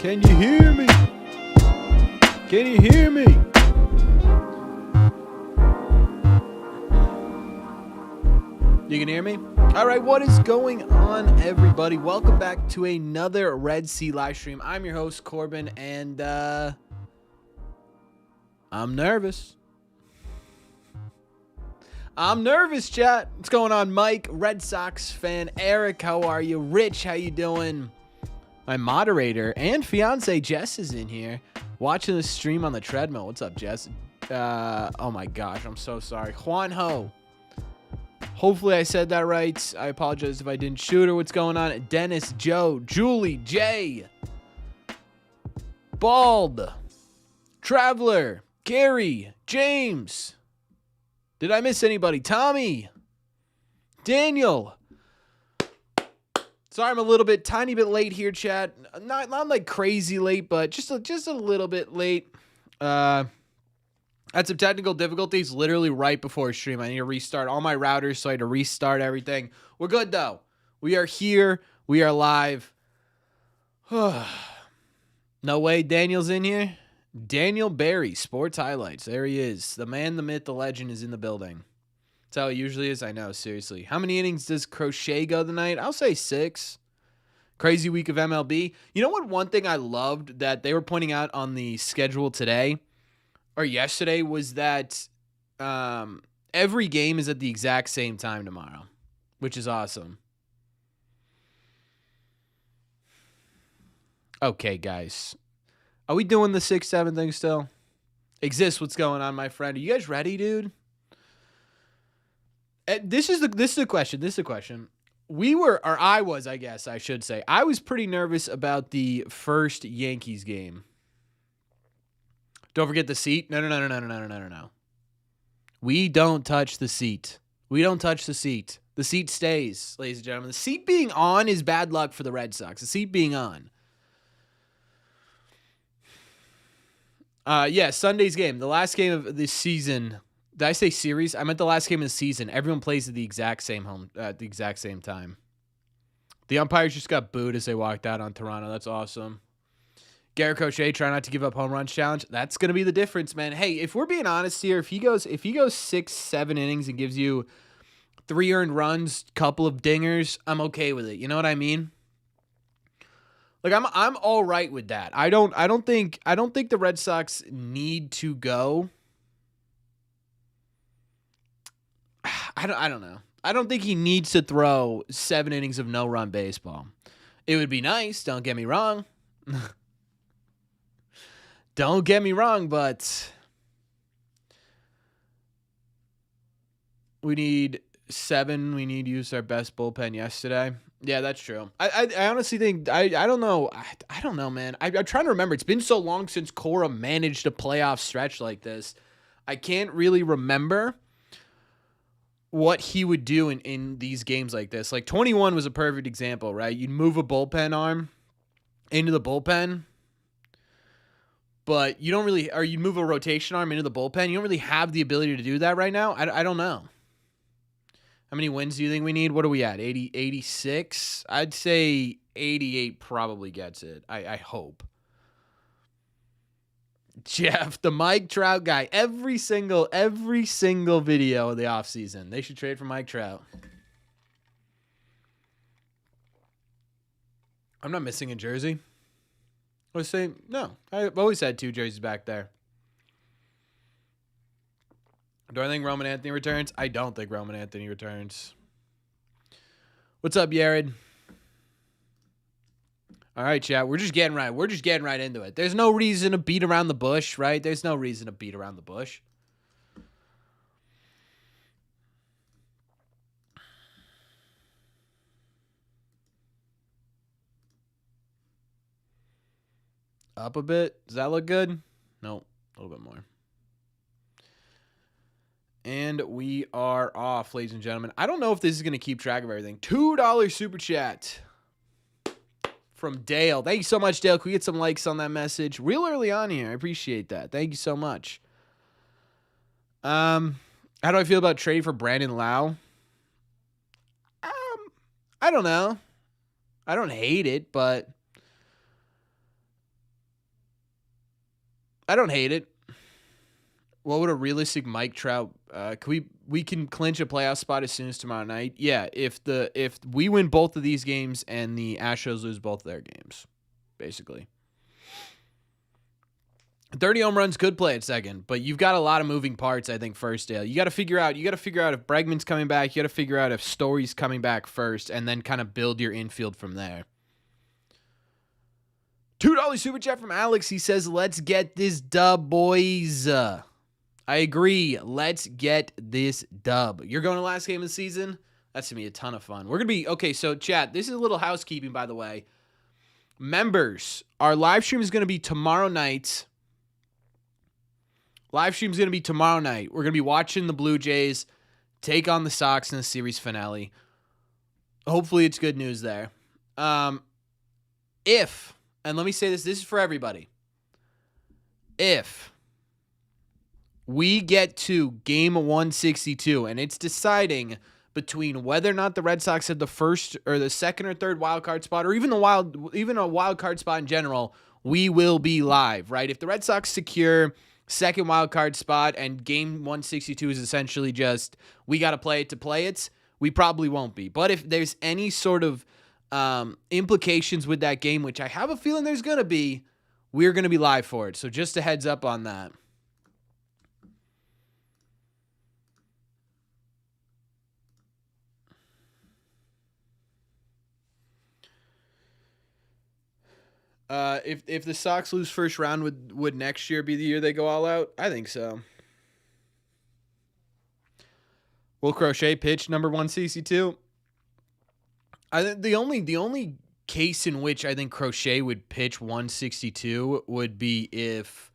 Can you hear me? Can you hear me? You can hear me? All right, what is going on, everybody? Welcome back to another Red Sea live stream. I'm your host, Corbin, and I'm nervous. I'm nervous, chat. What's going on, Mike? Red Sox fan. Eric, how are you? Rich, how you doing? My moderator and fiance, Jess, is in here watching the stream on the treadmill. What's up, Jess? Oh, my gosh. I'm so sorry. Juan Ho. Hopefully I said that right. I apologize if I didn't. Shooter, what's going on? Dennis, Joe, Julie, Jay, Bald, Traveler, Gary, James. Did I miss anybody? Tommy, Daniel. Sorry, I'm a little bit, tiny bit late here, chat. Not like crazy late, but just a little bit late. Had some technical difficulties literally right before stream. I need to restart all my routers, so I had to restart everything. We're good, though. We are here. We are live. No way Daniel's in here. Daniel Barry, Sports Highlights. There he is. The man, the myth, the legend is in the building. That's how it usually is. I know, seriously. How many innings does Crochet go tonight? I'll say 6. Crazy week of MLB. You know what? One thing I loved that they were pointing out on the schedule today or yesterday was that every game is at the exact same time tomorrow, which is awesome. Okay, guys. Are we doing the 6-7 thing still? Exists, what's going on, my friend? Are you guys ready, dude? This is the question. I was pretty nervous about the first Yankees game. Don't forget the seat. No. We don't touch the seat. The seat stays, ladies and gentlemen. The seat being on is bad luck for the Red Sox. The seat being on. Sunday's game. The last game of the season. Did I say series? I meant the last game of the season. Everyone plays at the exact same time. The umpires just got booed as they walked out on Toronto. That's awesome. Garrett Crochet, try not to give up home runs challenge. That's going to be the difference, man. Hey, if we're being honest here, if he goes 6-7 innings and gives you 3 earned runs, couple of dingers, I'm okay with it. You know what I mean? Like I'm all right with that. I don't think the Red Sox need to go. I don't know. I don't think he needs to throw 7 innings of no-run baseball. It would be nice, don't get me wrong. Don't get me wrong, but we need 7. We need to use our best bullpen yesterday. Yeah, that's true. I honestly think I don't know. I don't know, man. I'm trying to remember. It's been so long since Cora managed a playoff stretch like this. I can't really remember what he would do in these games like this. Like 21 was a perfect example, right? You'd move a bullpen arm into the bullpen, but you don't really, or you move a rotation arm into the bullpen. You don't really have the ability to do that right now. I don't know. How many wins do you think we need? What are we at? 80, 86? I'd say 88 probably gets it. I hope. Jeff, the Mike Trout guy. Every single video of the offseason. They should trade for Mike Trout. I'm not missing a jersey. I was saying, no. I've always had 2 jerseys back there. Do I think Roman Anthony returns? I don't think Roman Anthony returns. What's up, Yared? All right, chat. We're just getting right into it. There's no reason to beat around the bush, right? There's no reason to beat around the bush. Up a bit. Does that look good? No, a little bit more. And we are off, ladies and gentlemen. I don't know if this is going to keep track of everything. $2 super chat from Dale. Thank you so much, Dale. Can we get some likes on that message? Real early on here. I appreciate that. Thank you so much. How do I feel about trading for Brandon Lau? I don't know. I don't hate it, but I don't hate it. What would a realistic Mike Trout? We can clinch a playoff spot as soon as tomorrow night? Yeah, if we win both of these games and the Astros lose both their games, basically. 30 home runs could play at second, but you've got a lot of moving parts, I think, first, Dale. You got to figure out if Bregman's coming back. You got to figure out if Story's coming back first, and then kind of build your infield from there. $2 super chat from Alex. He says, let's get this dub, boys. I agree. Let's get this dub. You're going to last game of the season? That's going to be a ton of fun. We're going to be, okay, so chat, this is a little housekeeping, by the way. Members, our live stream is going to be tomorrow night. Live stream's going to be tomorrow night. We're going to be watching the Blue Jays take on the Sox in the series finale. Hopefully it's good news there. And let me say this is for everybody. If we get to game 162 and it's deciding between whether or not the Red Sox have the first or the second or third wild card spot, or even a wild card spot in general, we will be live, right? If the Red Sox secure second wild card spot and game 162 is essentially just we got to play it to play it, we probably won't be. But if there's any sort of implications with that game, which I have a feeling there's going to be, we're going to be live for it. So just a heads up on that. If the Sox lose first round, would next year be the year they go all out? I think so. Will Crochet pitch number 162? I think the only case in which I think Crochet would pitch 162 would be if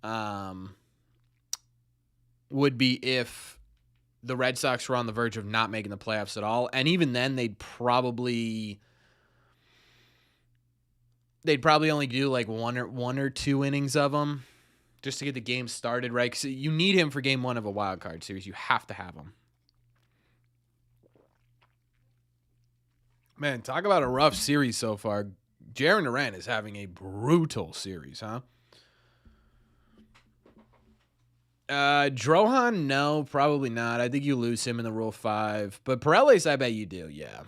the Red Sox were on the verge of not making the playoffs at all, and even then they'd probably only do like one or two innings of them just to get the game started, right? Because you need him for game one of a wild card series. You have to have him. Man, talk about a rough series so far. Jarren Duran is having a brutal series, huh? Drohan, no, probably not. I think you lose him in the Rule 5. But Paredes, I bet you do, yeah.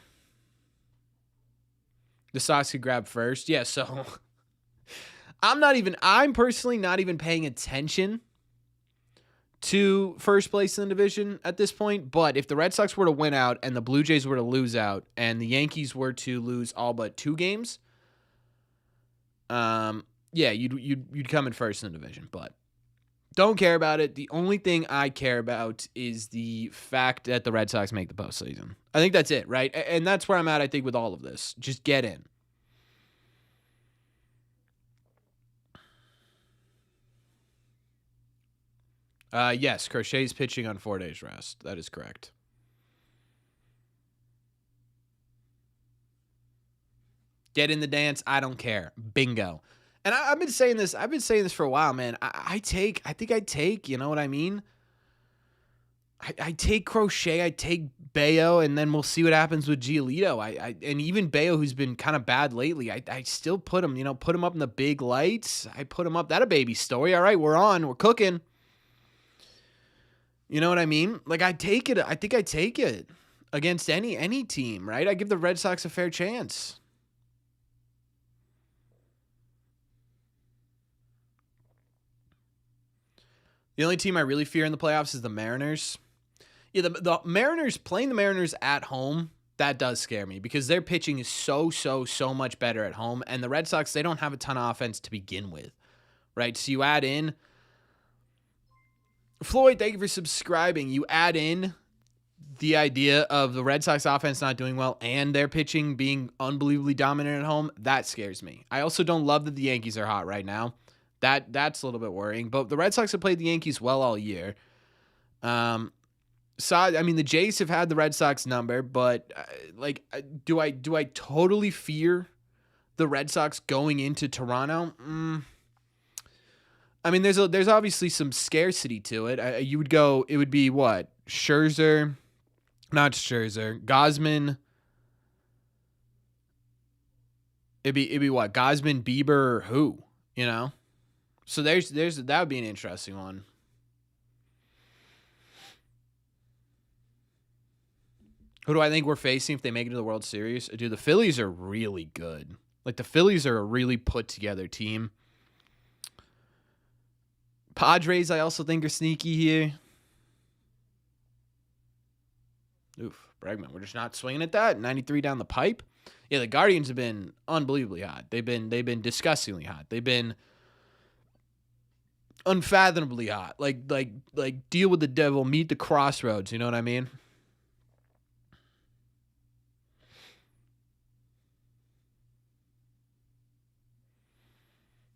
The Sox could grab first. Yeah, so I'm personally not even paying attention to first place in the division at this point. But if the Red Sox were to win out and the Blue Jays were to lose out and the Yankees were to lose all but 2 games, yeah, you'd come in first in the division. But don't care about it. The only thing I care about is the fact that the Red Sox make the postseason. I think that's it, right? And that's where I'm at, I think, with all of this. Just get in. Yes, Crochet's pitching on 4 days rest. That is correct. Get in the dance. I don't care. Bingo. And I've been saying this. I've been saying this for a while, man. I think I take, you know what I mean? I take Crochet, I take Bayo, and then we'll see what happens with Giolito. And even Bayo, who's been kind of bad lately, I still put him up in the big lights. I put him up. That a baby story. All right, we're on. We're cooking. You know what I mean? Like, I take it. I think I take it against any team, right? I give the Red Sox a fair chance. The only team I really fear in the playoffs is the Mariners. Yeah, the Mariners, playing the Mariners at home, that does scare me because their pitching is so much better at home. And the Red Sox, they don't have a ton of offense to begin with, right? So you add in Floyd, thank you for subscribing. You add in the idea of the Red Sox offense not doing well and their pitching being unbelievably dominant at home. That scares me. I also don't love that the Yankees are hot right now. That's a little bit worrying. But the Red Sox have played the Yankees well all year. The Jays have had the Red Sox number, but do I totally fear the Red Sox going into Toronto? I mean, there's obviously some scarcity to it. It would be what? Scherzer, not Scherzer, Gausman. It'd be what? Gausman, Bieber, or who? You know? So there's that would be an interesting one. Who do I think we're facing if they make it to the World Series? Dude, the Phillies are really good. Like, the Phillies are a really put-together team. Padres, I also think, are sneaky here. Oof, Bregman, we're just not swinging at that. 93 down the pipe. Yeah, the Guardians have been unbelievably hot. They've been disgustingly hot. They've been unfathomably hot. Like deal with the devil, meet the crossroads. You know what I mean?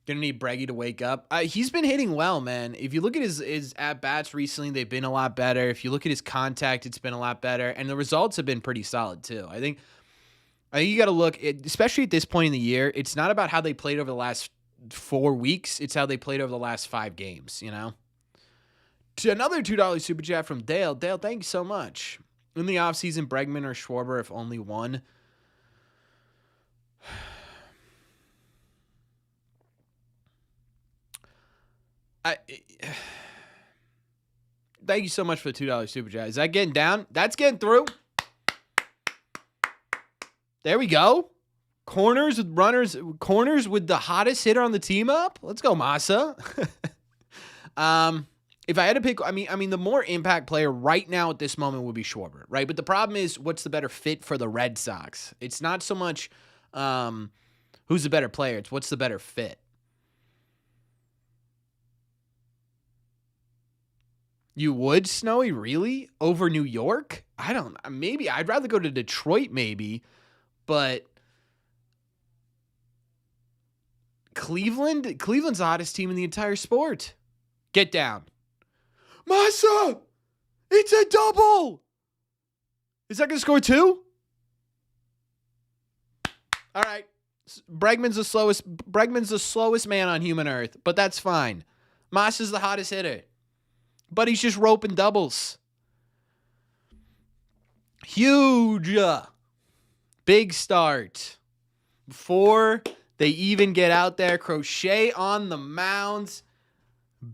Gonna need Breggy to wake up. He's been hitting well, man. If you look at his at-bats recently, they've been a lot better. If you look at his contact, it's been a lot better. And the results have been pretty solid, too. I think you got to look, especially at this point in the year, it's not about how they played over the last 4 weeks. It's how they played over the last 5 games, you know? To another $2 super chat from Dale. Dale, thank you so much. In the offseason, Bregman or Schwarber, if only one. Thank you so much for the $2 super chat. Is that getting down? That's getting through. There we go. Corners with runners. Corners with the hottest hitter on the team up. Let's go, Masa. If I had to pick, I mean, the more impact player right now at this moment would be Schwarber, right? But the problem is, what's the better fit for the Red Sox? It's not so much who's the better player. It's what's the better fit. You would, Snowy, really? Over New York? I don't know. Maybe. I'd rather go to Detroit, maybe. But Cleveland's the hottest team in the entire sport. Get down. Masa! It's a double! Is that going to score 2? All right. Bregman's the slowest man on human earth, but that's fine. Masa's the hottest hitter. But he's just roping doubles. Huge. Big start. Before they even get out there, Crochet on the mounds.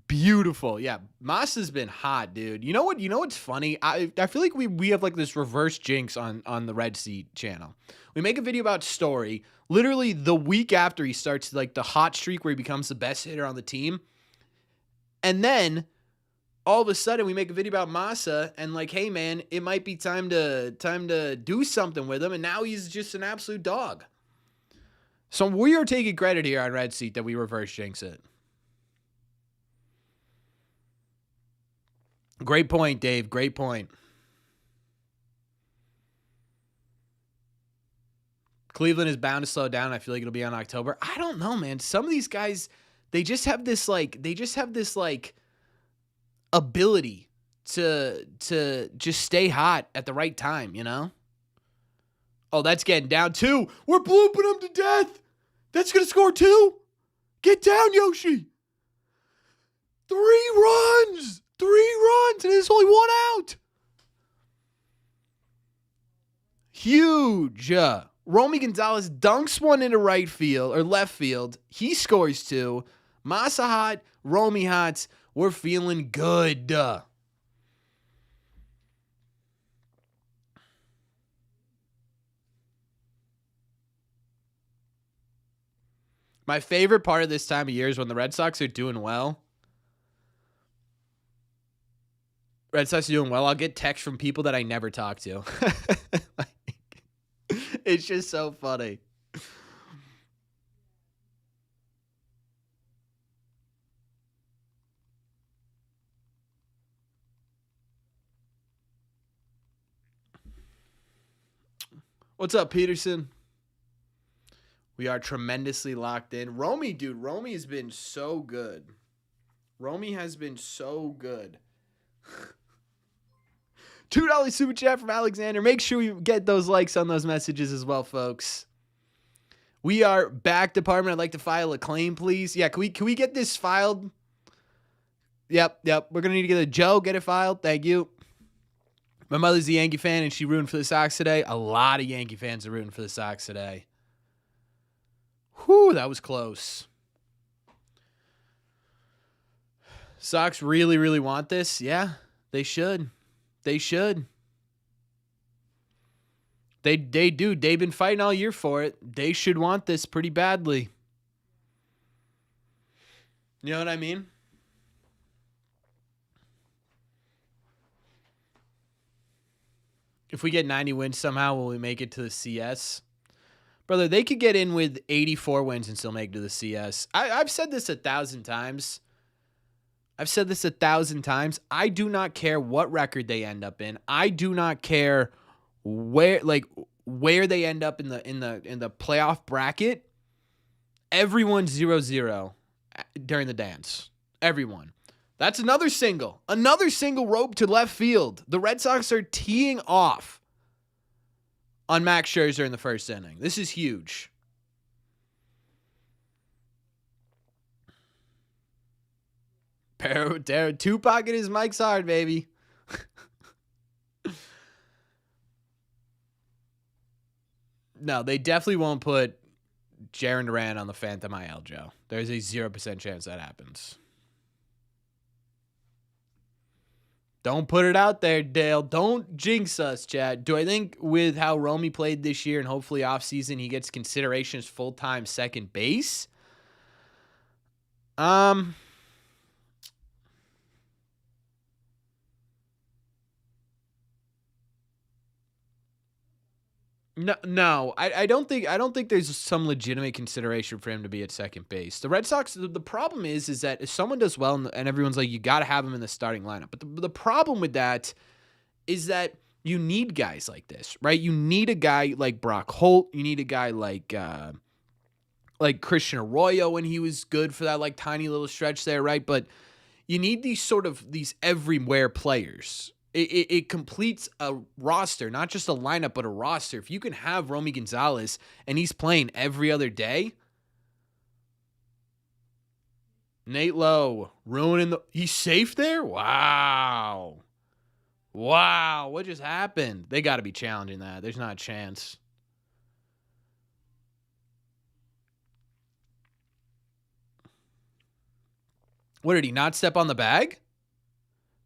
Beautiful. Yeah, Masa's been hot, dude. You know what's funny? I feel like we have like this reverse jinx on the Red Seat channel. We make a video about Story. Literally the week after he starts like the hot streak where he becomes the best hitter on the team. And then all of a sudden we make a video about Masa and like, hey man, it might be time to do something with him, and now he's just an absolute dog. So we are taking credit here on Red Seat that we reverse jinx it. Great point, Dave. Great point. Cleveland is bound to slow down. I feel like it'll be on October. I don't know, man. Some of these guys, they just have this ability to just stay hot at the right time, you know? Oh, that's getting down 2. We're blooping him to death. That's going to score 2. Get down, Yoshi. 3 runs. 3 runs, and there's only 1 out. Huge. Romy Gonzalez dunks one into right field or left field. He scores 2. Masa hot, Romy hot. We're feeling good. My favorite part of this time of year is when the Red Sox are doing well. Red Sox are doing well. I'll get texts from people that I never talk to. It's just so funny. What's up, Peterson? We are tremendously locked in. Romy, dude, Romy has been so good. Romy has been so good. $2 super chat from Alexander. Make sure we get those likes on those messages as well, folks. We are back, department. I'd like to file a claim, please. Yeah, can we get this filed? Yep. We're going to need to get a Joe, get it filed. Thank you. My mother's a Yankee fan, and she rooting for the Sox today. A lot of Yankee fans are rooting for the Sox today. Whew, that was close. Sox really, really want this. Yeah, they should. They should. They do. They've been fighting all year for it. They should want this pretty badly. You know what I mean? If we get 90 wins somehow, will we make it to the CS? Brother, they could get in with 84 wins and still make it to the CS. I've said this 1,000 times. I do not care what record they end up in. I do not care where they end up in the playoff bracket. Everyone's 0-0 during the dance. Everyone. That's another single rope to left field. The Red Sox are teeing off on Max Scherzer in the first inning. This is huge. Tupac and his Mike's hard, baby. No, they definitely won't put Jarren Duran on the Phantom IL, Joe. There's a 0% chance that happens. Don't put it out there, Dale. Don't jinx us, Chad. Do I think with how Romy played this year and hopefully offseason he gets consideration as full-time second base? No, I don't think there's some legitimate consideration for him to be at second base. The Red Sox, the problem is that if someone does well and everyone's like, you got to have him in the starting lineup. But the problem with that is that you need guys like this, right? You need a guy like Brock Holt. You need a guy like Christian Arroyo when he was good for that like tiny little stretch there, right? But you need these everywhere players. It completes a roster, not just a lineup, but a roster. If you can have Romy Gonzalez and he's playing every other day. Nate Lowe ruining he's safe there? Wow. What just happened? They got to be challenging that. There's not a chance. What, did he not step on the bag?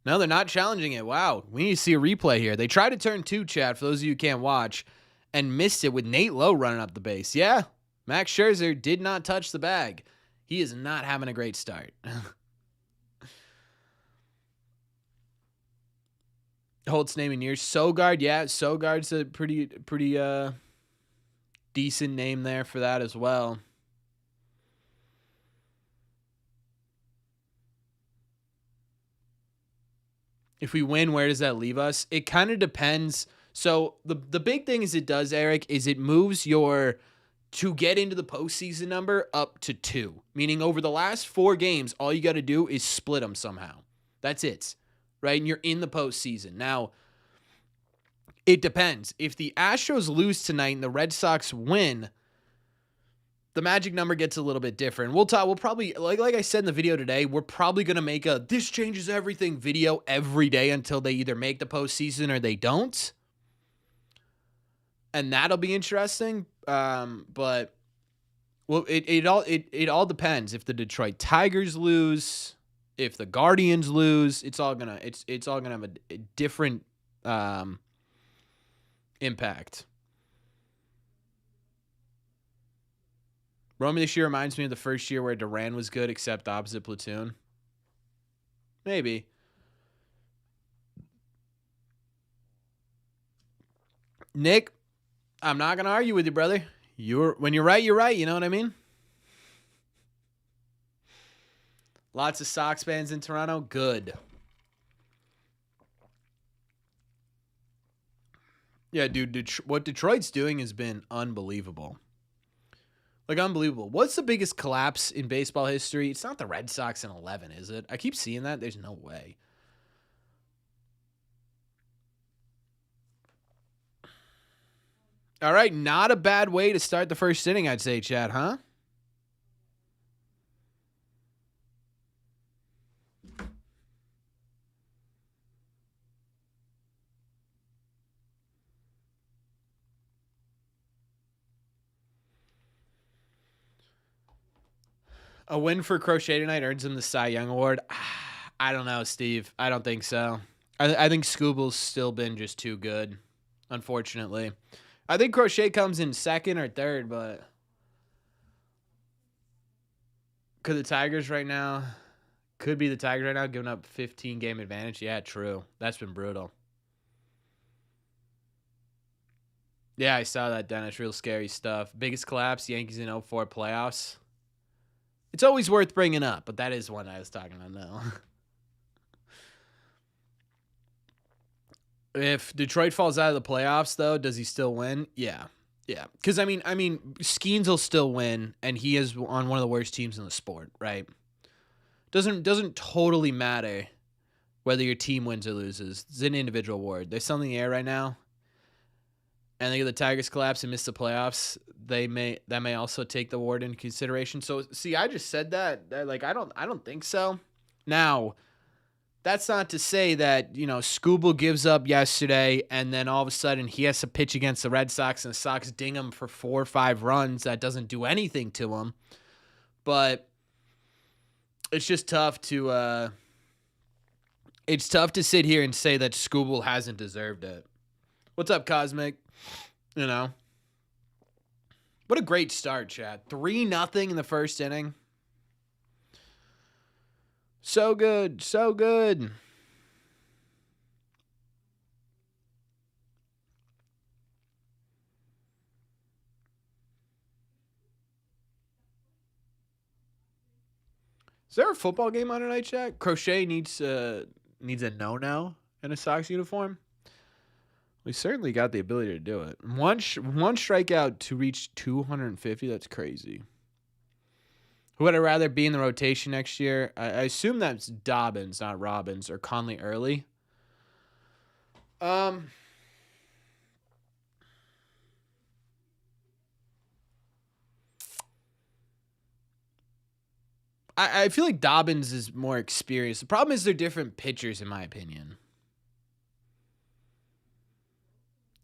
No, they're not challenging it. Wow. We need to see a replay here. They tried to turn 2, Chad, for those of you who can't watch, and missed it with Nate Lowe running up the base. Yeah, Max Scherzer did not touch the bag. He is not having a great start. Holt's naming years. Sogard, yeah, Sogard's a pretty decent name there for that as well. If we win, where does that leave us? It kind of depends. So the big thing is it does, Eric, is it moves your to get into the postseason number up to 2. Meaning over the last 4 games, all you got to do is split them somehow. That's it, right? And you're in the postseason. Now, it depends. If the Astros lose tonight and the Red Sox win, the magic number gets a little bit different. We'll probably, like I said in the video today, we're probably going to make a this changes everything video every day until they either make the postseason or they don't. And that'll be interesting. But well, it all depends. If the Detroit Tigers lose, if the Guardians lose, it's all gonna have a different impact. Romy this year reminds me of the first year where Duran was good, except opposite platoon. Maybe. Nick, I'm not gonna argue with you, brother. When you're right, you're right. You know what I mean? Lots of Sox fans in Toronto. Good. Yeah, dude. What Detroit's doing has been unbelievable. Like, unbelievable. What's the biggest collapse in baseball history? It's not the Red Sox in 11, is it? I keep seeing that. There's no way. All right, not a bad way to start the first inning, I'd say, Chad, huh? A win for Crochet tonight earns him the Cy Young Award. I don't know, Steve. I don't think so. I think Scooble's still been just too good, unfortunately. I think Crochet comes in second or third, but could the Tigers right now? Could be the Tigers right now giving up 15 game advantage. Yeah, true. That's been brutal. Yeah, I saw that, Dennis. Real scary stuff. Biggest collapse, Yankees in 04 playoffs. It's always worth bringing up, but that is one I was talking about now. If Detroit falls out of the playoffs, though, does he still win? Yeah. Yeah. Because, I mean, Skeens will still win, and he is on one of the worst teams in the sport, right? Doesn't totally matter whether your team wins or loses. It's an individual award. There's something in the air right now, and they get the Tigers collapse and miss the playoffs. That may also take the award into consideration. So, see, I just said that like I don't think so. Now, that's not to say that, Scooble gives up yesterday and then all of a sudden he has to pitch against the Red Sox and the Sox ding him for 4 or 5 runs. That doesn't do anything to him. But it's just tough to sit here and say that Scooble hasn't deserved it. What's up, Cosmic? What a great start, Chad. 3-0 in the first inning. So good. So good. Is there a football game on tonight, Chad? Crochet needs a no-no in a Sox uniform. We certainly got the ability to do it. One strikeout to reach 250. That's crazy. Who would I rather be in the rotation next year? I assume that's Dobbins, not Robbins, or Conley Early. I feel like Dobbins is more experienced. The problem is they're different pitchers, in my opinion.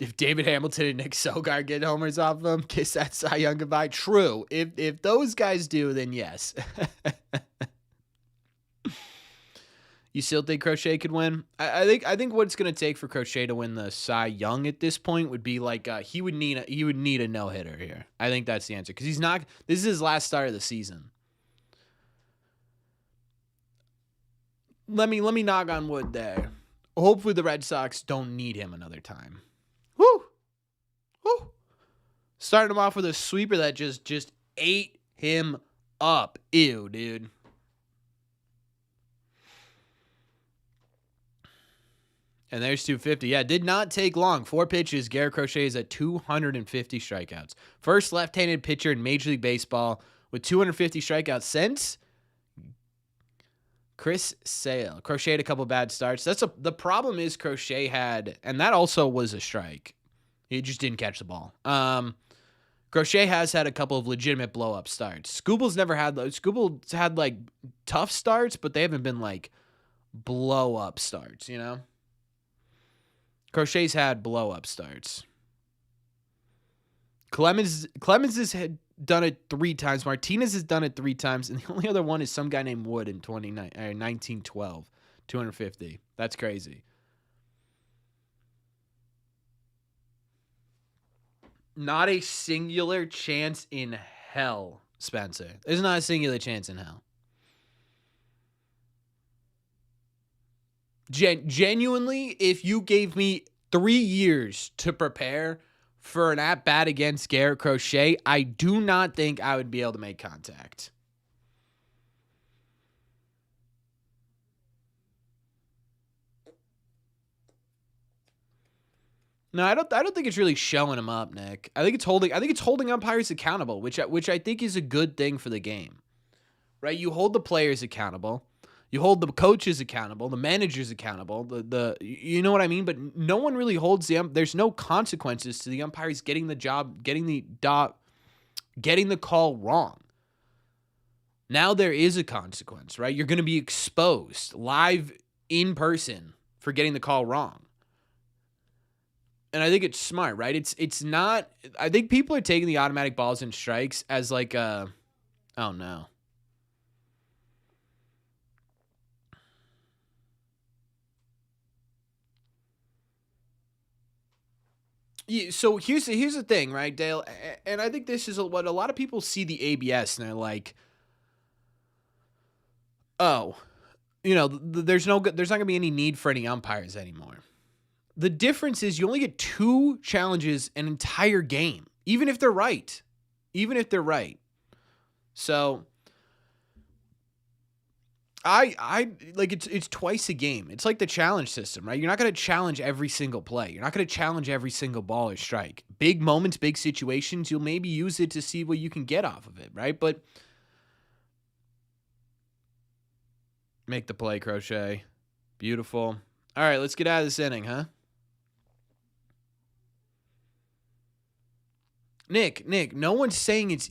If David Hamilton and Nick Sogard get homers off of him, kiss that Cy Young goodbye. True. If those guys do, then yes. You still think Crochet could win? I think what it's gonna take for Crochet to win the Cy Young at this point would be like he would need a no hitter here. I think that's the answer because he's not. This is his last start of the season. Let me knock on wood there. Hopefully the Red Sox don't need him another time. Woo! Woo! Starting him off with a sweeper that just ate him up. Ew, dude. And there's 250. Yeah, did not take long. 4 pitches. Garrett Crochet is at 250 strikeouts. First left-handed pitcher in Major League Baseball with 250 strikeouts since Chris Sale. Crochet had a couple bad starts. The problem is Crochet had, and that also was a strike. He just didn't catch the ball. Crochet has had a couple of legitimate blow-up starts. Scooble's never had those. Scooble's had like tough starts, but they haven't been like blow-up starts, Crochet's had blow-up starts. Clemens has done it 3 times. Martinez has done it 3 times, and the only other one is some guy named Wood in 1912, 250. That's crazy. Not a singular chance in hell, Spencer. There's not a singular chance in hell. Genuinely, if you gave me 3 years to prepare for an at-bat against Garrett Crochet, I do not think I would be able to make contact. No, I don't think it's really showing him up, Nick. I think it's holding umpires accountable, which I think is a good thing for the game. Right? You hold the players accountable. You hold the coaches accountable, the managers accountable, you know what I mean? But no one really holds there's no consequences to the umpires getting the call wrong. Now there is a consequence, right? You're going to be exposed live in person for getting the call wrong. And I think it's smart, right? It's not, I think people are taking the automatic balls and strikes as like oh no. Yeah, so here's the thing, right, Dale? And I think this is what a lot of people see the ABS and they're like, oh, there's not gonna be any need for any umpires anymore. The difference is you only get 2 challenges an entire game, even if they're right. Even if they're right. So I like it's twice a game. It's like the challenge system, right? You're not going to challenge every single play. You're not going to challenge every single ball or strike. Big moments, big situations, you'll maybe use it to see what you can get off of it, right? But make the play, Crochet. Beautiful. All right, let's get out of this inning, huh? Nick, no one's saying it's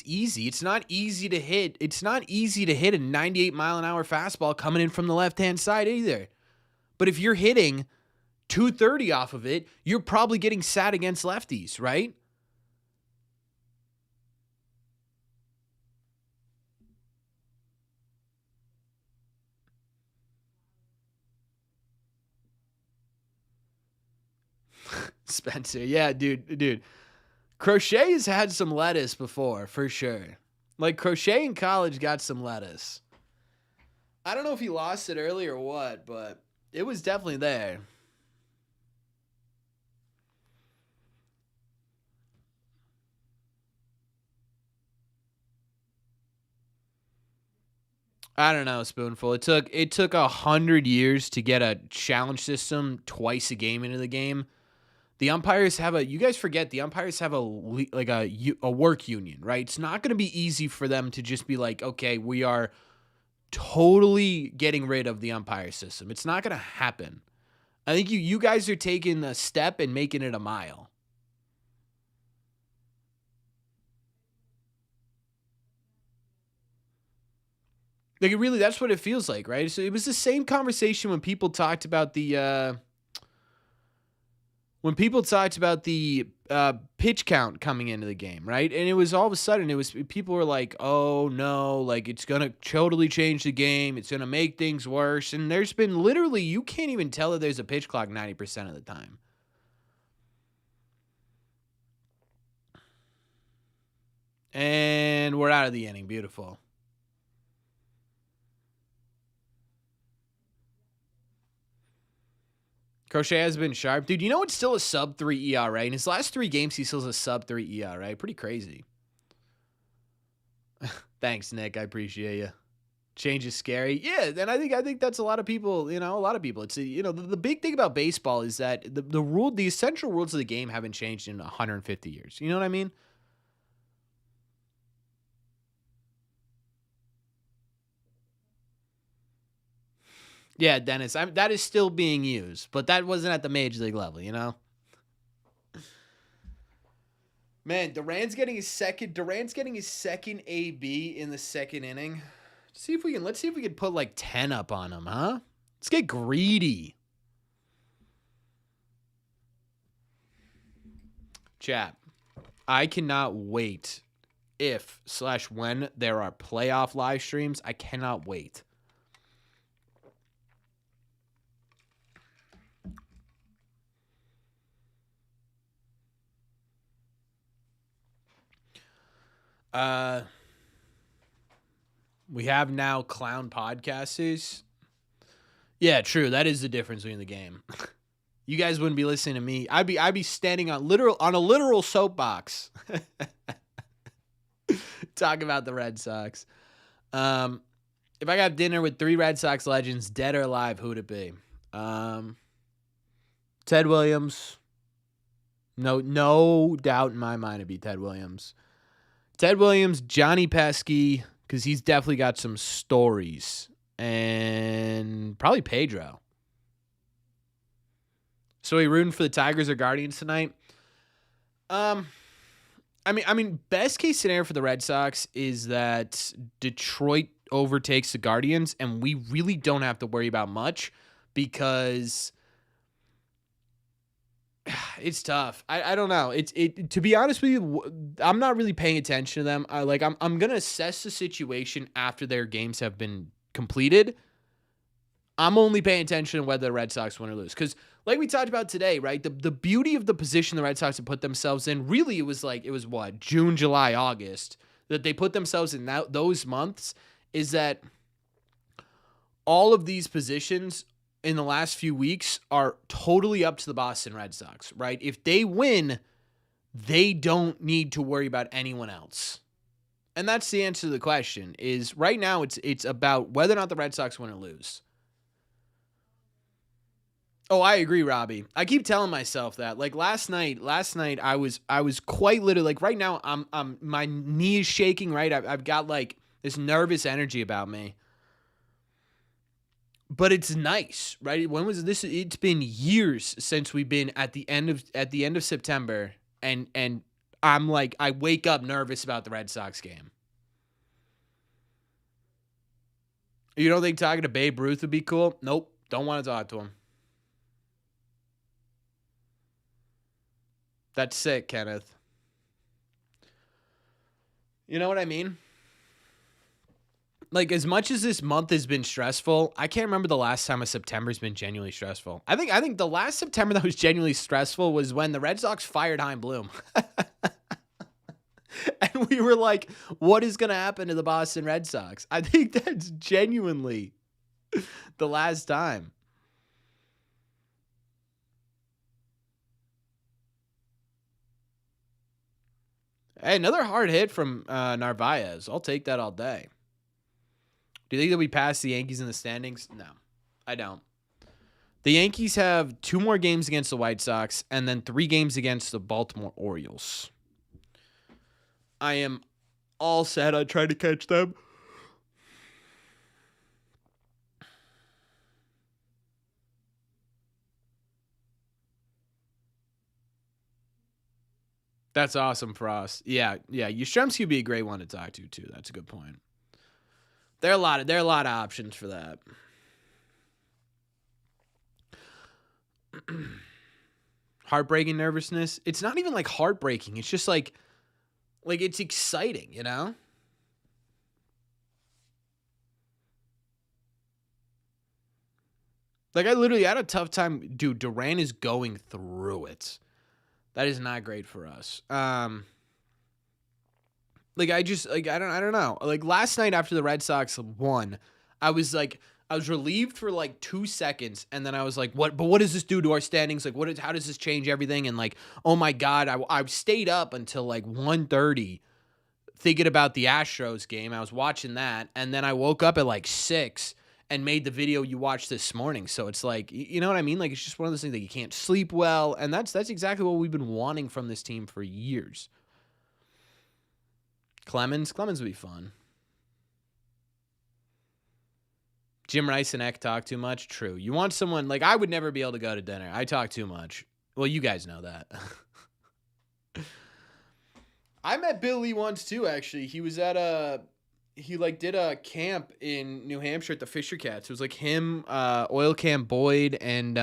easy. It's not easy to hit. It's not easy to hit a 98-mile-an-hour fastball coming in from the left-hand side either. But if you're hitting 230 off of it, you're probably getting sat against lefties, right? Spencer, yeah, dude. Crochet has had some lettuce before, for sure. Like, Crochet in college got some lettuce. I don't know if he lost it early or what, but it was definitely there. I don't know, Spoonful. It took 100 years to get a challenge system twice a game into the game. The umpires have you guys forget the umpires have a work union, right? It's not going to be easy for them to just be like, okay, we are totally getting rid of the umpire system. It's not going to happen. I think you guys are taking a step and making it a mile. Like, that's what it feels like, right? So it was the same conversation when people talked about the pitch count coming into the game, right? And it was all of a sudden, people were like, oh no, like it's going to totally change the game. It's going to make things worse. And there's been literally, you can't even tell that there's a pitch clock 90% of the time. And we're out of the inning. Beautiful. Crochet has been sharp. Dude, you know it's still a sub 3 ERA? In his last 3 games, he still has a sub 3 ERA. Pretty crazy. Thanks, Nick. I appreciate you. Change is scary. Yeah, and I think that's a lot of people, a lot of people. It's the big thing about baseball is that the essential rules of the game haven't changed in 150 years. You know what I mean? Yeah, Dennis, that is still being used, but that wasn't at the major league level, you know? Man, Duran's getting his second AB in the second inning. Let's see if we can put like 10 up on him, huh? Let's get greedy. Chat. I cannot wait if/when there are playoff live streams. I cannot wait. We have now clown podcasters. Yeah, true. That is the difference between the game. You guys wouldn't be listening to me. I'd be standing on a literal soapbox. Talk about the Red Sox. If I got dinner with 3 Red Sox legends, dead or alive, who would it be? Ted Williams. No doubt in my mind it'd be Ted Williams. Ted Williams, Johnny Pesky, because he's definitely got some stories. And probably Pedro. So are you rooting for the Tigers or Guardians tonight? I mean, best case scenario for the Red Sox is that Detroit overtakes the Guardians, and we really don't have to worry about much because it's tough. I don't know. To be honest with you, I'm not really paying attention to them. I'm gonna assess the situation after their games have been completed. I'm only paying attention to whether the Red Sox win or lose. Because, like we talked about today, right? The beauty of the position the Red Sox have put themselves in, really, it was what, June, July, August, that they put themselves in those months, is that all of these positions in the last few weeks are totally up to the Boston Red Sox, right? If they win, they don't need to worry about anyone else. And that's the answer to the question, is right now it's about whether or not the Red Sox win or lose. Oh, I agree, Robbie. I keep telling myself that. Like last night I was quite literally, like right now I'm my knee is shaking, right? I've got like this nervous energy about me. But it's nice, right? When was this? It's been years since we've been at the end of September, and I'm like, I wake up nervous about the Red Sox game. You don't think talking to Babe Ruth would be cool? Nope. Don't want to talk to him. That's sick, Kenneth. You know what I mean? Like, as much as this month has been stressful, I can't remember the last time a September's been genuinely stressful. I think the last September that was genuinely stressful was when the Red Sox fired Chaim Bloom. And we were like, what is going to happen to the Boston Red Sox? I think that's genuinely the last time. Hey, another hard hit from Narvaez. I'll take that all day. Do you think they'll be past the Yankees in the standings? No, I don't. The Yankees have 2 more games against the White Sox and then 3 games against the Baltimore Orioles. I am all set on trying to catch them. That's awesome for us. Yeah. Yastrzemski would be a great one to talk to too. That's a good point. There are a lot of options for that. Heartbreaking nervousness. It's not even like heartbreaking. It's just like it's exciting, you know? Like I literally had a tough time. Dude, Duran is going through it. That is not great for us. Like I don't know. Like last night after the Red Sox won, I was relieved for like 2 seconds, and then I was like, what does this do to our standings? Like how does this change everything? And like, oh my God, I stayed up until like 1:30 thinking about the Astros game. I was watching that, and then I woke up at like 6 and made the video you watched this morning. So it's like, you know what I mean? Like it's just one of those things that you can't sleep well, and that's exactly what we've been wanting from this team for years. Clemens would be fun. Jim Rice and Eck talk too much. True. You want someone like I would never be able to go to dinner. I talk too much. Well, you guys know that. I met Bill Lee once too. Actually, he was at did a camp in New Hampshire at the Fisher Cats. It was like him, Oil Can Boyd, and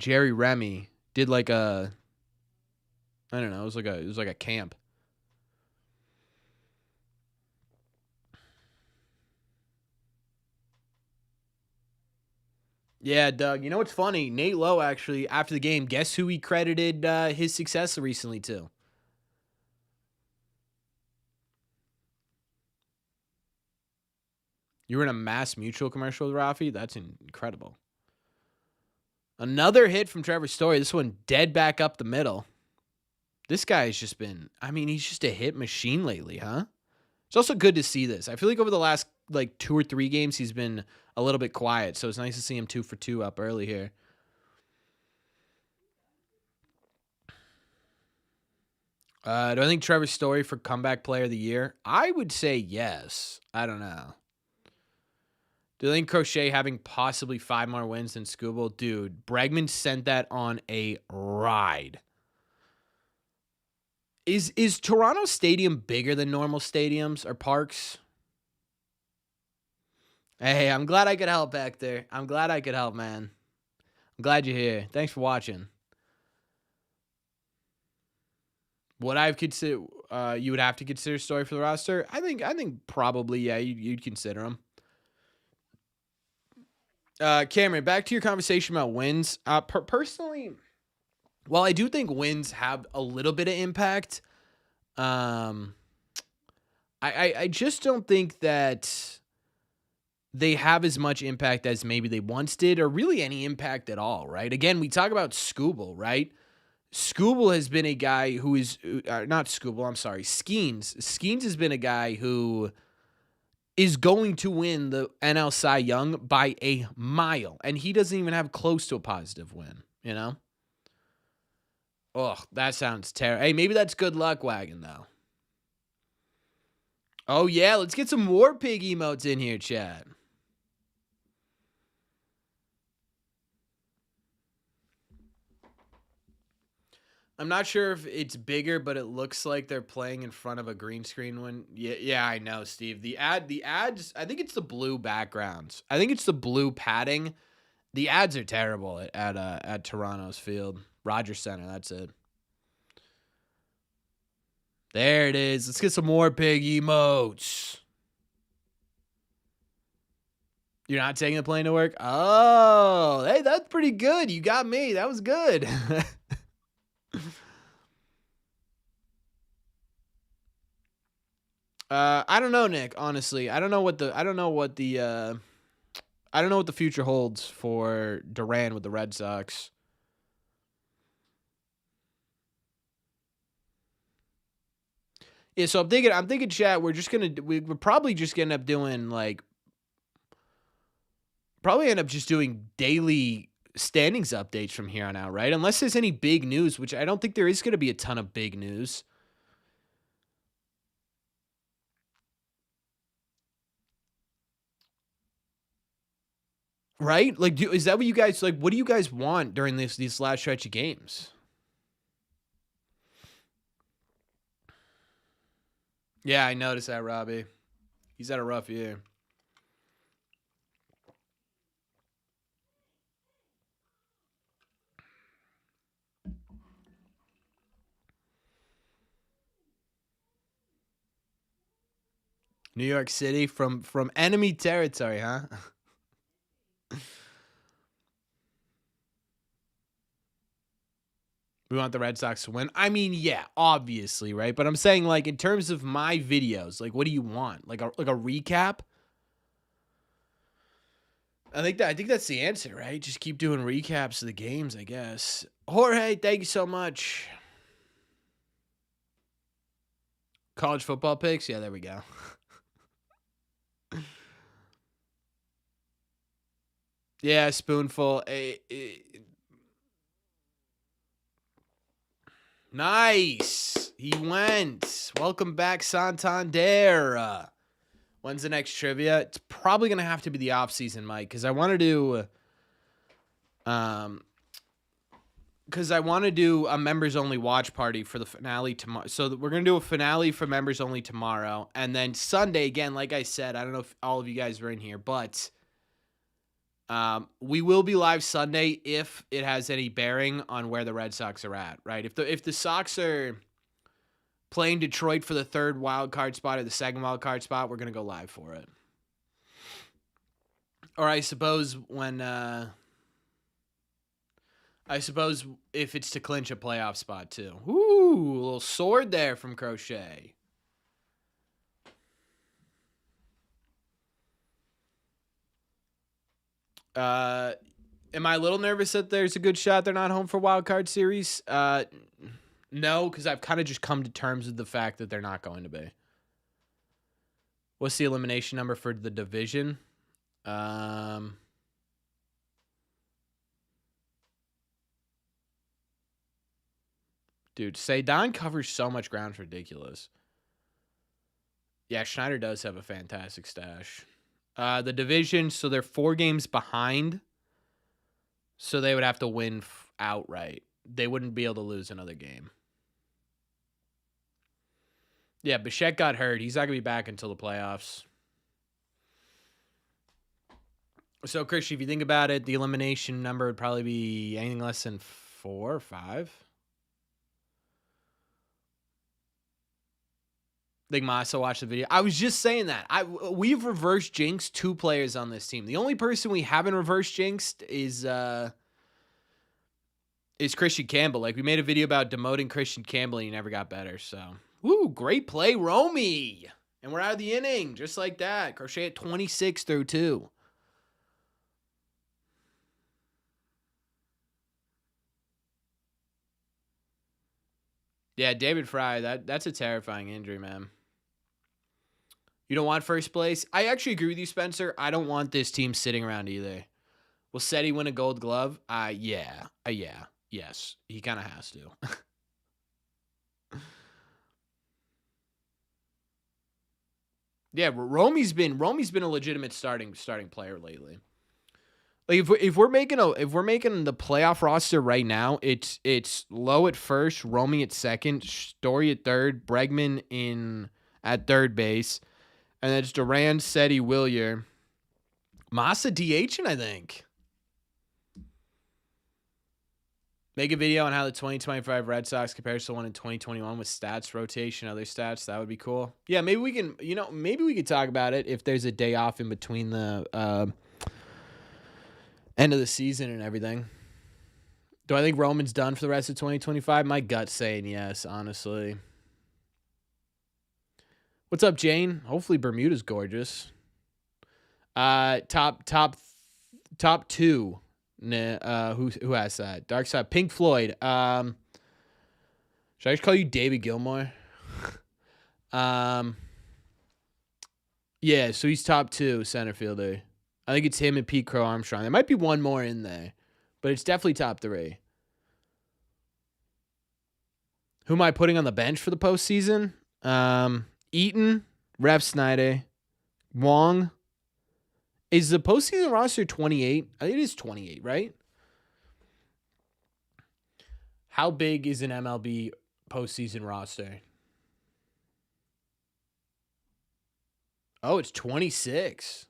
Jerry Remy did like a. I don't know. It was like a camp. Yeah, Doug. You know what's funny? Nate Lowe actually after the game, guess who he credited his success recently to? You were in a Mass Mutual commercial with Rafi? That's incredible. Another hit from Trevor Story. This one dead back up the middle. This guy has just been, he's just a hit machine lately, huh? It's also good to see this. I feel like over the last like 2 or 3 games, he's been a little bit quiet. So it's nice to see him 2 for 2 up early here. Do I think Trevor Story for comeback player of the year? I would say yes. I don't know. Do you think Crochet having possibly 5 more wins than Scooble? Dude, Bregman sent that on a ride. Is Toronto Stadium bigger than normal stadiums or parks? Hey, I'm glad I could help back there. I'm glad I could help, man. I'm glad you're here. Thanks for watching. What I've considered, you would have to consider Story for the roster. I think probably yeah, you'd consider him. Cameron, back to your conversation about wins. Personally, while I do think wins have a little bit of impact, um, I just don't think that they have as much impact as maybe they once did, or really any impact at all, right? Again, we talk about Scooble, right? Scooble has been a guy who is not Scooble. I'm sorry, Skeens. Skeens has been a guy who is going to win the NL Cy Young by a mile, and he doesn't even have close to a positive win. You know? Oh, that sounds terrible. Hey, maybe that's good luck wagon though. Oh yeah, let's get some more pig emotes in here, chat. I'm not sure if it's bigger, but it looks like they're playing in front of a green screen one. Yeah, I know, Steve. The ads, I think it's the blue backgrounds. I think it's the blue padding. The ads are terrible at Toronto's field. Rogers Center, that's it. There it is. Let's get some more pig emotes. You're not taking the plane to work? Oh, hey, that's pretty good. You got me. That was good. I don't know, Nick, honestly. I don't know what the future holds for Duran with the Red Sox. Yeah, so I'm thinking, chat, we're probably just gonna end up doing daily standings updates from here on out, right? Unless there's any big news, which I don't think there is gonna be a ton of big news. Right? Like, is that what you guys like? What do you guys want during these last stretch of games? Yeah, I noticed that, Robbie. He's had a rough year. New York City from enemy territory, huh? We want the Red Sox to win. I mean, yeah, obviously, right? But I'm saying, like, in terms of my videos, like, what do you want? Like a recap? I think that's the answer, right? Just keep doing recaps of the games, I guess. Jorge, thank you so much. College football picks? Yeah, there we go. Yeah, spoonful. Nice. He went. Welcome back, Santander. When's the next trivia? It's probably going to have to be the offseason, Mike, because I want to do a members only watch party for the finale tomorrow. So we're going to do a finale for members only tomorrow. And then Sunday, again, like I said, I don't know if all of you guys were in here, but we will be live Sunday if it has any bearing on where the Red Sox are at, right? If the Sox are playing Detroit for the third wild card spot or the second wild card spot, we're going to go live for it. Or I suppose if it's to clinch a playoff spot too. Ooh, a little sword there from Crochet. Am I a little nervous that there's a good shot they're not home for wild card series? No, because I've kind of just come to terms with the fact that they're not going to be. What's the elimination number for the division? Dude, Don covers so much ground, it's ridiculous. Yeah, Schneider does have a fantastic stash. The division, so they're 4 games behind. So they would have to win outright. They wouldn't be able to lose another game. Yeah, Bichette got hurt. He's not going to be back until the playoffs. So, Christian, if you think about it, the elimination number would probably be anything less than 4 or 5. Think Massa watched the video. I was just saying that. We've reverse jinxed 2 players on this team. The only person we haven't reverse jinxed is Christian Campbell. Like, we made a video about demoting Christian Campbell and he never got better. So, woo, great play, Romy. And we're out of the inning, just like that. Crochet at 26 through 2. Yeah, David Fry, that's a terrifying injury, man. You don't want first place? I actually agree with you, Spencer. I don't want this team sitting around either. Will Seti win a Gold Glove? Yeah. Yes. He kind of has to. Yeah, Romy's been a legitimate starting player lately. Like if we're making the playoff roster right now, it's Lowe at first, Romy at second, Story at third, Bregman at third base. And then it's Duran, Seti, Willier. Massa DHing, I think. Make a video on how the 2025 Red Sox compares to one in 2021 with stats, rotation, other stats. That would be cool. Yeah, maybe we can, maybe we could talk about it if there's a day off in between the end of the season and everything. Do I think Roman's done for the rest of 2025? My gut's saying yes, honestly. What's up, Jane? Hopefully Bermuda's gorgeous. Top 2. Who has that? Dark Side. Pink Floyd. Should I just call you David Gilmour? Yeah, so he's top 2 center fielder. I think it's him and Pete Crow Armstrong. There might be one more in there, but it's definitely top 3. Who am I putting on the bench for the postseason? Eaton, Ref Snyder, Wong. Is the postseason roster 28? I think it is 28, right? How big is an MLB postseason roster? Oh, it's 26.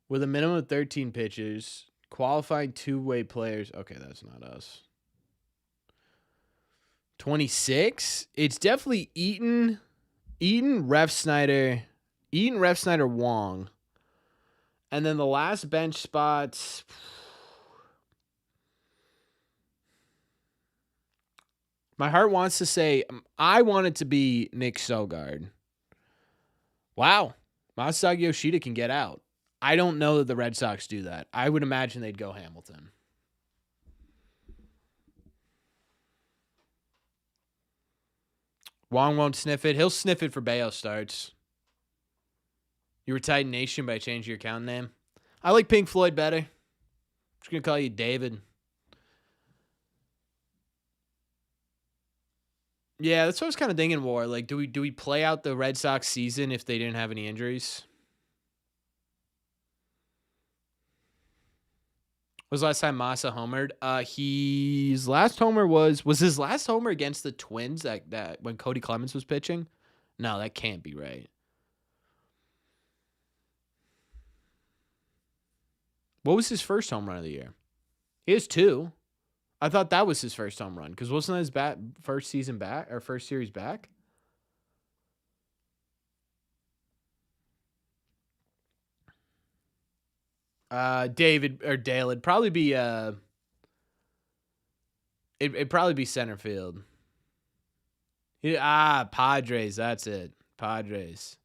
With a minimum of 13 pitchers, qualifying 2-way players. Okay, that's not us. 26? It's definitely Eaton, Ref Snyder, Wong. And then the last bench spots. My heart wants to say, I want it to be Nick Sogard. Wow. Masaki Yoshida can get out. I don't know that the Red Sox do that. I would imagine they'd go Hamilton. Wong won't sniff it. He'll sniff it for Bayo starts. You were Titan Nation by changing your account name. I like Pink Floyd better. I'm just going to call you David. Yeah, that's what I was kind of thinking, War. Like, do we play out the Red Sox season if they didn't have any injuries? When was the last time Massa homered? His last homer was his last homer against the Twins that when Cody Clemens was pitching? No, that can't be right. What was his first home run of the year? He has 2. I thought that was his first home run because wasn't that his first season back or first series back? David or Dale, it'd probably be it'd probably be center field. Padres, that's it. Padres.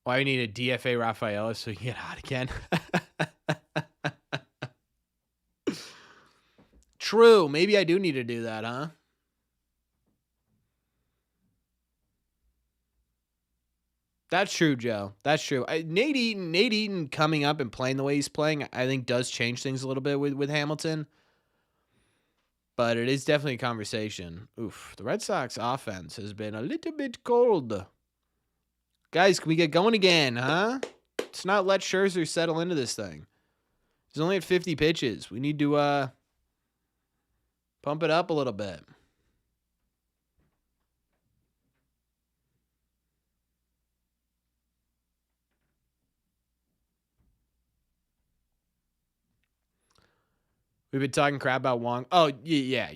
Why you need a DFA Rafaela so you can get hot again? True. Maybe I do need to do that, huh? That's true, Joe. That's true. Nate Eaton coming up and playing the way he's playing, I think does change things a little bit with Hamilton. But it is definitely a conversation. Oof. The Red Sox offense has been a little bit cold. Guys, can we get going again, huh? Let's not let Scherzer settle into this thing. He's only at 50 pitches. We need to pump it up a little bit. We've been talking crap about Wong. Oh, yeah.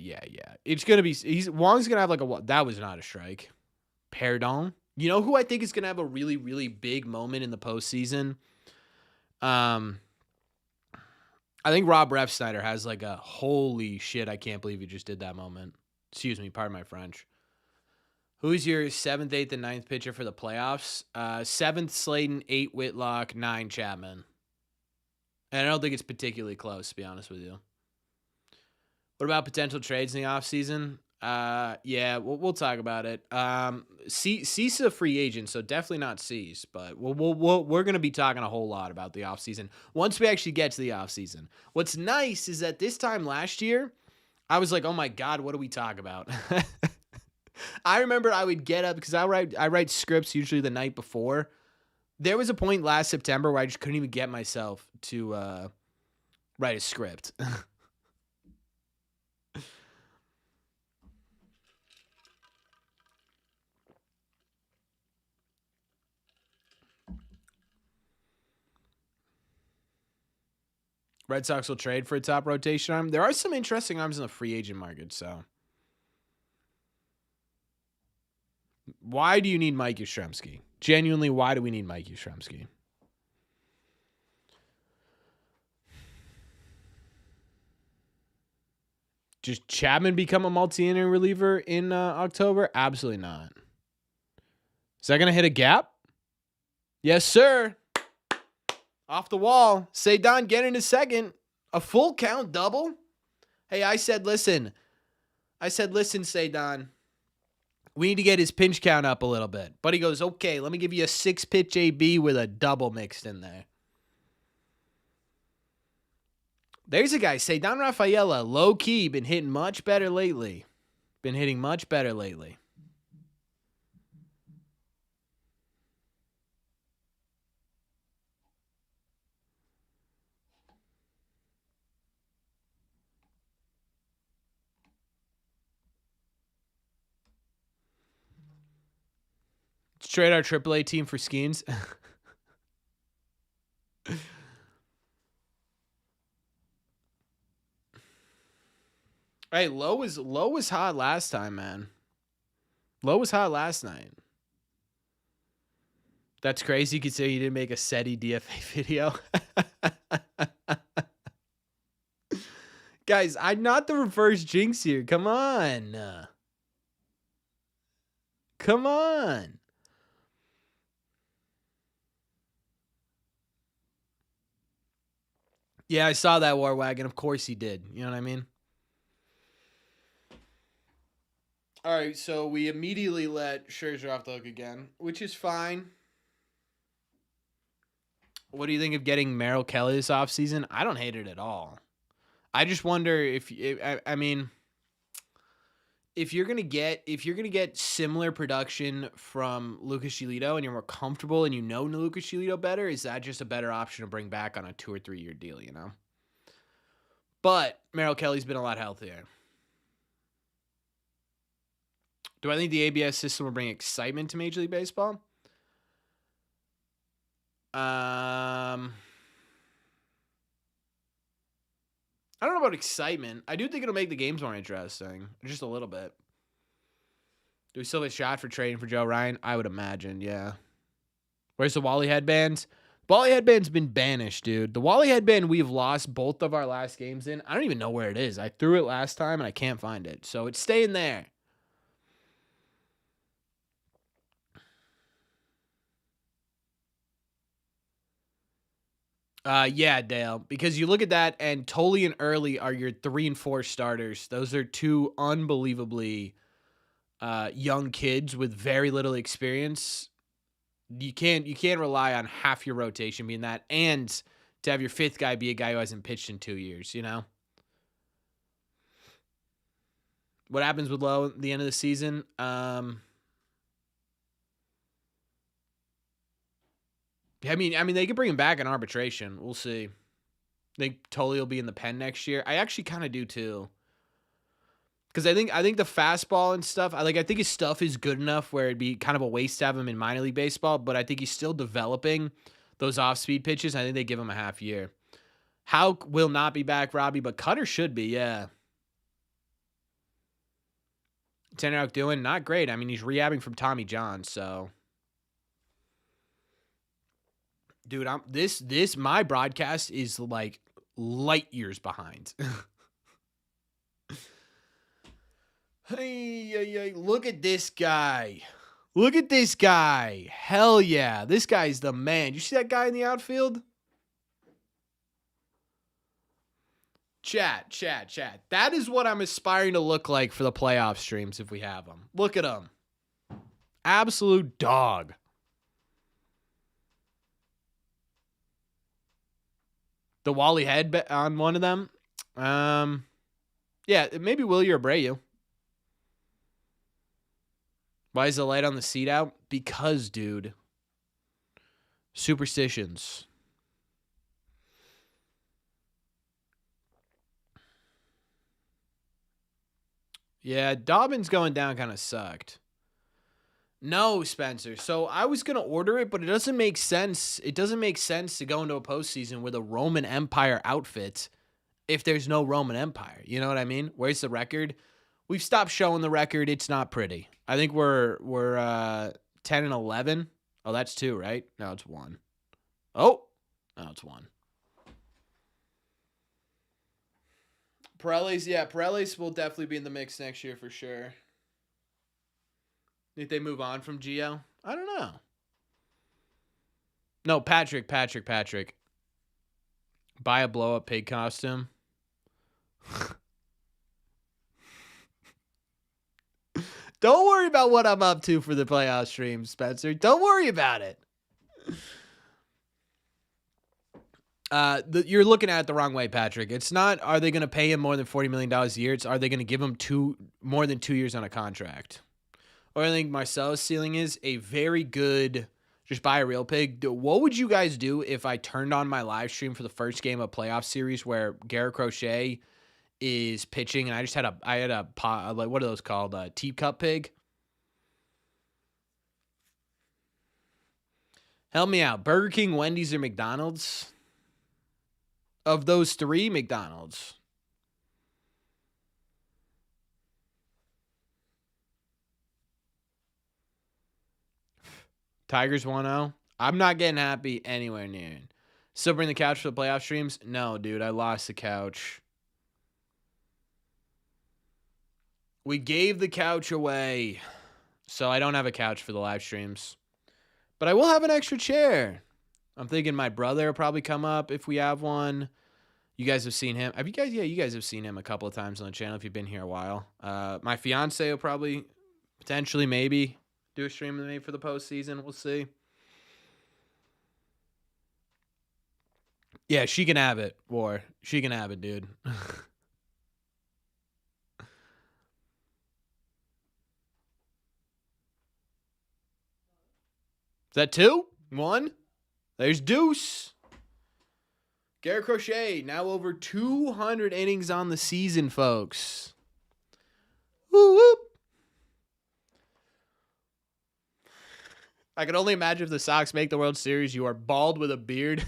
It's going to be, Wong's going to have like that was not a strike. Pardon. You know who I think is going to have a really, really big moment in the postseason? I think Rob Refsnyder has like a holy shit, I can't believe he just did that moment. Excuse me, pardon my French. Who's your 7th, 8th, and 9th pitcher for the playoffs? 7th, Slayton, 8, Whitlock, 9, Chapman. And I don't think it's particularly close, to be honest with you. What about potential trades in the offseason? Yeah, we'll talk about it. Cease a free agent, so definitely not Cease, but we're going to be talking a whole lot about the offseason once we actually get to the offseason. What's nice is that this time last year, I was like, oh my God, what do we talk about? I remember I would get up because I write scripts usually the night before. There was a point last September where I just couldn't even get myself to write a script. Red Sox will trade for a top rotation arm. There are some interesting arms in the free agent market, so. Why do you need Mike Yastrzemski? Genuinely, why do we need Mike Yastrzemski? Does Chapman become a multi-inning reliever in October? Absolutely not. Is that going to hit a gap? Yes, sir. Off the wall. Cedon getting his second. A full count double. Hey, I said, listen, Cedon. We need to get his pinch count up a little bit. But he goes, okay, let me give you a 6-pitch AB with a double mixed in there. There's a guy, Cedon Rafaela, low-key, been hitting much better lately. Let's trade our AAA team for Skeens. Hey, Low was hot last time, man. Low was hot last night. That's crazy. You could say you didn't make a SETI DFA video. Guys, I'm not the reverse jinx here. Come on. Yeah, I saw that War Wagon. Of course he did. You know what I mean? All right, so we immediately let Scherzer off the hook again, which is fine. What do you think of getting Merrill Kelly this offseason? I don't hate it at all. I just wonder if you're gonna get similar production from Lucas Giolito and you're more comfortable and you know Lucas Giolito better, is that just a better option to bring back on a 2 or 3 year deal? You know. But Merrill Kelly's been a lot healthier. Do I think the ABS system will bring excitement to Major League Baseball? I don't know about excitement. I do think it'll make the games more interesting. Just a little bit. Do we still have a shot for trading for Joe Ryan? I would imagine, yeah. Where's the Wally headbands? Wally headband's been banished, dude. The Wally headband we've lost both of our last games in. I don't even know where it is. I threw it last time and I can't find it. So it's staying there. Yeah, Dale, because you look at that, and Tolley and Early are your 3 and 4 starters. Those are 2 unbelievably young kids with very little experience. You can't rely on half your rotation being that, and to have your 5th guy be a guy who hasn't pitched in 2 years. You know what happens with Lowe at the end of the season? I mean, they could bring him back in arbitration. We'll see. I think Tolley will be in the pen next year. I actually kind of do too, because I think the fastball and stuff. I think his stuff is good enough where it'd be kind of a waste to have him in minor league baseball. But I think he's still developing those off-speed pitches. I think they give him a half year. Houck will not be back, Robbie, but Cutter should be, yeah. Tanner Houck doing not great. I mean, he's rehabbing from Tommy John, so. Dude, my broadcast is like light years behind. Hey, look at this guy. Look at this guy. Hell yeah. This guy's the man. You see that guy in the outfield? Chat. That is what I'm aspiring to look like for the playoff streams if we have them. Look at him. Absolute dog. The Wally head on one of them. Yeah, maybe Willie or Abreu. Why is the light on the seat out? Because, dude. Superstitions. Yeah, Dobbins going down kind of sucked. No, Spencer. So I was going to order it, but it doesn't make sense. It doesn't make sense to go into a postseason with a Roman Empire outfit if there's no Roman Empire. You know what I mean? Where's the record? We've stopped showing the record. It's not pretty. I think we're 10 and 11. Oh, that's 2, right? No, it's 1. Oh, no, it's 1. Pirellis will definitely be in the mix next year for sure. Think they move on from Gio? I don't know. No, Patrick. Buy a blow-up pig costume. Don't worry about what I'm up to for the playoff stream, Spencer. Don't worry about it. You're looking at it the wrong way, Patrick. It's not, are they going to pay him more than $40 million a year? It's, are they going to give him more than 2 years on a contract? Or I think Marcelo's ceiling is a very good, just buy a real pig. What would you guys do if I turned on my live stream for the first game of playoff series where Garrett Crochet is pitching and I had a pot, like, what are those called? A teacup pig? Help me out. Burger King, Wendy's, or McDonald's? Of those 3, McDonald's. Tigers 1-0. I'm not getting happy anywhere near it. Still bring the couch for the playoff streams? No, dude. I lost the couch. We gave the couch away. So I don't have a couch for the live streams. But I will have an extra chair. I'm thinking my brother will probably come up if we have one. You guys have seen him. You guys have seen him a couple of times on the channel if you've been here a while. My fiance will probably, potentially, maybe do a stream with me for the postseason. We'll see. Yeah, she can have it, War. She can have it, dude. Is that 2? 1? There's Deuce. Garrett Crochet, now over 200 innings on the season, folks. Woo whoop. I can only imagine if the Sox make the World Series, you are bald with a beard.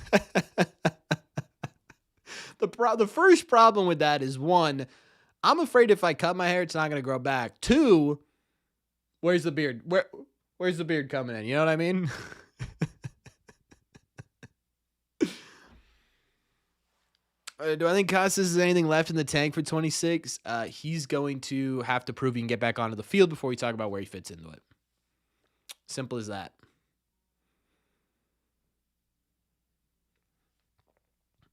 The first problem with that is, 1, I'm afraid if I cut my hair, it's not going to grow back. 2, where's the beard? Where's the beard coming in? You know what I mean? Do I think Costas has anything left in the tank for 26? He's going to have to prove he can get back onto the field before we talk about where he fits into it. Simple as that.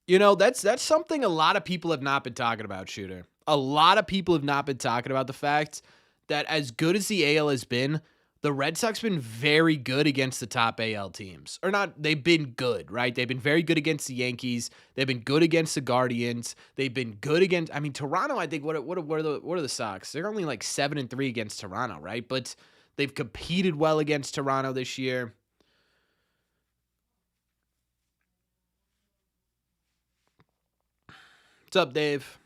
You know, that's something a lot of people have not been talking about, Shooter. A lot of people have not been talking about the fact that as good as the AL has been, the Red Sox have been very good against the top AL teams. Or not, they've been good, right? They've been very good against the Yankees. They've been good against the Guardians. They've been good against, I mean, Toronto, I think, what are the Sox? They're only like 7-3 against Toronto, right? But they've competed well against Toronto this year. What's up, Dave?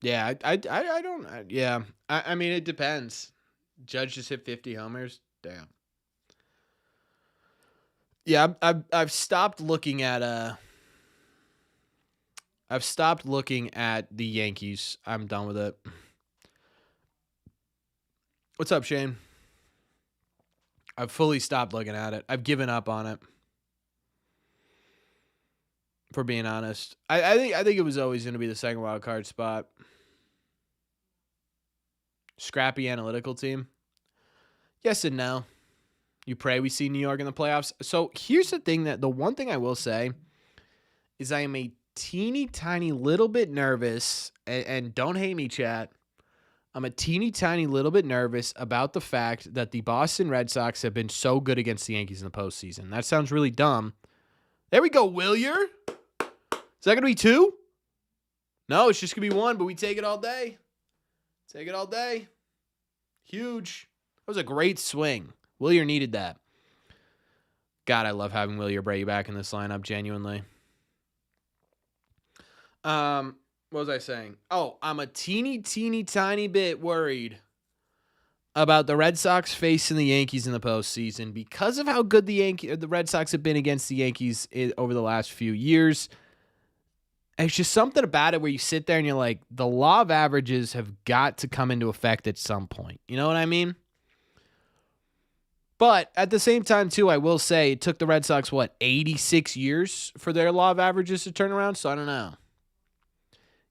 Yeah, I don't. Yeah, I mean, it depends. Judge just hit 50 homers. Damn. Yeah, I've stopped looking at the Yankees. I'm done with it. What's up, Shane? I've fully stopped looking at it. I've given up on it. For being honest, I think it was always going to be the second wild card spot. Scrappy analytical team. Yes and no. You pray we see New York in the playoffs. So here's the one thing I will say is I am a teeny tiny little bit nervous, and don't hate me, chat. I'm a teeny tiny little bit nervous about the fact that the Boston Red Sox have been so good against the Yankees in the postseason. That sounds really dumb. There we go, Willier. Is that going to be 2? No, it's just going to be 1, but we take it all day. Take it all day. Huge. That was a great swing. Willier needed that. God, I love having Willier Brady back in this lineup, genuinely. What was I saying? Oh, I'm a teeny tiny bit worried about the Red Sox facing the Yankees in the postseason because of how good the Red Sox have been against the Yankees over the last few years. It's just something about it where you sit there and you're like, the law of averages have got to come into effect at some point. You know what I mean? But at the same time, too, I will say it took the Red Sox, 86 years for their law of averages to turn around? So I don't know.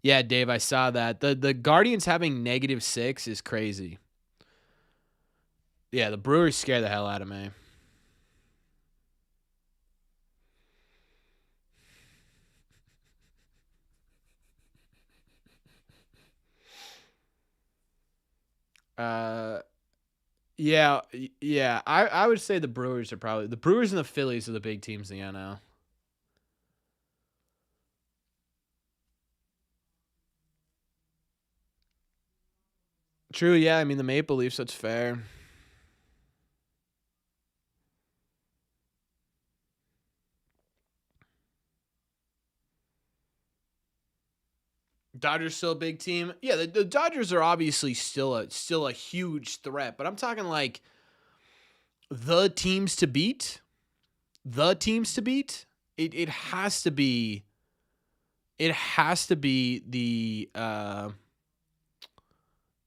Yeah, Dave, I saw that. The Guardians having -6 is crazy. Yeah, the Brewers scare the hell out of me. Yeah. I would say the Brewers and the Phillies are the big teams in the NL. True, yeah. I mean, the Maple Leafs, that's fair. Dodgers still a big team. Yeah, the Dodgers are obviously still a huge threat, but I'm talking like the teams to beat. The teams to beat. It has to be. It has to be the.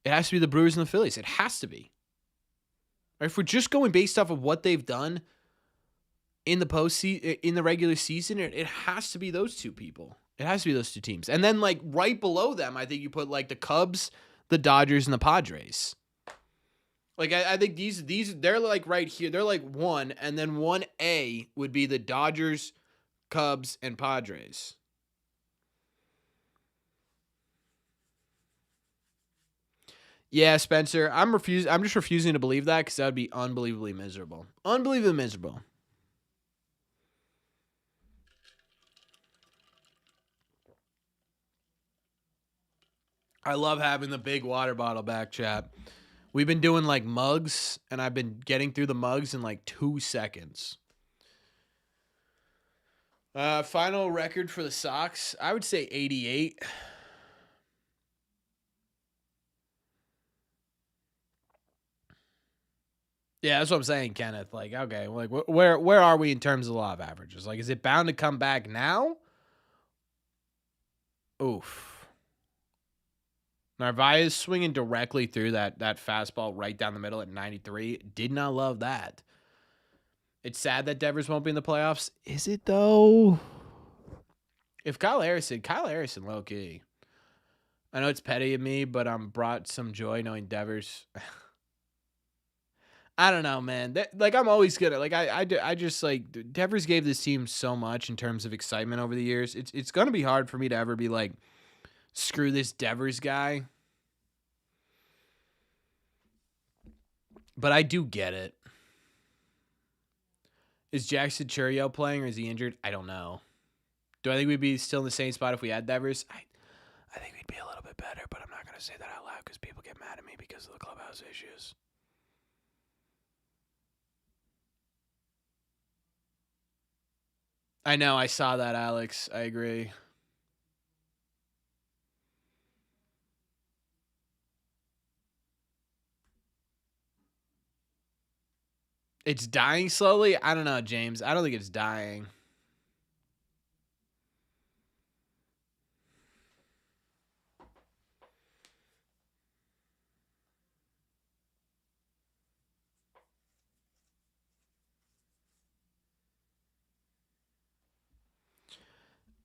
It has to be the Brewers and the Phillies. It has to be. If we're just going based off of what they've done in the regular season, it has to be those two people. It has to be those two teams. And then like right below them, I think you put like the Cubs, the Dodgers, and the Padres. Like I think these they're like right here. They're like 1, and then 1A would be the Dodgers, Cubs, and Padres. Yeah, Spencer, I'm just refusing to believe that because that would be unbelievably miserable. Unbelievably miserable. I love having the big water bottle back, chat. We've been doing like mugs, and I've been getting through the mugs in like 2 seconds. Final record for the Sox, I would say 88. Yeah, that's what I'm saying, Kenneth. Like, okay, like where are we in terms of law of averages? Like, is it bound to come back now? Oof. Narvaez swinging directly through that fastball right down the middle at 93. Did not love that. It's sad that Devers won't be in the playoffs. Is it though? If Kyle Harrison, low key. I know it's petty of me, but brought some joy knowing Devers. I don't know, man. Like I'm always gonna like I just like Devers gave this team so much in terms of excitement over the years. It's gonna be hard for me to ever be like, screw this Devers guy. But I do get it. Is Jackson Churio playing or is he injured? I don't know. Do I think we'd be still in the same spot if we had Devers? I think we'd be a little bit better, but I'm not gonna say that out loud because people get mad at me because of the clubhouse issues. I know, I saw that, Alex. I agree. It's dying slowly? I don't know, James. I don't think it's dying.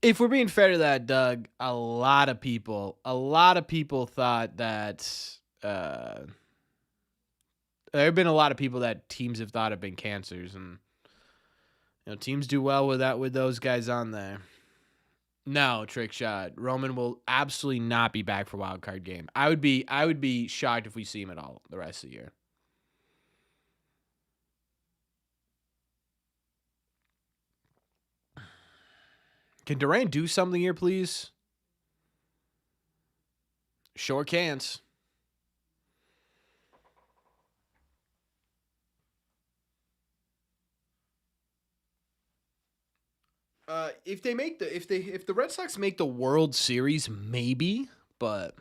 If we're being fair to that, Doug, a lot of people thought that there have been a lot of people that teams have thought have been cancers, and teams do well with that with those guys on there. No, trick shot. Roman will absolutely not be back for wild card game. I would be shocked if we see him at all the rest of the year. Can Durant do something here, please? Sure can't. If the Red Sox make the World Series, maybe, but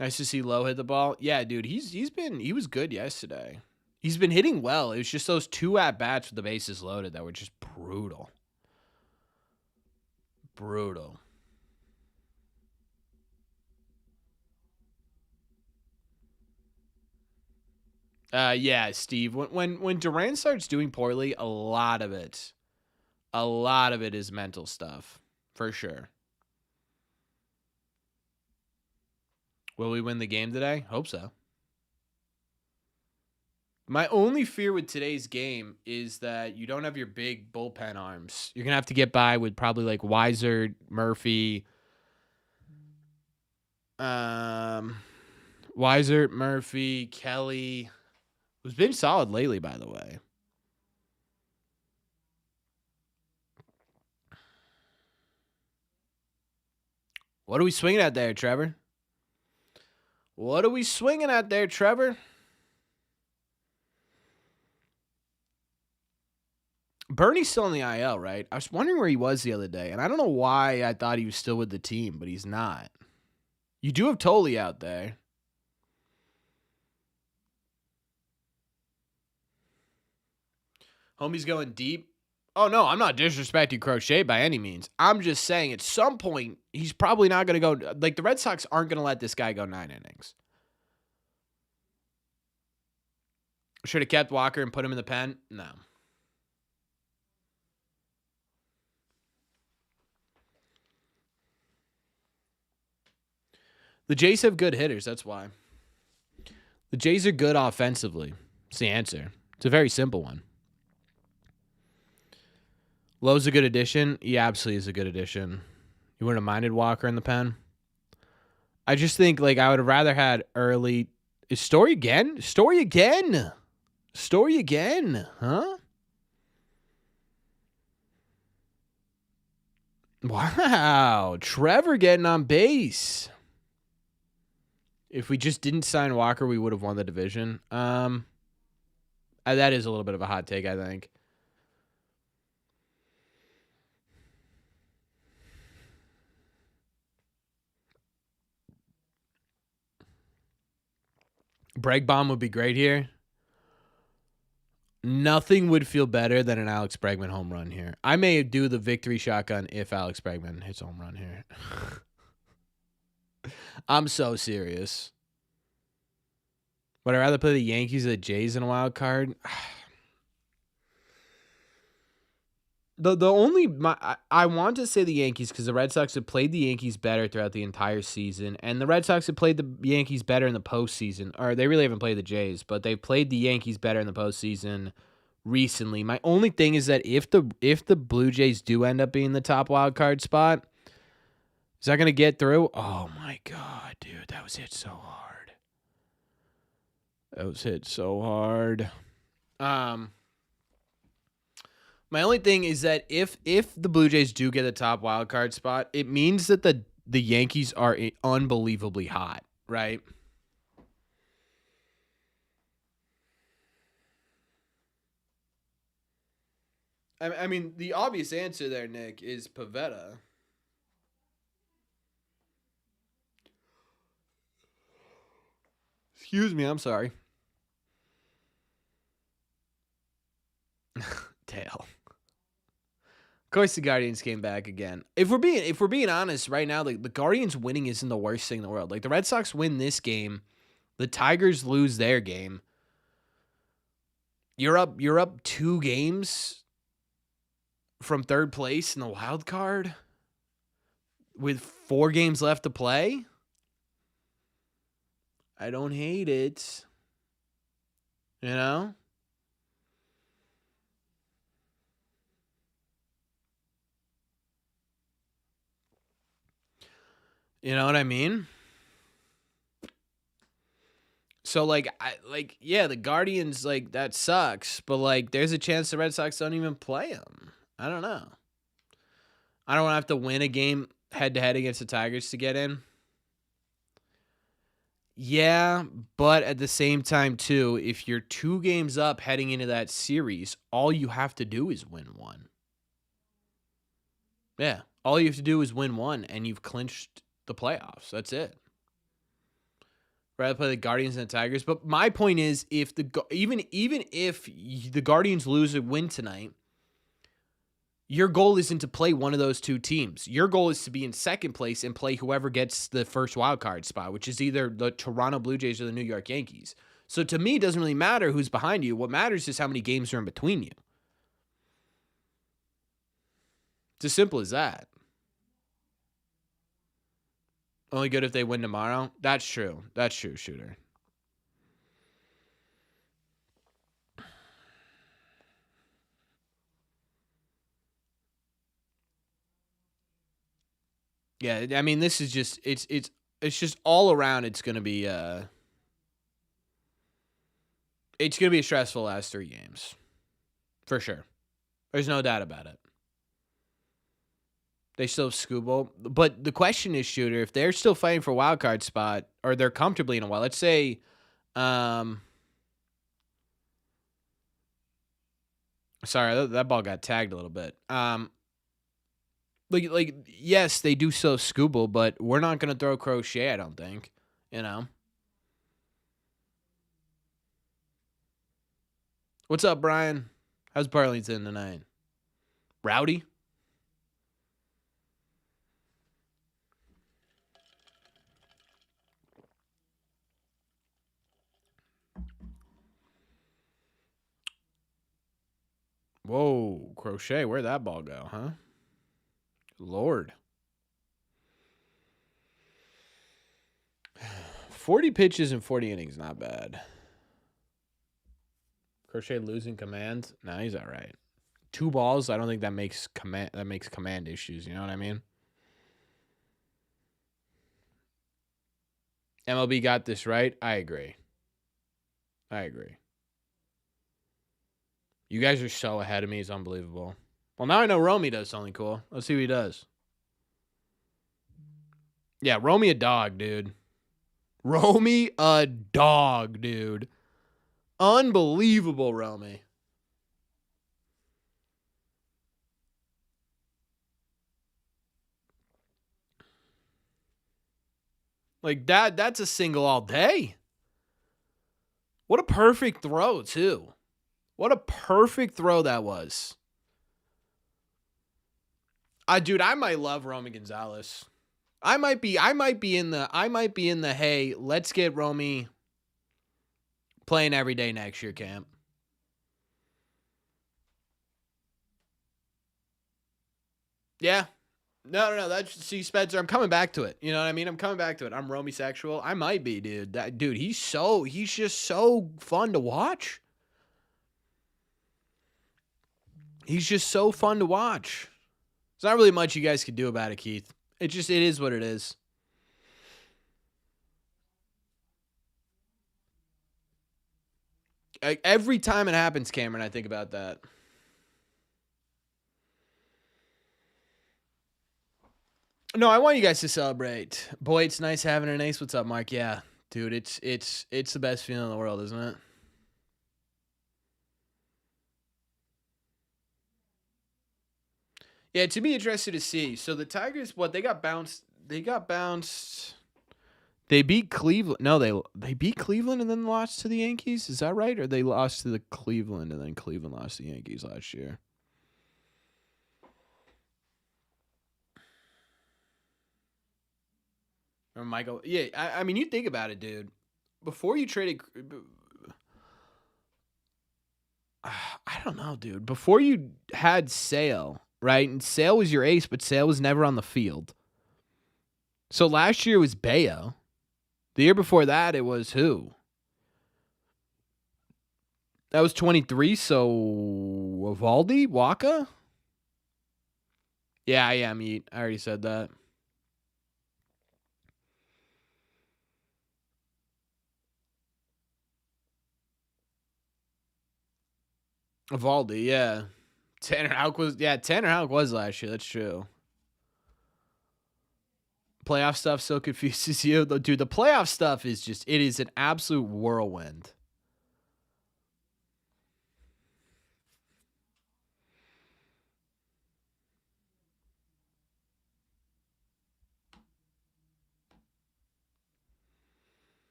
nice to see Lowe hit the ball. Yeah, dude, he was good yesterday. He's been hitting well. It was just those 2 at bats with the bases loaded that were just brutal. Brutal. Yeah, Steve. When Durant starts doing poorly, a lot of it is mental stuff, for sure. Will we win the game today? Hope so. My only fear with today's game is that you don't have your big bullpen arms. You're gonna have to get by with probably like Weiser, Murphy, Kelly, who's been solid lately, by the way. What are we swinging at there, Trevor? What are we swinging at there, Trevor? Bernie's still in the IL, right? I was wondering where he was the other day, and I don't know why I thought he was still with the team, but he's not. You do have Tolley out there. Homie's going deep. Oh, no, I'm not disrespecting Crochet by any means. I'm just saying at some point, he's probably not going to go. Like, the Red Sox aren't going to let this guy go 9 innings. Should have kept Walker and put him in the pen? No. The Jays have good hitters. That's why. The Jays are good offensively. It's the answer. It's a very simple one. Lowe's a good addition. He absolutely is a good addition. You wouldn't have minded Walker in the pen? I just think, like, I would have rather had early. Is Story again? Story again? Story again? Huh? Wow. Trevor getting on base. If we just didn't sign Walker, we would have won the division. That is a little bit of a hot take, I think. Bregbaum would be great here. Nothing would feel better than an Alex Bregman home run here. I may do the victory shotgun if Alex Bregman hits a home run here. I'm so serious. Would I rather play the Yankees or the Jays in a wild card? I want to say the Yankees because the Red Sox have played the Yankees better throughout the entire season, and the Red Sox have played the Yankees better in the postseason. Or they really haven't played the Jays, but they've played the Yankees better in the postseason recently. My only thing is that if the Blue Jays do end up being the top wild card spot, is that going to get through? Oh my god, dude, that was hit so hard. That was hit so hard. My only thing is that if the Blue Jays do get a top wild card spot, it means that the Yankees are unbelievably hot, right? I mean, the obvious answer there, Nick, is Pavetta. Excuse me, I'm sorry. Dale. Of course, the Guardians came back again. If we're being honest, right now, like the Guardians winning isn't the worst thing in the world. Like the Red Sox win this game, the Tigers lose their game. You're up 2 games from third place in the wild card with 4 games left to play. I don't hate it. You know? You know what I mean? So yeah, the Guardians, like, that sucks, but like there's a chance the Red Sox don't even play them. I don't know. I don't have to win a game head to head against the Tigers to get in. Yeah, but at the same time too, if you're 2 games up heading into that series, all you have to do is win one. Yeah, all you have to do is win one and you've clinched the playoffs. That's it. Rather play the Guardians and the Tigers. But my point is, if even if the Guardians lose or win tonight, your goal isn't to play one of those 2 teams. Your goal is to be in second place and play whoever gets the first wild card spot, which is either the Toronto Blue Jays or the New York Yankees. So to me, it doesn't really matter who's behind you. What matters is how many games are in between you. It's as simple as that. Only good if they win tomorrow? That's true. That's true, Shooter. Yeah, I mean, this is just it's just all around. It's gonna be a stressful last 3 games, for sure. There's no doubt about it. They still have Scooble, but the question is, Shooter, if they're still fighting for a wild card spot or they're comfortably in a while. Let's say, sorry, that ball got tagged a little bit. Yes, they do so Scooble, but we're not gonna throw Crochet. I don't think. You know. What's up, Brian? How's Burlington tonight? Rowdy? Whoa, Crochet, where'd that ball go, huh? Lord. 40 pitches and 40 innings, not bad. Crochet losing command? Nah, he's all right. 2 balls, I don't think that makes command issues, you know what I mean? MLB got this right. I agree. You guys are so ahead of me. It's unbelievable. Well, now I know Romy does something cool. Let's see what he does. Yeah, Romy a dog, dude. Romy a dog, dude. Unbelievable, Romy. Like that's a single all day. What a perfect throw, too. What a perfect throw that was. Dude, I might love Romy Gonzalez. I might be in the hey, let's get Romy playing every day next year camp. Yeah. No. See, Spencer, I'm coming back to it. You know what I mean? I'm coming back to it. I'm Romy sexual. I might be, dude. He's just so fun to watch. He's just so fun to watch. There's not really much you guys can do about it, Keith. It is what it is. Every time it happens, Cameron, I think about that. No, I want you guys to celebrate. Boy, it's nice having an ace. What's up, Mark? Yeah, dude, it's the best feeling in the world, isn't it? Yeah, to be interested to see. So the Tigers, what they got bounced They beat Cleveland. No, they beat Cleveland and then lost to the Yankees. Is that right? Or they lost to the Cleveland and then Cleveland lost to the Yankees last year? Or Michael? Yeah, I mean, you think about it, dude. Before you traded, I don't know, dude. Before you had Sale, right? And Sale was your ace, but Sale was never on the field. So last year was Bayo. The year before that, it was who? That was 23, so Evaldi? Waka? Yeah, I am Eat. I already said that. Evaldi, yeah. Tanner Houck was last year. That's true. Playoff stuff so confuses you. Dude, the playoff stuff is it is an absolute whirlwind.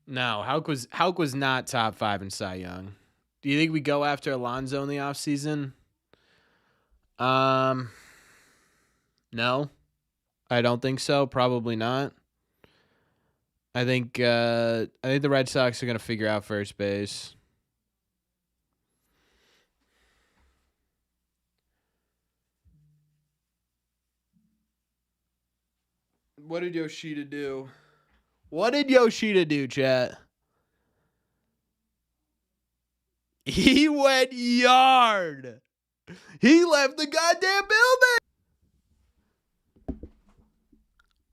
No, Houck was not top 5 in Cy Young. Do you think we go after Alonso in the offseason? No. I don't think so. Probably not. I think the Red Sox are going to figure out first base. What did Yoshida do? What did Yoshida do, chat? He went yard. He left the goddamn building.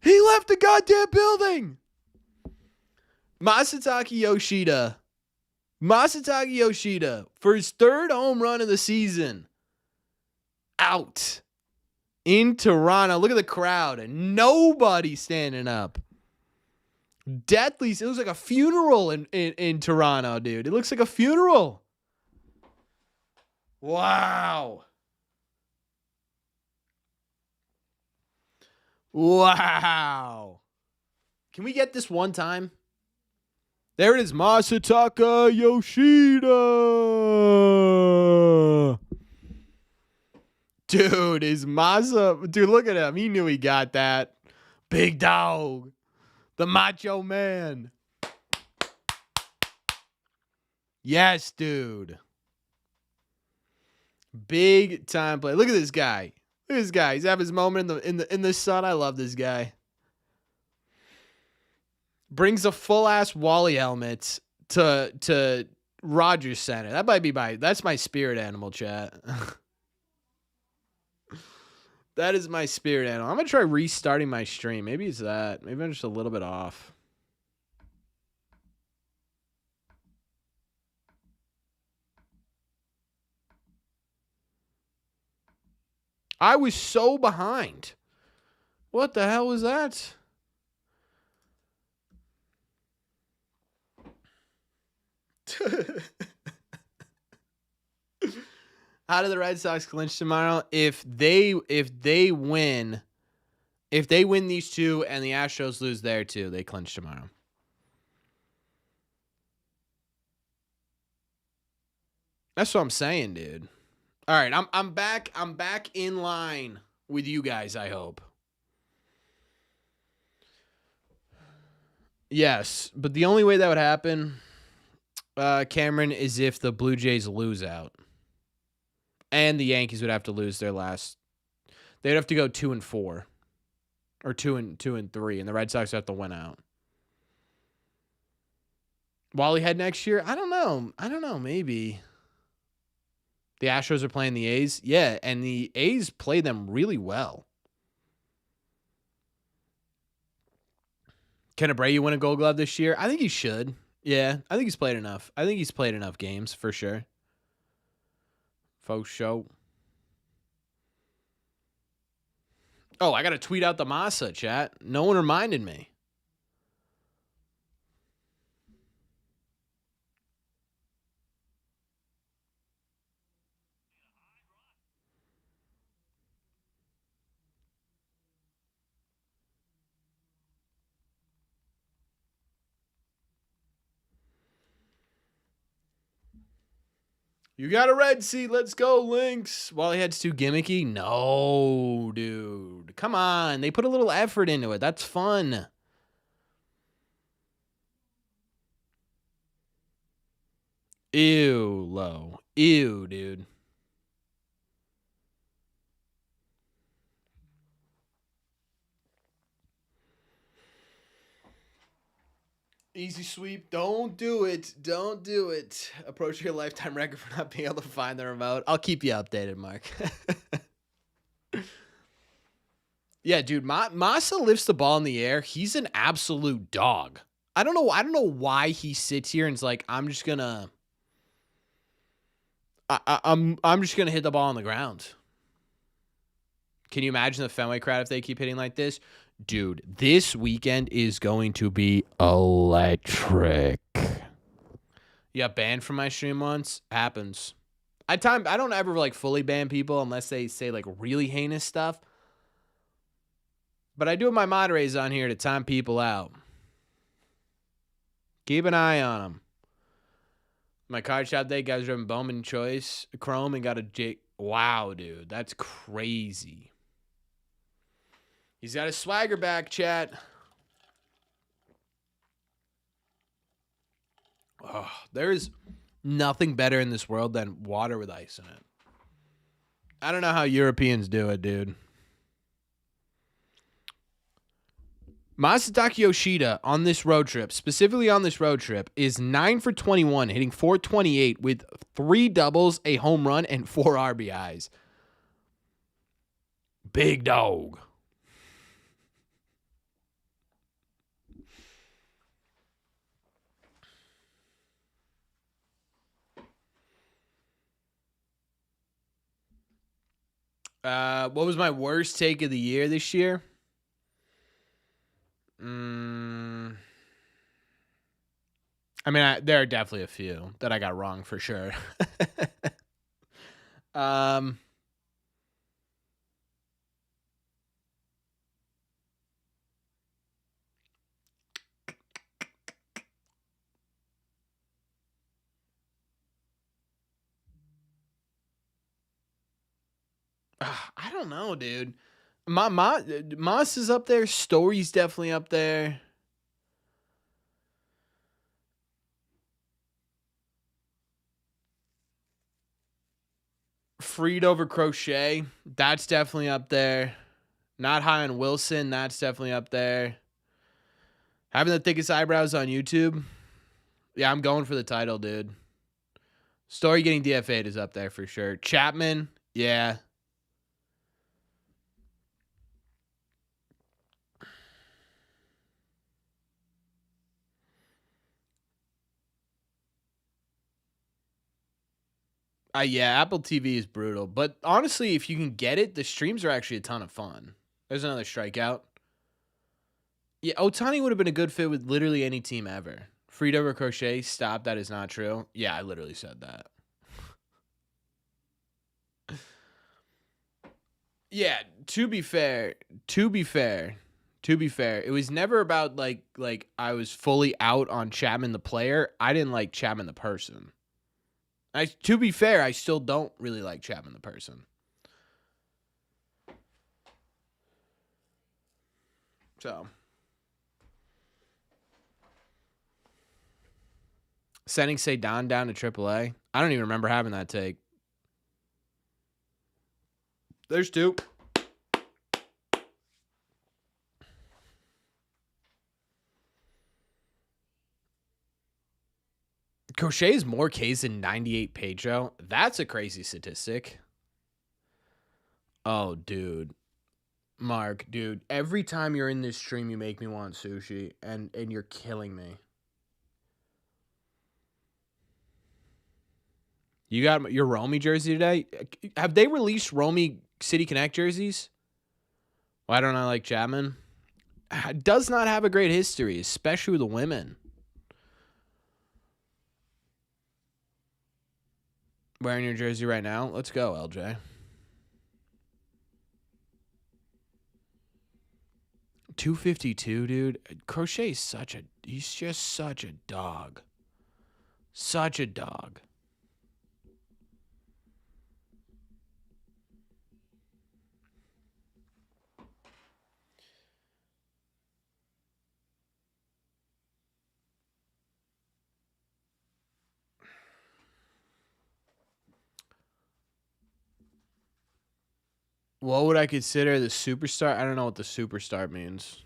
He left the goddamn building. Masataka Yoshida, for his 3rd home run of the season, out in Toronto. Look at the crowd and nobody standing up. Deathly. It was like a funeral in Toronto, dude. It looks like a funeral. Wow. Can we get this one time? There it is, Masataka Yoshida. Dude, dude, look at him. He knew he got that. Big dog. The Macho Man. Yes, dude. Big time play. Look at this guy. He's having his moment in the sun. I love this guy. Brings a full ass Wally helmet to Rogers Center. That's my spirit animal, chat. That is my spirit animal. I'm gonna try restarting my stream. Maybe it's that. Maybe I'm just a little bit off. I was so behind. What the hell was that? How do the Red Sox clinch tomorrow? If they win these two and the Astros lose their two, they clinch tomorrow. That's what I'm saying, dude. All right, I'm back. I'm back in line with you guys, I hope. Yes, but the only way that would happen, Cameron, is if the Blue Jays lose out. And the Yankees would have to lose their last. They'd have to go 2-4. Or 2-3, and the Red Sox have to win out. Wally head next year? I don't know. Maybe. The Astros are playing the A's. Yeah, and the A's play them really well. Can Abreu win a Gold Glove this year? I think he should. Yeah, I think he's played enough. I think he's played enough games for sure. Faux show. Oh, I got to tweet out the Masa, chat. No one reminded me. You got a red seat. Let's go, Lynx. Wally head's too gimmicky. No, dude. Come on. They put a little effort into it. That's fun. Ew, low. Ew, dude. Easy sweep. Don't do it. Don't do it. Approach your lifetime record for not being able to find the remote. I'll keep you updated, Mark. Yeah, dude. Massa lifts the ball in the air. He's an absolute dog. I don't know why he sits here and is like, I'm just gonna hit the ball on the ground. Can you imagine the Fenway crowd if they keep hitting like this? Dude, this weekend is going to be electric. You got banned from my stream once? Happens. I don't ever like fully ban people unless they say like really heinous stuff. But I do have my moderators on here to time people out. Keep an eye on them. My card shop day, guys driven Bowman Choice Chrome and got a J. Wow, dude. That's crazy. He's got a swagger back, chat. Oh, there is nothing better in this world than water with ice in it. I don't know how Europeans do it, dude. Masataka Yoshida on this road trip, specifically on this road trip, is 9 for 21, hitting .428 with 3 doubles, a home run, and 4 RBIs. Big dog. What was my worst take of the year this year? I mean, there are definitely a few that I got wrong for sure. I don't know, dude. Moss is up there. Story's definitely up there. Freed over Crochet. That's definitely up there. Not high on Wilson. That's definitely up there. Having the thickest eyebrows on YouTube. Yeah, I'm going for the title, dude. Story getting DFA'd is up there for sure. Chapman. Yeah. Yeah, Apple TV is brutal. But honestly, if you can get it, the streams are actually a ton of fun. There's another strikeout. Yeah, Ohtani would have been a good fit with literally any team ever. Freed over Crochet, stop. That is not true. Yeah, I literally said that. Yeah, to be fair, it was never about like I was fully out on Chapman the player. I didn't like Chapman the person. To be fair, I still don't really like Chapman the person. So, sending Cedon down to AAA. I don't even remember having that take. There's 2. Crochet's more Ks than 98 Pedro. That's a crazy statistic. Oh, dude. Mark, dude. Every time you're in this stream, you make me want sushi, and you're killing me. You got your Romy jersey today? Have they released Romy City Connect jerseys? Why don't I like Chapman? Does not have a great history, especially with the women. Wearing your jersey right now? Let's go, LJ. 252, dude. Crochet's he's just such a dog. Such a dog. What would I consider the superstar? I don't know what the superstar means.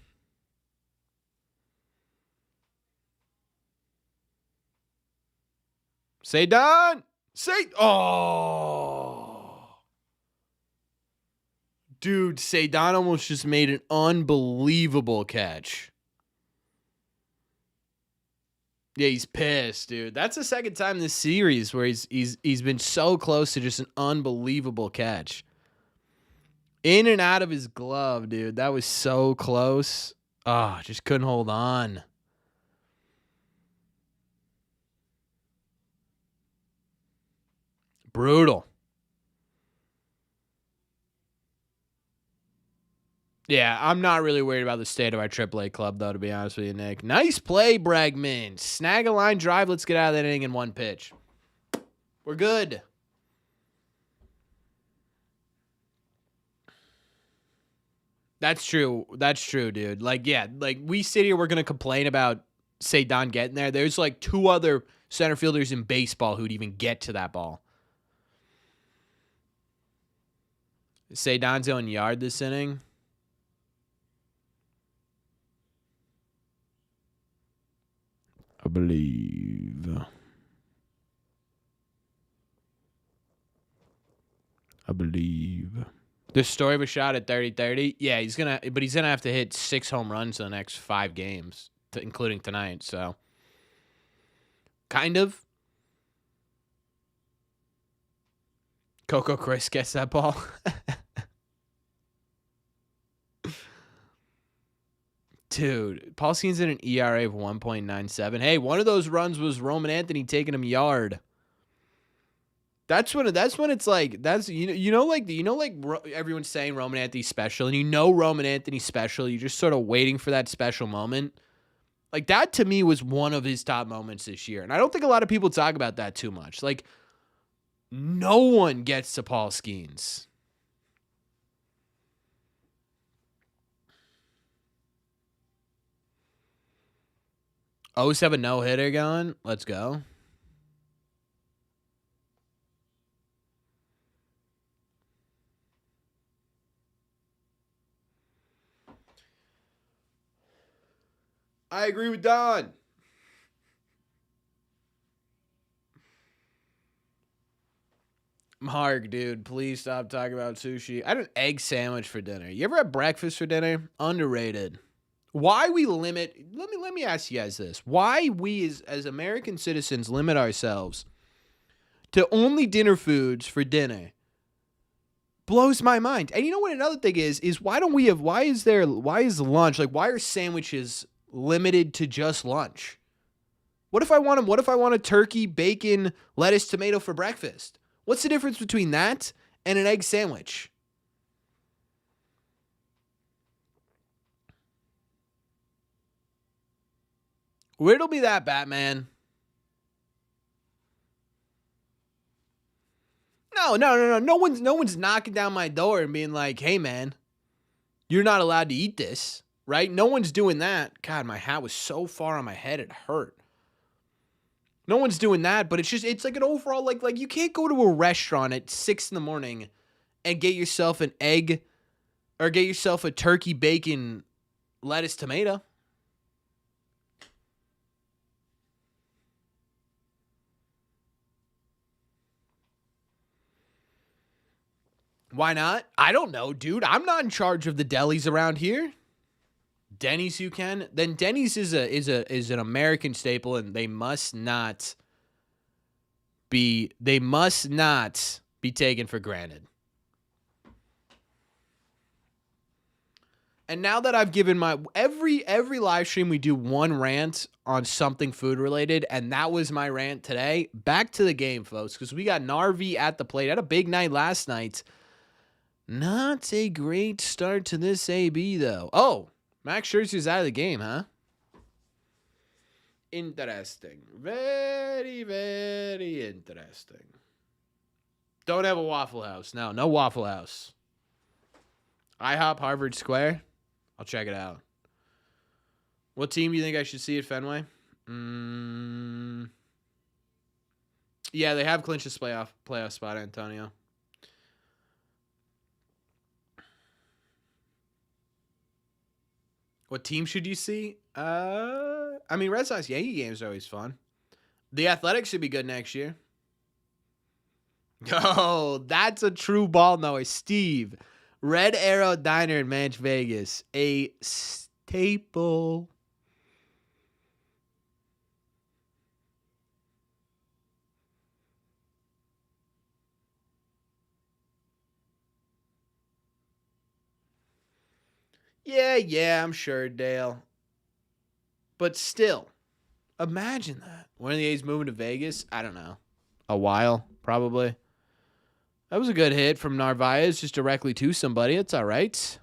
Say Don. Oh. Dude, Seidon almost just made an unbelievable catch. Yeah, he's pissed, dude. That's the second time this series where he's been so close to just an unbelievable catch. In and out of his glove, dude. That was so close. Ah, just couldn't hold on. Brutal. Yeah, I'm not really worried about the state of our AAA club, though, to be honest with you, Nick. Nice play, Bregman. Snag a line drive. Let's get out of that inning in one pitch. We're good. That's true. That's true, dude. Like, yeah, like we sit here, we're going to complain about Seidon getting there. There's like two other center fielders in baseball who'd even get to that ball. Seidon's own yard this inning. I believe. The story of a shot at 30-30. Yeah, he's gonna have to hit 6 home runs in the next 5 games, including tonight. So, kind of. Coco Chris gets that ball. Dude, Paul Skeens at an ERA of 1.97. Hey, one of those runs was Roman Anthony taking him yard. That's when it's like everyone's saying Roman Anthony's special, and Roman Anthony's special. You're just sort of waiting for that special moment. Like that to me was one of his top moments this year, and I don't think a lot of people talk about that too much. Like no one gets to Paul Skeens. O's have a no-hitter going. Let's go. I agree with Don. Mark, dude, please stop talking about sushi. I had an egg sandwich for dinner. You ever have breakfast for dinner? Underrated. Why we limit, let me ask you guys this. Why we as American citizens limit ourselves to only dinner foods for dinner blows my mind. And you know what another thing is why is lunch, like why are sandwiches limited to just lunch? What if I want a turkey, bacon, lettuce, tomato for breakfast? What's the difference between that and an egg sandwich? Where'll be that, Batman? No. No one's knocking down my door and being like, "Hey, man, you're not allowed to eat this." Right? No one's doing that. God, my hat was so far on my head it hurt. No one's doing that, but it's like an overall like you can't go to a restaurant at 6 a.m. and get yourself an egg or get yourself a turkey, bacon, lettuce, tomato. Why not? I don't know, dude. I'm not in charge of the delis around here. Denny's you can. Then Denny's is an American staple, and they must not be taken for granted. And now that I've given my every live stream, we do one rant on something food related, and that was my rant today. Back to the game, folks, because we got Narvi at the plate. Had a big night last night. Not a great start to this AB though. Oh, Max Scherzer's out of the game, huh? Interesting. Very, very interesting. Don't have a Waffle House. No Waffle House. IHOP Harvard Square. I'll check it out. What team do you think I should see at Fenway? Yeah, they have clinched this playoff spot, Antonio. What team should you see? I mean, Red Sox Yankee games are always fun. The Athletics should be good next year. Oh, that's a true ball noise. Steve, Red Arrow Diner in Manch Vegas. A staple. Yeah, I'm sure, Dale. But still, imagine that. One of the A's moving to Vegas. I don't know. A while, probably. That was a good hit from Narvaez, just directly to somebody. It's all right.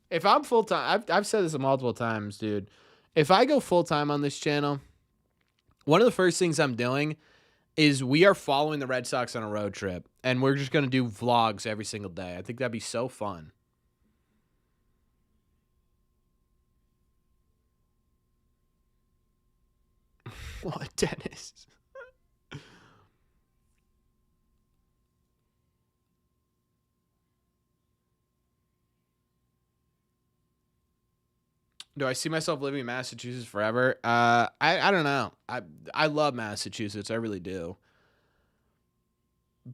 If I'm full time, I've said this multiple times, dude. If I go full time on this channel, one of the first things I'm doing is we are following the Red Sox on a road trip, and we're just going to do vlogs every single day. I think that'd be so fun. What, Dennis? Do I see myself living in Massachusetts forever? I don't know. I love Massachusetts. I really do.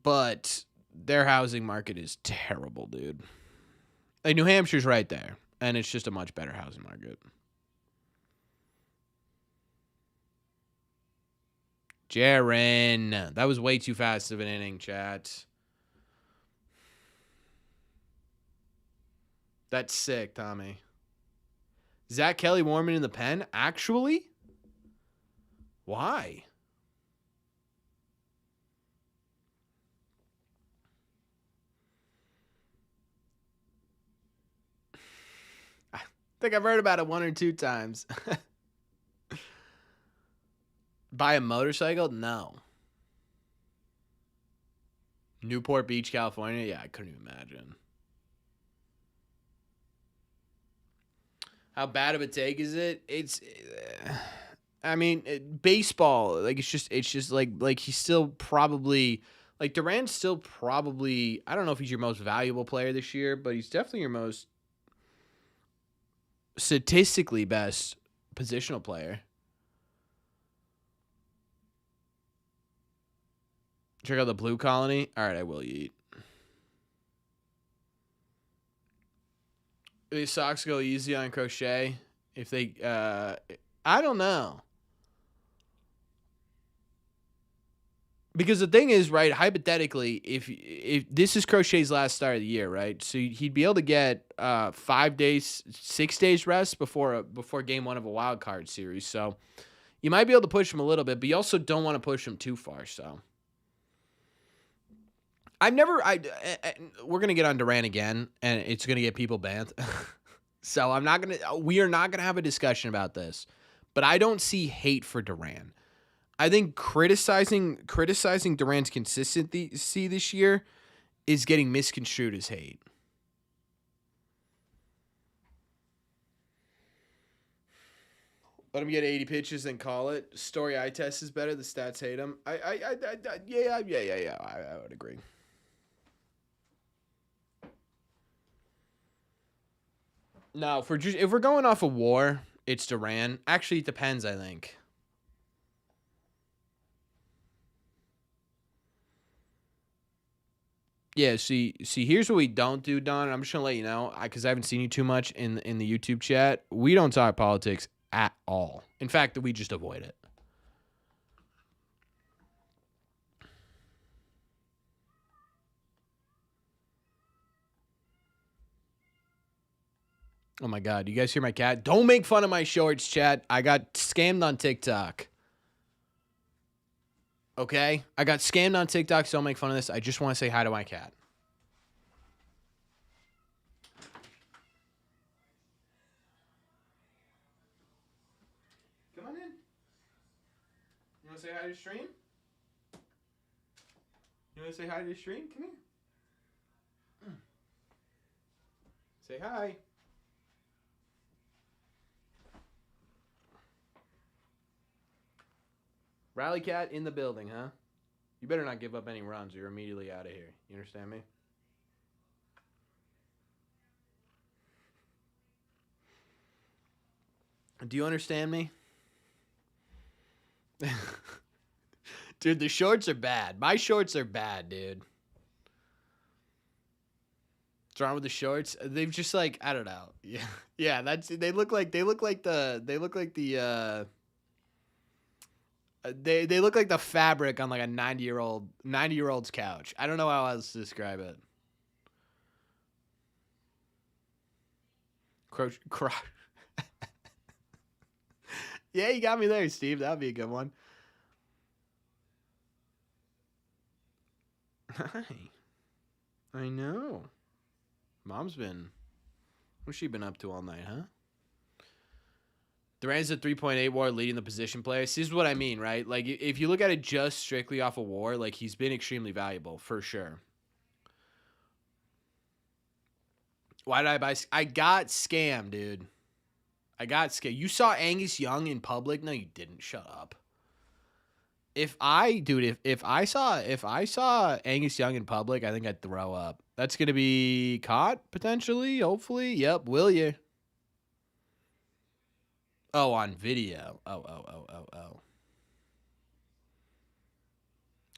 But their housing market is terrible, dude. Like New Hampshire's right there, and it's just a much better housing market. Jaren, that was way too fast of an inning, chat. That's sick, Tommy. Zach Kelly Warman in the pen? Actually? Why? I think I've heard about it one or two times. Buy a motorcycle? No. Newport Beach, California? Yeah, I couldn't even imagine. How bad of a take is it? It's, I mean, baseball. Like it's just like he's still probably like Durant's still probably. I don't know if he's your most valuable player this year, but he's definitely your most statistically best positional player. Check out the Blue Colony. All right, I will eat. The Sox go easy on Crochet if they. I don't know. Because the thing is, right, hypothetically, if this is Crochet's last start of the year, right, so he'd be able to get 5 days, 6 days rest before game one of a wild card series. So you might be able to push him a little bit, but you also don't want to push him too far. So we're gonna get on Durant again, and it's gonna get people banned. So we are not gonna have a discussion about this, but I don't see hate for Durant. I think criticizing Durant's consistency this year is getting misconstrued as hate. Let him get 80 pitches and call it. Story eye test is better. The stats hate him. Yeah. I would agree. No, if we're going off of WAR, it's Durant. Actually, it depends. I think. Yeah, see, here's what we don't do, Don. I'm just gonna let you know, because I haven't seen you too much in the YouTube chat. We don't talk politics at all. In fact, we just avoid it. Oh my God, you guys hear my cat? Don't make fun of my shorts, chat. I got scammed on TikTok. Okay, I got scammed on TikTok. So don't make fun of this. I just want to say hi to my cat. Come on in. You want to say hi to the stream? You want to say hi to the stream? Come here. Say hi. Rally cat in the building, huh? You better not give up any runs or you're immediately out of here. You understand me? Do you understand me? Dude, the shorts are bad. My shorts are bad, dude. What's wrong with the shorts? They've just like, I don't know. Yeah. Yeah, they look like they look like the fabric on like a 90-year-old's couch. I don't know how else to describe it. Crotch. Yeah, you got me there, Steve. That would be a good one. Hi. I know. What's she been up to all night, huh? Duran's a 3.8 WAR leading the position players. This is what I mean, right? Like, if you look at it just strictly off of WAR, like, he's been extremely valuable, for sure. Why did I buy? I got scammed, dude. I got scammed. You saw Angus Young in public? No, you didn't. Shut up. If I saw Angus Young in public, I think I'd throw up. That's gonna be caught potentially, hopefully. Yep, will you? Oh, on video. Oh.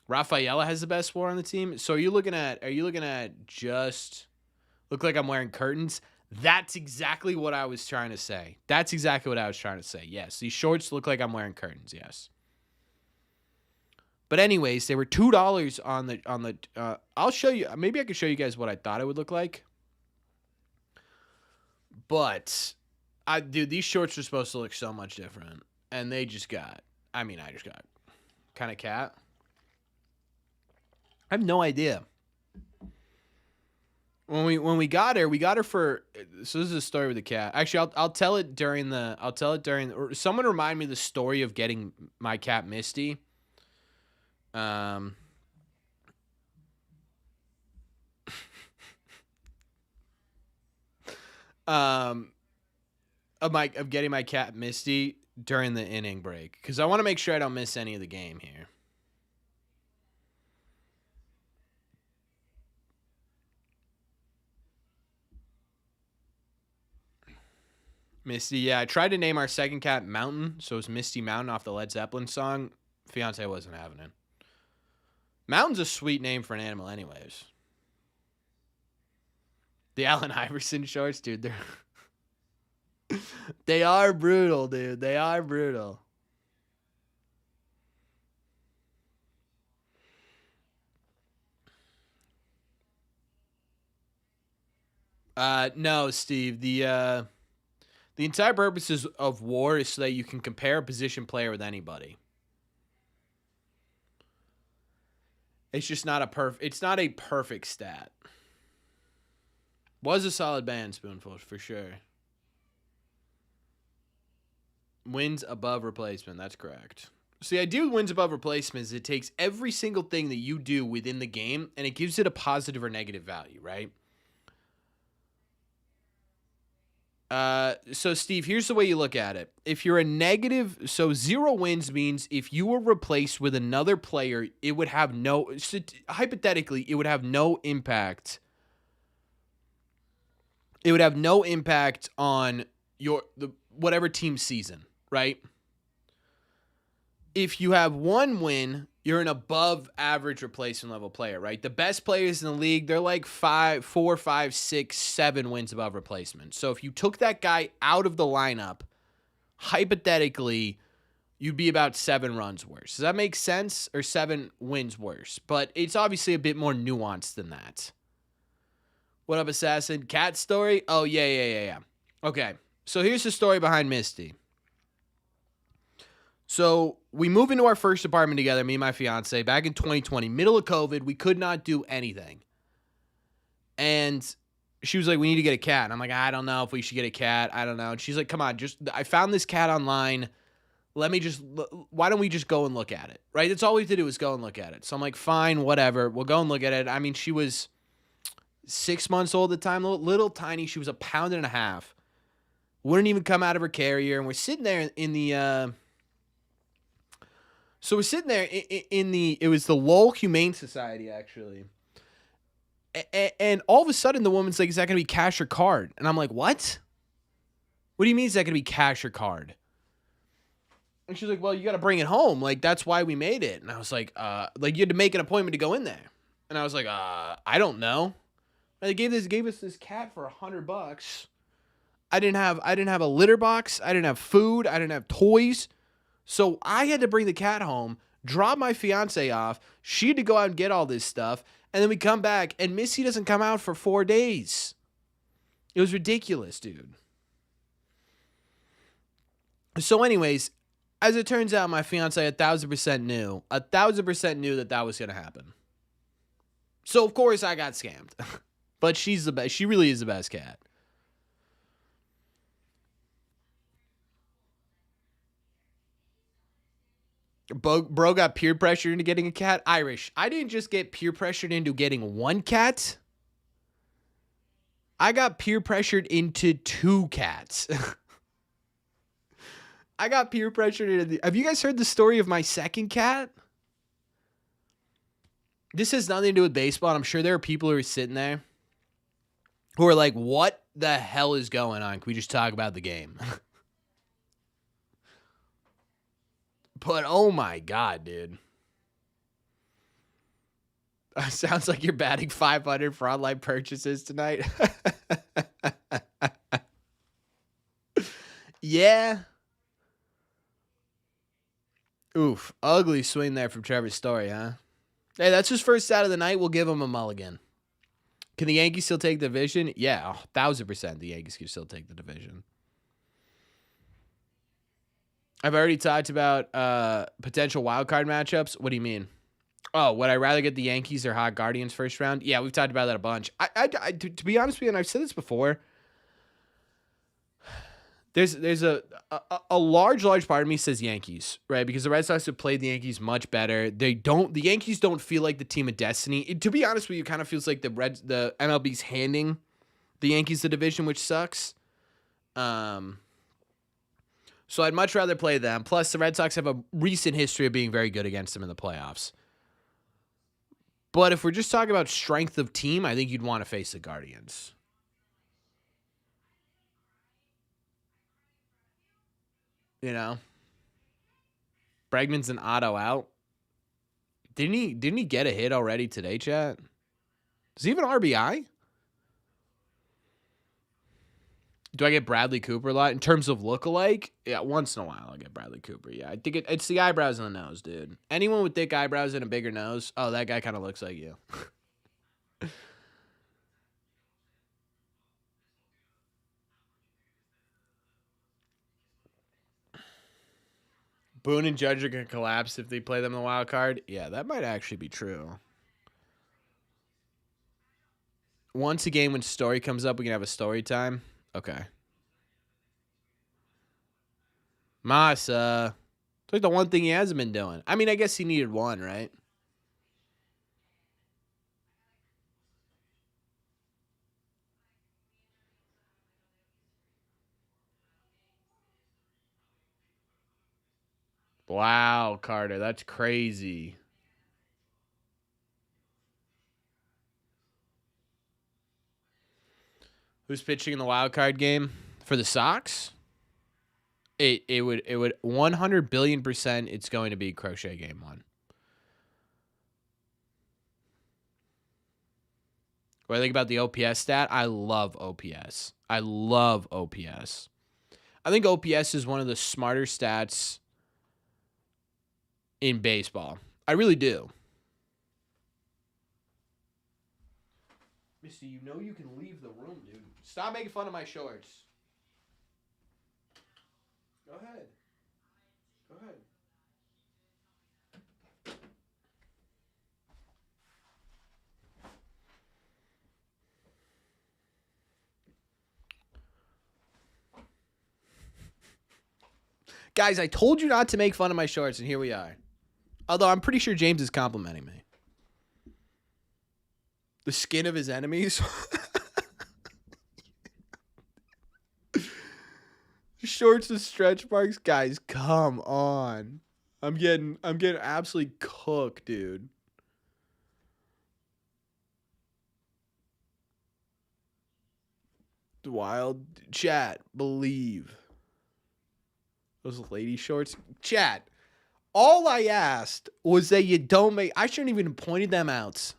Rafaela has the best WAR on the team. So are you looking at just look like I'm wearing curtains? That's exactly what I was trying to say. Yes, these shorts look like I'm wearing curtains. Yes. But anyways, they were $2 on the. I'll show you. Maybe I could show you guys what I thought it would look like. But, dude, these shorts are supposed to look so much different, and they just got. I just got kind of cat. I have no idea. When we got her for. So this is a story with the cat. Actually, I'll tell it during the. Someone remind me the story of getting my cat Misty. Of getting my cat Misty during the inning break, because I want to make sure I don't miss any of the game here. Misty, yeah, I tried to name our second cat Mountain, so it's Misty Mountain off the Led Zeppelin song. Fiance wasn't having it. Mountain's a sweet name for an animal anyways. The Allen Iverson shorts, dude, they are brutal, dude. They are brutal. No, Steve. The entire purpose of WAR is so that you can compare a position player with anybody. It's just not it's not a perfect stat. Was a solid band, Spoonful, for sure. Wins above replacement. That's correct. So the idea with wins above replacement is it takes every single thing that you do within the game and it gives it a positive or negative value, right? So Steve, here's the way you look at it. If you're a negative, so 0 wins means if you were replaced with another player, it would have hypothetically, it would have no impact. It would have no impact on whatever team season, right? If you have 1 win, you're an above average replacement level player, right? The best players in the league, they're like 4, 5, 6, 7 wins above replacement. So if you took that guy out of the lineup, hypothetically, you'd be about 7 runs worse. Does that make sense? Or 7 wins worse? But it's obviously a bit more nuanced than that. What up, Assassin? Cat story? Oh, yeah. Okay, so here's the story behind Misty. So we moved into our first apartment together, me and my fiance, back in 2020, middle of COVID. We could not do anything. And she was like, we need to get a cat. And I'm like, I don't know if we should get a cat. I don't know. And she's like, come on, I found this cat online. Why don't we just go and look at it? Right? That's all we have to do is go and look at it. So I'm like, fine, whatever. We'll go and look at it. I mean, she was 6 months old at the time, little tiny. She was 1.5 pounds. Wouldn't even come out of her carrier. And we're sitting there in the, So we're sitting there it was the Lowell Humane Society, actually. And all of a sudden, the woman's like, is that going to be cash or card? And I'm like, what? What do you mean is that going to be cash or card? And she's like, well, you got to bring it home. Like, that's why we made it. And I was like, you had to make an appointment to go in there. And I was like, I don't know. They gave us this cat for $100. I didn't have a litter box. I didn't have food. I didn't have toys. So I had to bring the cat home, drop my fiance off. She had to go out and get all this stuff. And then we come back, and Missy doesn't come out for 4 days. It was ridiculous, dude. So anyways, as it turns out, my fiance 1,000% knew that that was going to happen. So, of course, I got scammed. But she's the best. She really is the best cat. Bro got peer pressured into getting a cat. Irish. I didn't just get peer pressured into getting one cat. I got peer pressured into 2 cats. I got peer pressured into have you guys heard the story of my second cat? This has nothing to do with baseball. I'm sure there are people who are sitting there who are like, what the hell is going on? Can we just talk about the game? But oh my God, dude. Sounds like you're batting 500 for online purchases tonight. Yeah. Oof. Ugly swing there from Trevor Story, huh? Hey, that's his first out of the night. We'll give him a mulligan. Can the Yankees still take the division? Yeah, 1,000% the Yankees can still take the division. I've already talked about potential wildcard matchups. What do you mean? Oh, would I rather get the Yankees or Hot Guardians first round? Yeah, we've talked about that a bunch. To be honest with you, and I've said this before, there's a large part of me says Yankees, right? Because the Red Sox have played the Yankees much better. The Yankees don't feel like the team of destiny. To be honest with you, it kind of feels like the MLB's handing the Yankees the division, which sucks. So I'd much rather play them. Plus, the Red Sox have a recent history of being very good against them in the playoffs. But if we're just talking about strength of team, I think you'd want to face the Guardians. You know? Bregman's an auto out. Didn't he get a hit already today, chat? Does he have an RBI? Do I get Bradley Cooper a lot? In terms of lookalike? Yeah, once in a while I'll get Bradley Cooper. Yeah, I think it's the eyebrows and the nose, dude. Anyone with thick eyebrows and a bigger nose, oh, that guy kind of looks like you. Boone and Judge are going to collapse if they play them in the wild card. Yeah, that might actually be true. Once a game when Story comes up, we can have a story time. Okay. Masa. It's like the one thing he hasn't been doing. I mean, I guess he needed one, right? Wow, Carter. That's crazy. Who's pitching in the wild card game for the Sox? It would 100 billion% it's going to be Crochet game 1. What do I think about the OPS stat? I love OPS. I think OPS is one of the smarter stats in baseball. I really do. Misty, you know you can leave the room, dude. Stop making fun of my shorts. Go ahead. Go ahead. Guys, I told you not to make fun of my shorts, and here we are. Although I'm pretty sure James is complimenting me. The skin of his enemies. Shorts with stretch marks, guys. Come on. I'm getting absolutely cooked, dude. Wild chat. Believe. Those lady shorts. Chat. All I asked was that you don't make... I shouldn't even have pointed them out.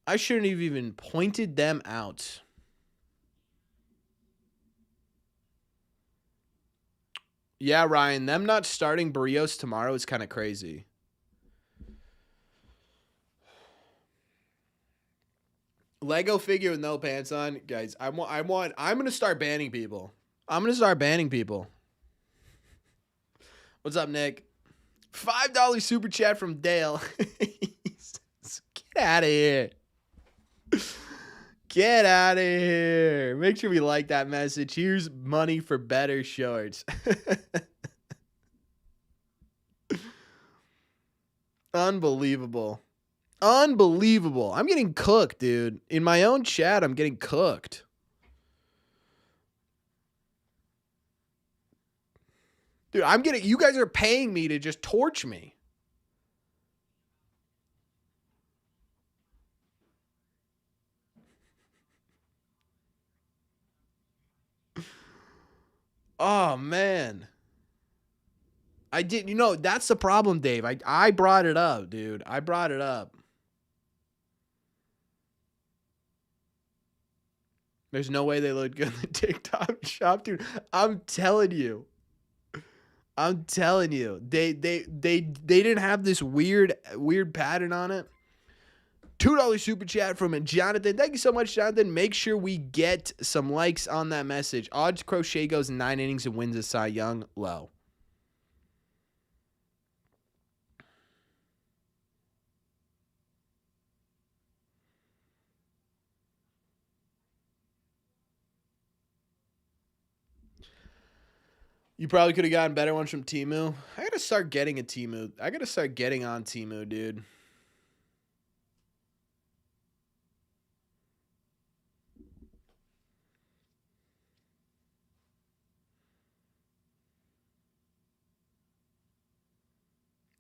I shouldn't have even pointed them out. Yeah, Ryan. Them not starting Barrios tomorrow is kind of crazy. Lego figure with no pants on. Guys, I'm going to start banning people. I'm going to start banning people. What's up, Nick? $5 super chat from Dale. Get out of here. Get out of here. Make sure we like that message. Here's money for better shorts. Unbelievable. Unbelievable. I'm getting cooked, dude. In my own chat, I'm getting cooked. Dude, you guys are paying me to just torch me. Oh, man. That's the problem, Dave. I brought it up, dude. I brought it up. There's no way they look good in the TikTok shop, dude. I'm telling you. They didn't have this weird pattern on it. $2 super chat from Jonathan. Thank you so much, Jonathan. Make sure we get some likes on that message. Odds Crochet goes 9 innings and wins a Cy Young. Low. You probably could have gotten better ones from Temu. I got to start getting a Temu. I got to start getting on Temu, dude.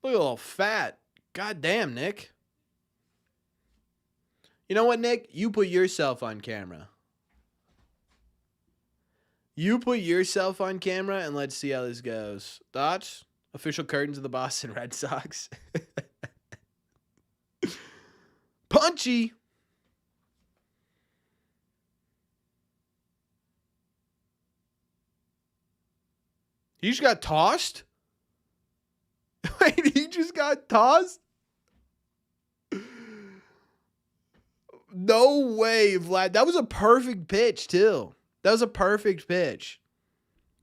Look a little fat. God damn, Nick. You know what, Nick? You put yourself on camera. You put yourself on camera and let's see how this goes. Thoughts? Official curtains of the Boston Red Sox. Punchy. He just got tossed? Wait, he just got tossed? No way, Vlad. That was a perfect pitch, too. That was a perfect pitch.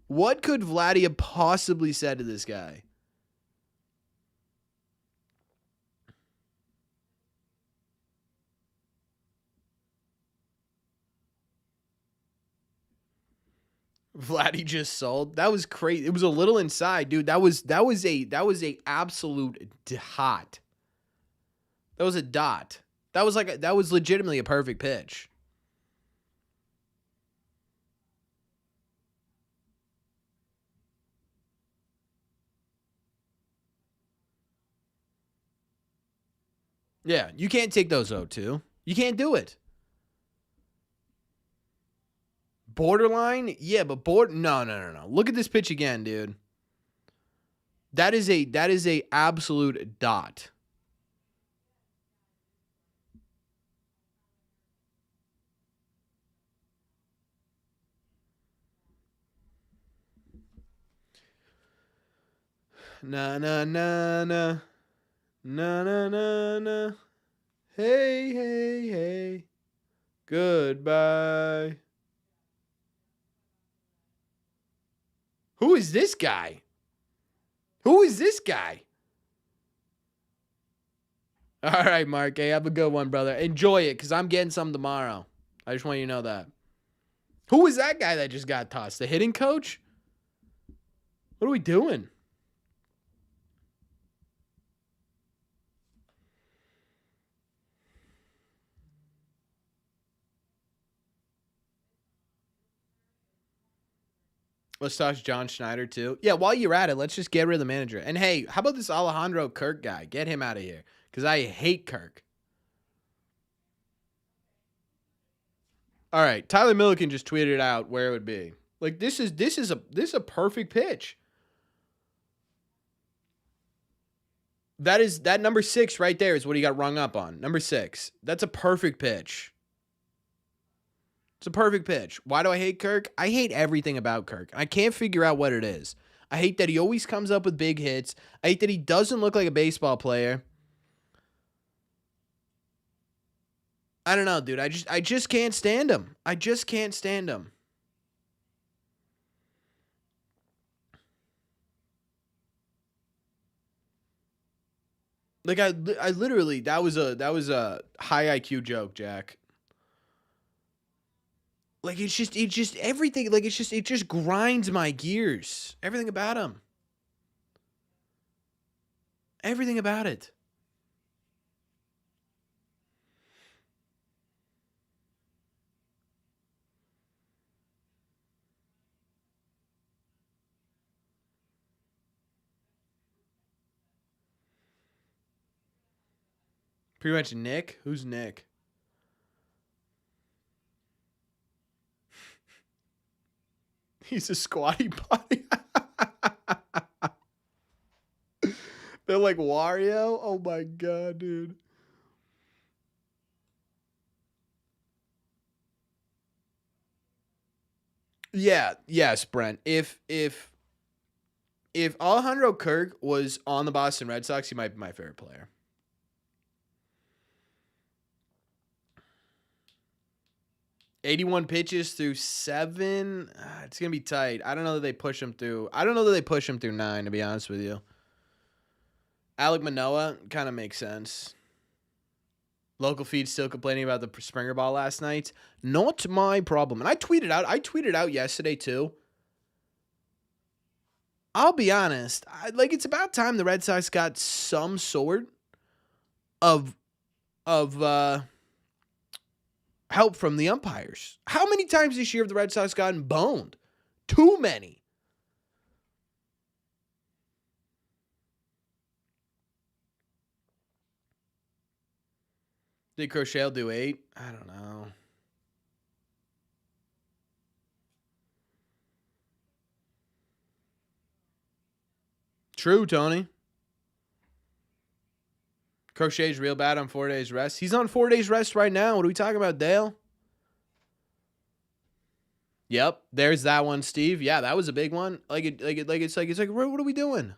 What could Vladdy have possibly said to this guy? Vladdy just sold. That was crazy. It was a little inside, dude. That was a absolute dot. That was a dot. That was legitimately a perfect pitch. Yeah, you can't take those 0-2. You can't do it. Borderline? Yeah, but no. Look at this pitch again, dude. That is a absolute dot. Na. Hey. Goodbye. Who is this guy? All right, Mark. Hey, have a good one, brother. Enjoy it, because I'm getting some tomorrow. I just want you to know that. Who is that guy that just got tossed? The hitting coach? What are we doing? Let's talk John Schneider, too. Yeah, while you're at it, let's just get rid of the manager. And, hey, how about this Alejandro Kirk guy? Get him out of here, because I hate Kirk. All right, Tyler Milliken just tweeted out where it would be. Like this is a perfect pitch. That number 6 right there is what he got rung up on. Number 6. That's a perfect pitch. It's a perfect pitch. Why do I hate Kirk? I hate everything about Kirk. I can't figure out what it is. I hate that he always comes up with big hits. I hate that he doesn't look like a baseball player. I don't know, dude. I just can't stand him. I just can't stand him. Like I literally that was a high IQ joke, Jack. Like it just everything. Like it just grinds my gears. Everything about him. Everything about it. Pretty much Nick. Who's Nick? He's a squatty potty. They're like Wario. Oh my god, dude. Yeah, yes, Brent. If Alejandro Kirk was on the Boston Red Sox, he might be my favorite player. 81 pitches through 7. It's gonna be tight. I don't know that they push him through. I don't know that they push him through 9. To be honest with you, Alek Manoah kind of makes sense. Local feed still complaining about the Springer ball last night. Not my problem. And I tweeted out yesterday too. I'll be honest. It's about time the Red Sox got some sort of help from the umpires. How many times this year have the Red Sox gotten boned? Too many. Did Crochet do 8? I don't know. True, Tony. Crochet's real bad on 4 days rest. He's on 4 days rest right now. What are we talking about, Dale? Yep, there's that one, Steve. Yeah, that was a big one. It's like what are we doing?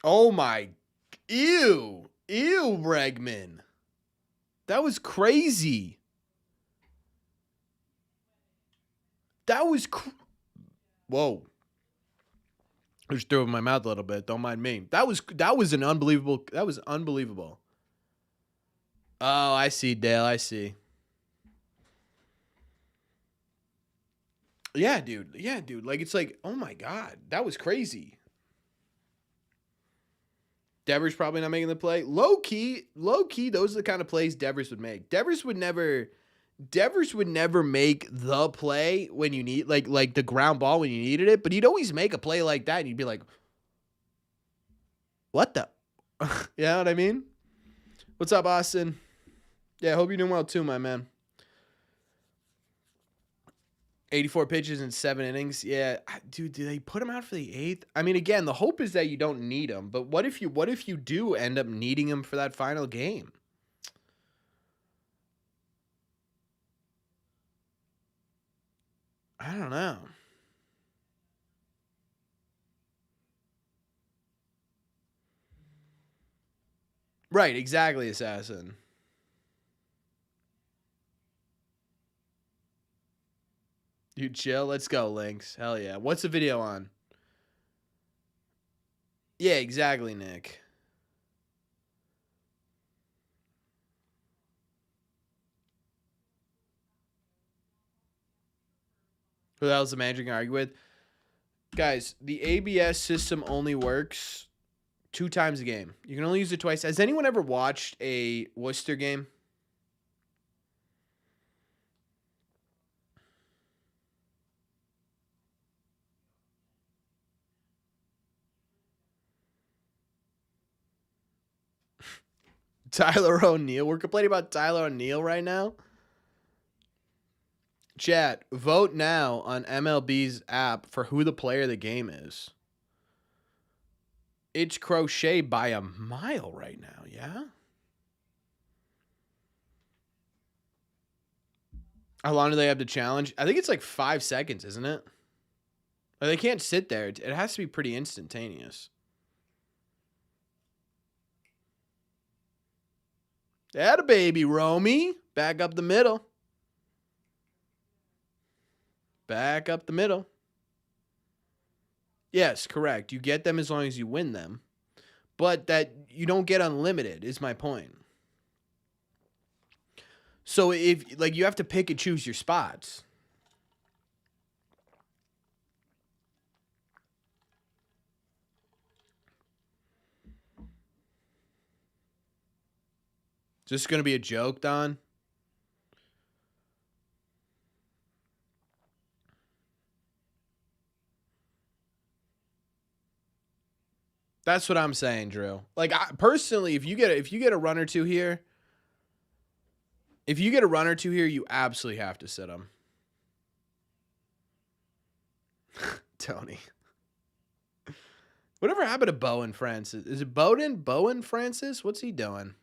Oh my, ew, Bregman. That was crazy. That was whoa. I just threw it in my mouth a little bit. Don't mind me. That was unbelievable. That was unbelievable. Oh, I see, Dale. I see. Yeah, dude. Yeah, dude. Like, it's like, oh my God. That was crazy. Devers probably not making the play. Low key, those are the kind of plays Devers would make. Devers would never make the play when you need like the ground ball when you needed it, but he'd always make a play like that and you'd be like, what the? You know what I mean? What's up, Austin? Yeah, I hope you're doing well too, my man. 84 pitches in 7 innings. Yeah, dude, do they put him out for the 8th? I mean, again, the hope is that you don't need him, but what if you do end up needing him for that final game? I don't know. Right, exactly, Assassin. You chill. Let's go, Lynx. Hell yeah. What's the video on? Yeah, exactly, Nick. Who the hell's the manager gonna argue with? Guys, the ABS system only works 2 times a game. You can only use it twice. Has anyone ever watched a Worcester game? Tyler O'Neill. We're complaining about Tyler O'Neill right now. Chat, vote now on MLB's app for who the player of the game is. It's Crochet by a mile right now, yeah? How long do they have to challenge? I think it's like 5 seconds, isn't it? Like they can't sit there. It has to be pretty instantaneous. Atta baby, Romy. Back up the middle. Back up the middle. Yes, correct. You get them as long as you win them. But that you don't get unlimited is my point. So if like you have to pick and choose your spots. Is this going to be a joke, Don? That's what I'm saying, Drew. Like personally, if you get a run or two here, you absolutely have to sit them. Tony. Whatever happened to Bowen Francis? Is it Bowen Francis? What's he doing?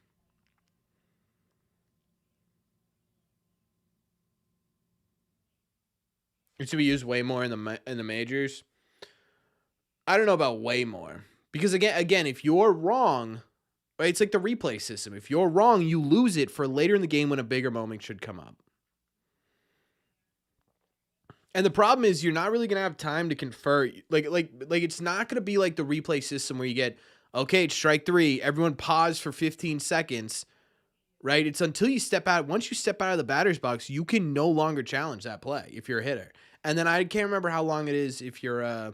It should be used way more in the majors. I don't know about way more. Because again, if you're wrong, right, it's like the replay system. If you're wrong, you lose it for later in the game when a bigger moment should come up. And the problem is you're not really going to have time to confer. Like it's not going to be like the replay system where you get, okay, it's strike 3, everyone pause for 15 seconds, right? It's until you step out. Once you step out of the batter's box, you can no longer challenge that play if you're a hitter. And then I can't remember how long it is if you're a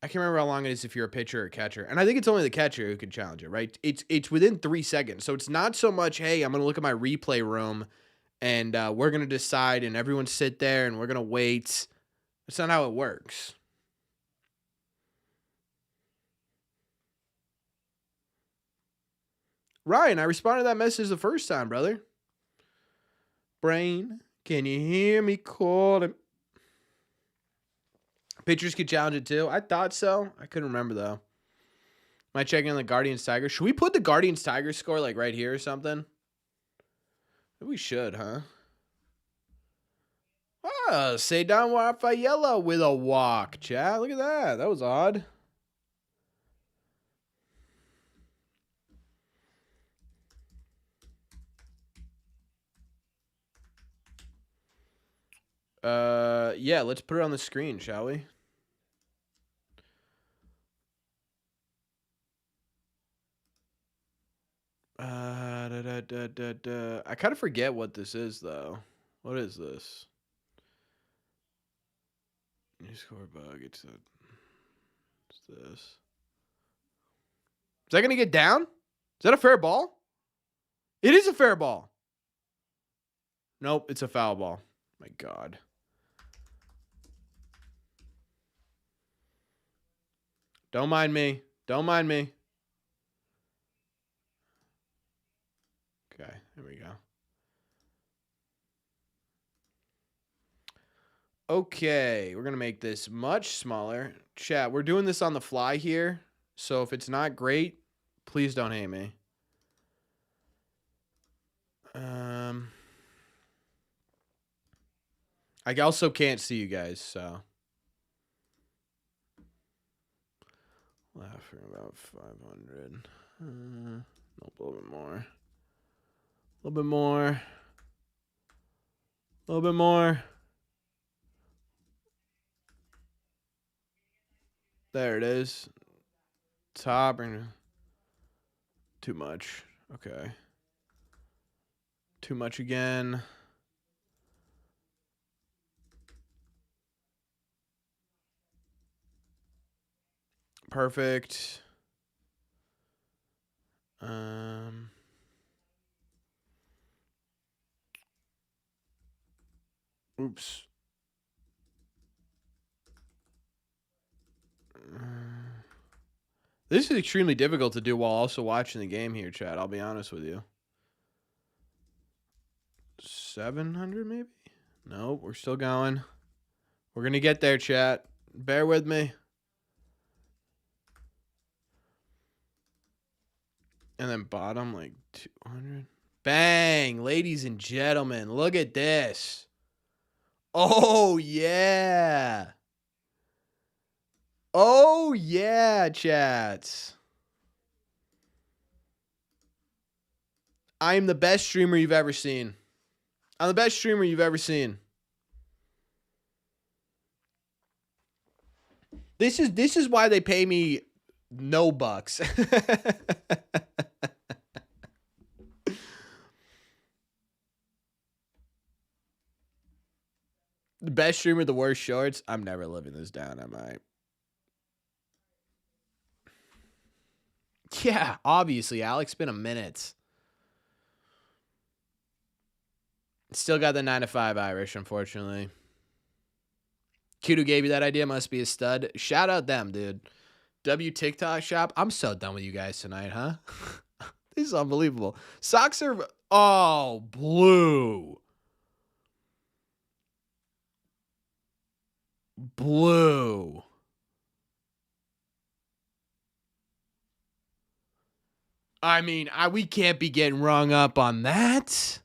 pitcher or catcher. And I think it's only the catcher who can challenge it, right? It's within 3 seconds. So it's not so much, hey, I'm going to look at my replay room and we're going to decide and everyone sit there and we're going to wait. That's not how it works. Ryan, I responded to that message the first time, brother. Brain, can you hear me calling? Pitchers could challenge it too. I thought so. I couldn't remember though. Am I checking on the Guardians Tigers? Should we put the Guardians Tigers score like right here or something? We should, huh? Ah, Cedar Rafaela with a walk, chat. Look at that. That was odd. Yeah, let's put it on the screen, shall we? I kind of forget what this is, though. What is this? New score bug. It's this. Is that going to get down? Is that a fair ball? It is a fair ball. Nope, it's a foul ball. My God. Don't mind me. Don't mind me. Okay, there we go. Okay, we're going to make this much smaller. Chat, we're doing this on the fly here. So if it's not great, please don't hate me. I also can't see you guys, so. Laughing about 500. Nope, a little bit more. A little bit more. A little bit more. There it is. Top. Too much. Okay. Too much again. Perfect. Oops. This is extremely difficult to do while also watching the game here, Chad. I'll be honest with you. 700 maybe? No, we're still going. We're going to get there, chat. Bear with me. And then bottom, like 200. Bang! Ladies and gentlemen, look at this. Oh, yeah. Oh, yeah, chats. I am the best streamer you've ever seen. I'm the best streamer you've ever seen. This is why they pay me no bucks. The best streamer, the worst shorts. I'm never living this down, am I? Yeah, obviously. Alex, been a minute. Still got the 9 to 5 Irish, unfortunately. Kid who gave you that idea must be a stud. Shout out them, dude. W TikTok shop. I'm so done with you guys tonight, huh? This is unbelievable. Socks are... Oh, blue. Blue. I mean, we can't be getting rung up on that.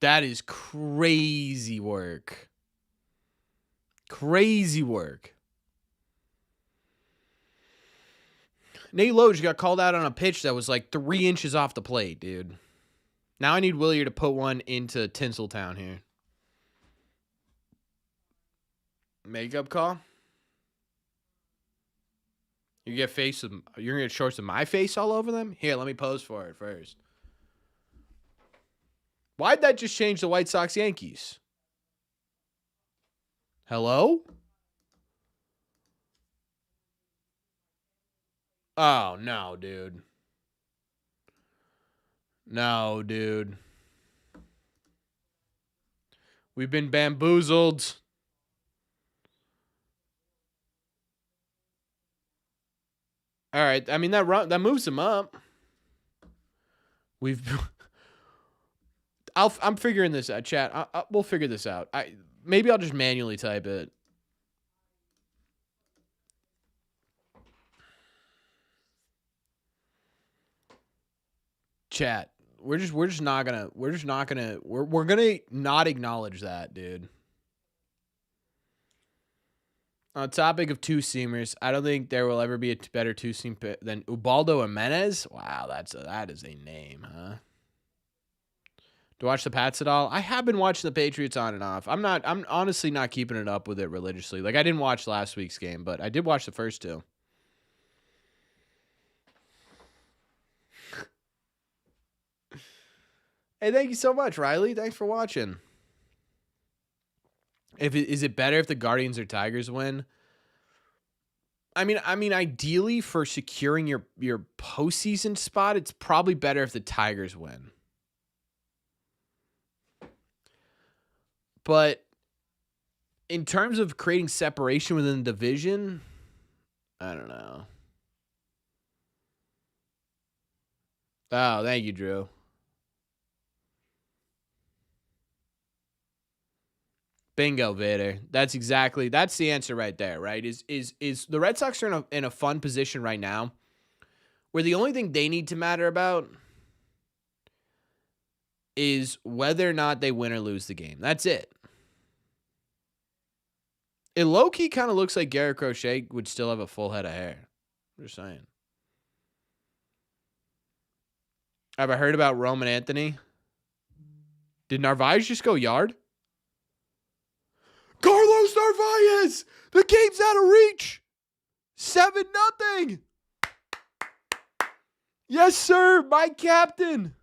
That is crazy work. Crazy work. Nate Loge got called out on a pitch that was like 3 inches off the plate, dude. Now I need Willier to put one into Tinseltown here. Makeup call? You're gonna get shorts of my face all over them? Here, let me pose for it first. Why'd that just change the White Sox Yankees? Hello? Oh, no, dude. No, dude. We've been bamboozled. All right. I mean, that moves him up. I'm figuring this out, chat. We'll figure this out. Maybe I'll just manually type it. Chat. We're gonna not acknowledge that, dude. On topic of two-seamers, I don't think there will ever be a better two-seam than Ubaldo Jimenez. Wow, that is a name, huh? Do you watch the Pats at all? I have been watching the Patriots on and off. I'm honestly not keeping it up with it religiously. Like, I didn't watch last week's game, but I did watch the first two. Hey, thank you so much, Riley. Thanks for watching. Is it better if the Guardians or Tigers win? I mean, ideally for securing your postseason spot, it's probably better if the Tigers win. But in terms of creating separation within the division, I don't know. Oh, thank you, Drew. Bingo, Vader. That's the answer right there, right? Is the Red Sox are in a fun position right now where the only thing they need to matter about is whether or not they win or lose the game. That's it. It low-key kind of looks like Garrett Crochet would still have a full head of hair. I'm just saying. Have I heard about Roman Anthony? Did Narvaez just go yard? Carlos Narvaez! The game's out of reach! 7-0! Yes, sir! My captain!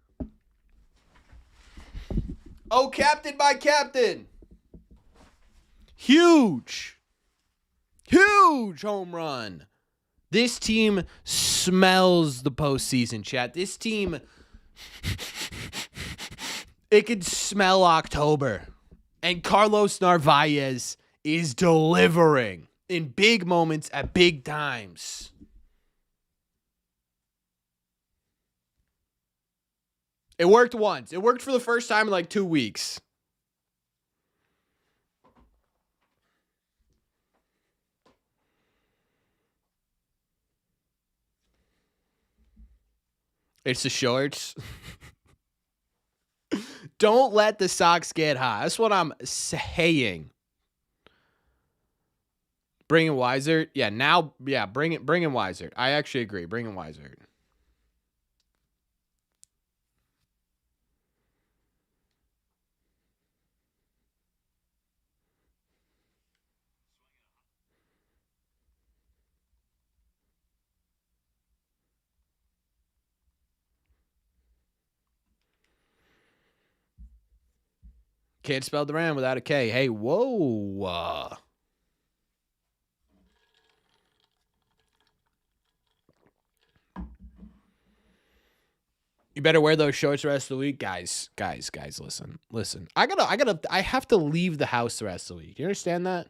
Oh, captain, my captain! Huge home run. This team smells the postseason, chat. This team, it could smell October. And Carlos Narvaez is delivering in big moments at big times. It worked once. It worked for the first time in like 2 weeks. It's the shorts. Don't let the Sox get hot. That's what I'm saying. Bring in Weiser. Yeah, now, yeah, bring in Weiser. I actually agree. Bring in Weiser. Can't spell Duran without a K. Hey, whoa. You better wear those shorts the rest of the week, guys. Guys, listen. I have to leave the house the rest of the week. You understand that?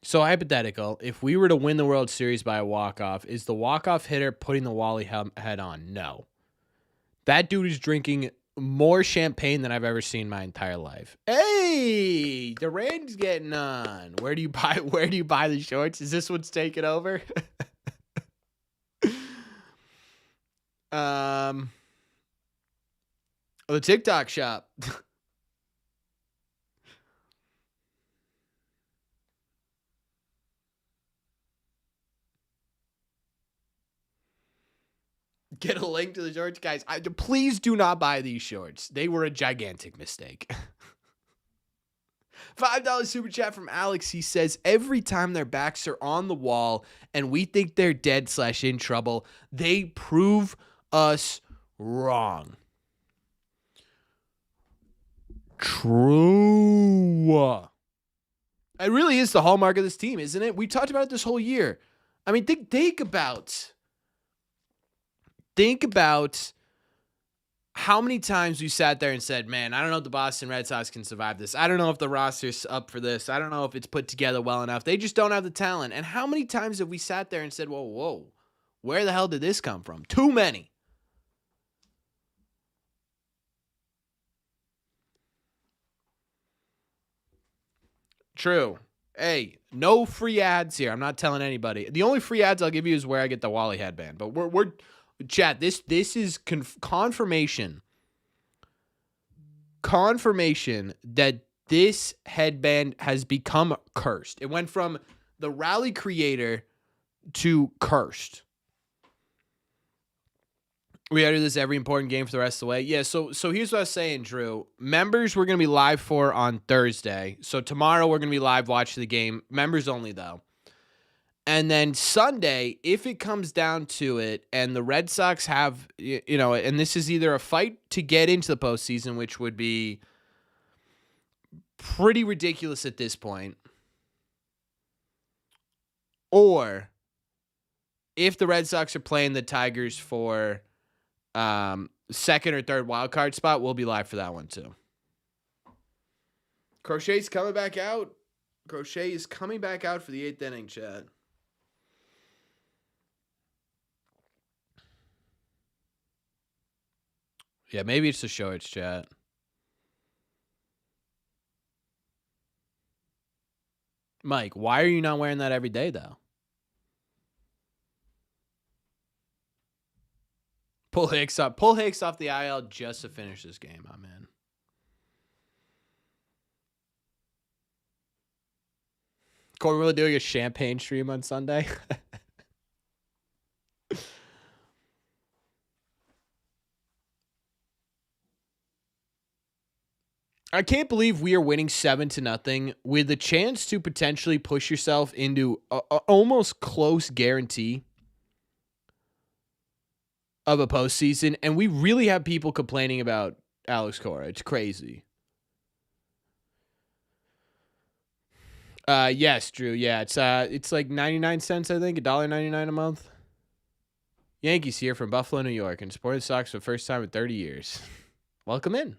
So hypothetical, if we were to win the World Series by a walk-off, is the walk-off hitter putting the Wally head on? No. That dude is drinking more champagne than I've ever seen in my entire life. Hey, Duran's getting on. Where do you buy the shorts? Is this what's taking over? The TikTok shop. Get a link to the shorts, guys. Please do not buy these shorts. They were a gigantic mistake. $5 super chat from Alex. He says, every time their backs are on the wall and we think they're dead / in trouble, they prove us wrong. True. It really is the hallmark of this team, isn't it? We talked about it this whole year. I mean, think about how many times we sat there and said, man, I don't know if the Boston Red Sox can survive this. I don't know if the roster's up for this. I don't know if it's put together well enough. They just don't have the talent. And how many times have we sat there and said, whoa, where the hell did this come from? Too many. True. Hey, no free ads here. I'm not telling anybody. The only free ads I'll give you is where I get the Wally headband. But we're chat, this is confirmation that this headband has become cursed. It went from the rally creator to cursed. We gotta do this every important game for the rest of the way. Yeah, so here's what I was saying, Drew. Members we're going to be live for on Thursday. So tomorrow we're going to be live watching the game. Members only, though. And then Sunday, if it comes down to it, and the Red Sox have, and this is either a fight to get into the postseason, which would be pretty ridiculous at this point, or if the Red Sox are playing the Tigers for second or third wild card spot, we'll be live for that one too. Crochet's coming back out. Crochet is coming back out for the 8th inning, chat. Yeah, maybe it's the shorts, chat. Mike, why are you not wearing that every day, though? Pull Hicks off the IL just to finish this game, my man. Corbin really doing a champagne stream on Sunday? I can't believe we are winning 7-0 with a chance to potentially push yourself into a almost close guarantee of a postseason, and we really have people complaining about Alex Cora. It's crazy. Yes, Drew. Yeah, it's like 99 cents, I think, $1.99 a month. Yankees here from Buffalo, New York, and supporting the Sox for the first time in 30 years. Welcome in.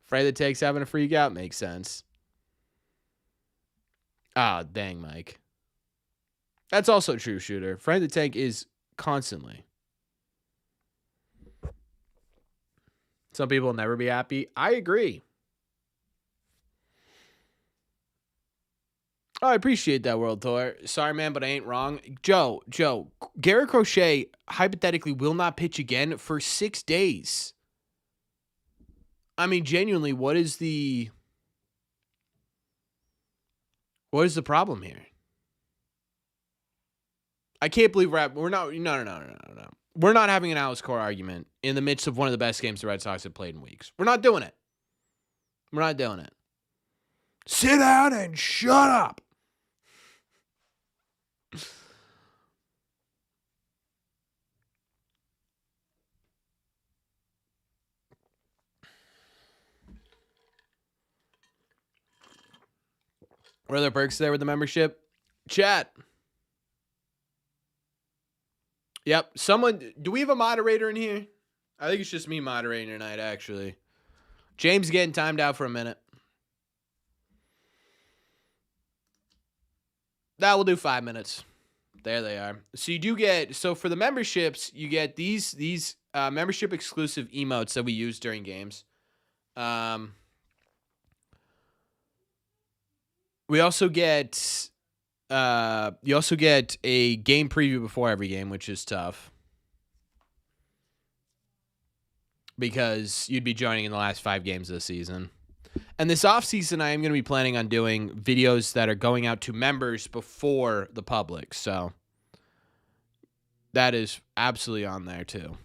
Afraid the takes having a freak out makes sense. Ah, dang, Mike. That's also true, Shooter. Frank the Tank is constantly. Some people will never be happy. I agree. Oh, I appreciate that, World Tour. Sorry, man, but I ain't wrong. Joe, Garrett Crochet hypothetically will not pitch again for 6 days. I mean, genuinely, what is the problem here? I can't believe we're not. No. We're not having an Alice Core argument in the midst of one of the best games the Red Sox have played in weeks. We're not doing it. We're not doing it. Sit down and shut up. What are the perks there with the membership? Chat. Yep. Do we have a moderator in here? I think it's just me moderating tonight, actually. James getting timed out for a minute. That will do 5 minutes. There they are. So you do get, so for the memberships, you get these membership exclusive emotes that we use during games. We also get, you also get a game preview before every game, which is tough. Because you'd be joining in the last 5 games of the season. And this offseason, I am going to be planning on doing videos that are going out to members before the public. So that is absolutely on there too.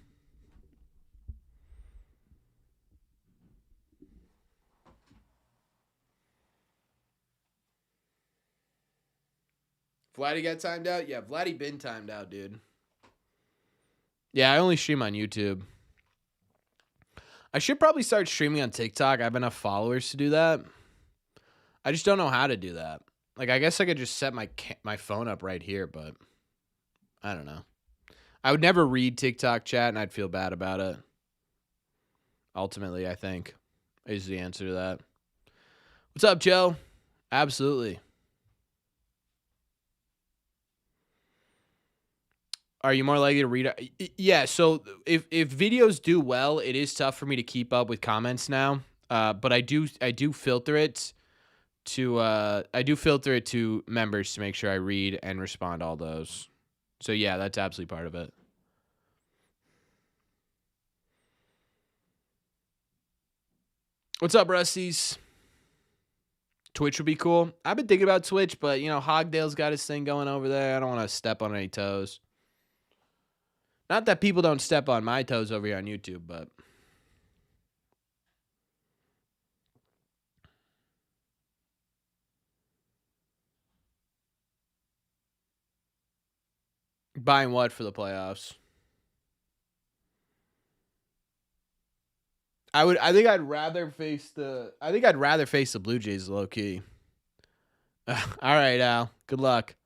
Vladdy got timed out? Yeah, Vladdy been timed out, dude. Yeah, I only stream on YouTube. I should probably start streaming on TikTok. I have enough followers to do that. I just don't know how to do that. Like, I guess I could just set my phone up right here, but I don't know. I would never read TikTok chat, and I'd feel bad about it. Ultimately, I think, is the answer to that. What's up, Joe? Absolutely. Are you more likely to read? Yeah, so if videos do well, it is tough for me to keep up with comments now. But I do filter it to members to make sure I read and respond to all those. So yeah, that's absolutely part of it. What's up, Rusties? Twitch would be cool. I've been thinking about Twitch, but Hogdale's got his thing going over there. I don't want to step on any toes. Not that people don't step on my toes over here on YouTube, but buying what for the playoffs? I think I'd rather face the Blue Jays low key. All right, Al. Good luck.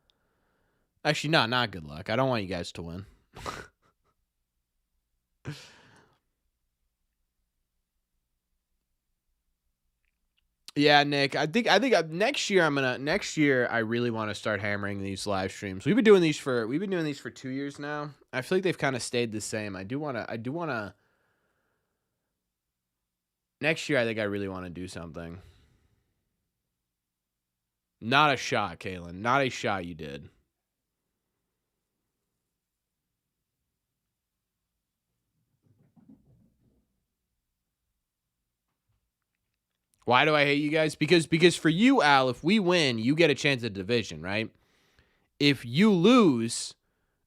Actually, no, not good luck. I don't want you guys to win. Yeah, Nick. I think next year I really want to start hammering these live streams. We've been doing these for 2 years now. I feel like they've kind of stayed the same. I do want to next year I think I really want to do something. Not a shot, Kalen. Not a shot you did. Why do I hate you guys? Because for you, Al, if we win, you get a chance at the division, right? If you lose,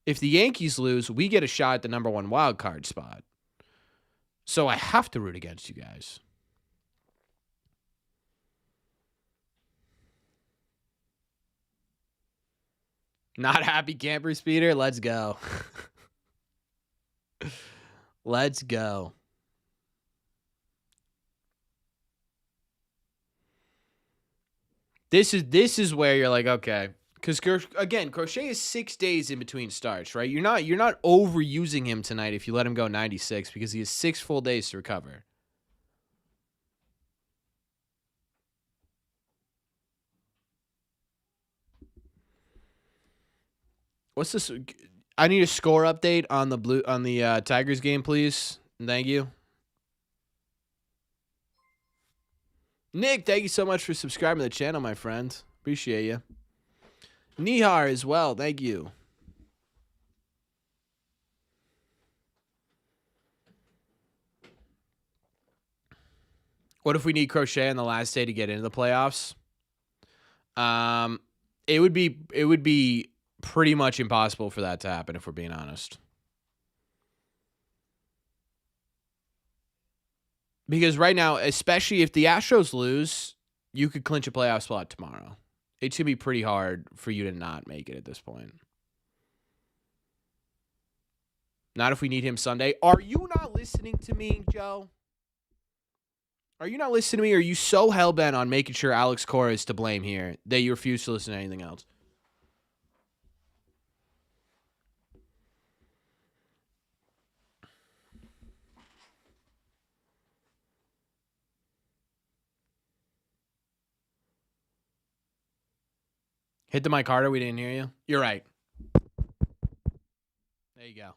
if the Yankees lose, we get a shot at the number 1 wild card spot. So I have to root against you guys. Not happy camper speeder? Let's go. Let's go. This is where you're like, okay, because again, Crochet is 6 days in between starts, right? You're not overusing him tonight if you let him go 96 because he has 6 full days to recover. What's this? I need a score update on the Tigers game, please. Thank you. Nick, thank you so much for subscribing to the channel, my friend. Appreciate you. Nihar as well, thank you. What if we need Crochet on the last day to get into the playoffs? It would be pretty much impossible for that to happen if we're being honest. Because right now, especially if the Astros lose, you could clinch a playoff spot tomorrow. It's going to be pretty hard for you to not make it at this point. Not if we need him Sunday. Are you not listening to me, Joe? Are you not listening to me? Or are you so hell-bent on making sure Alex Cora is to blame here that you refuse to listen to anything else? Hit the mic harder. We didn't hear you. You're right. There you go.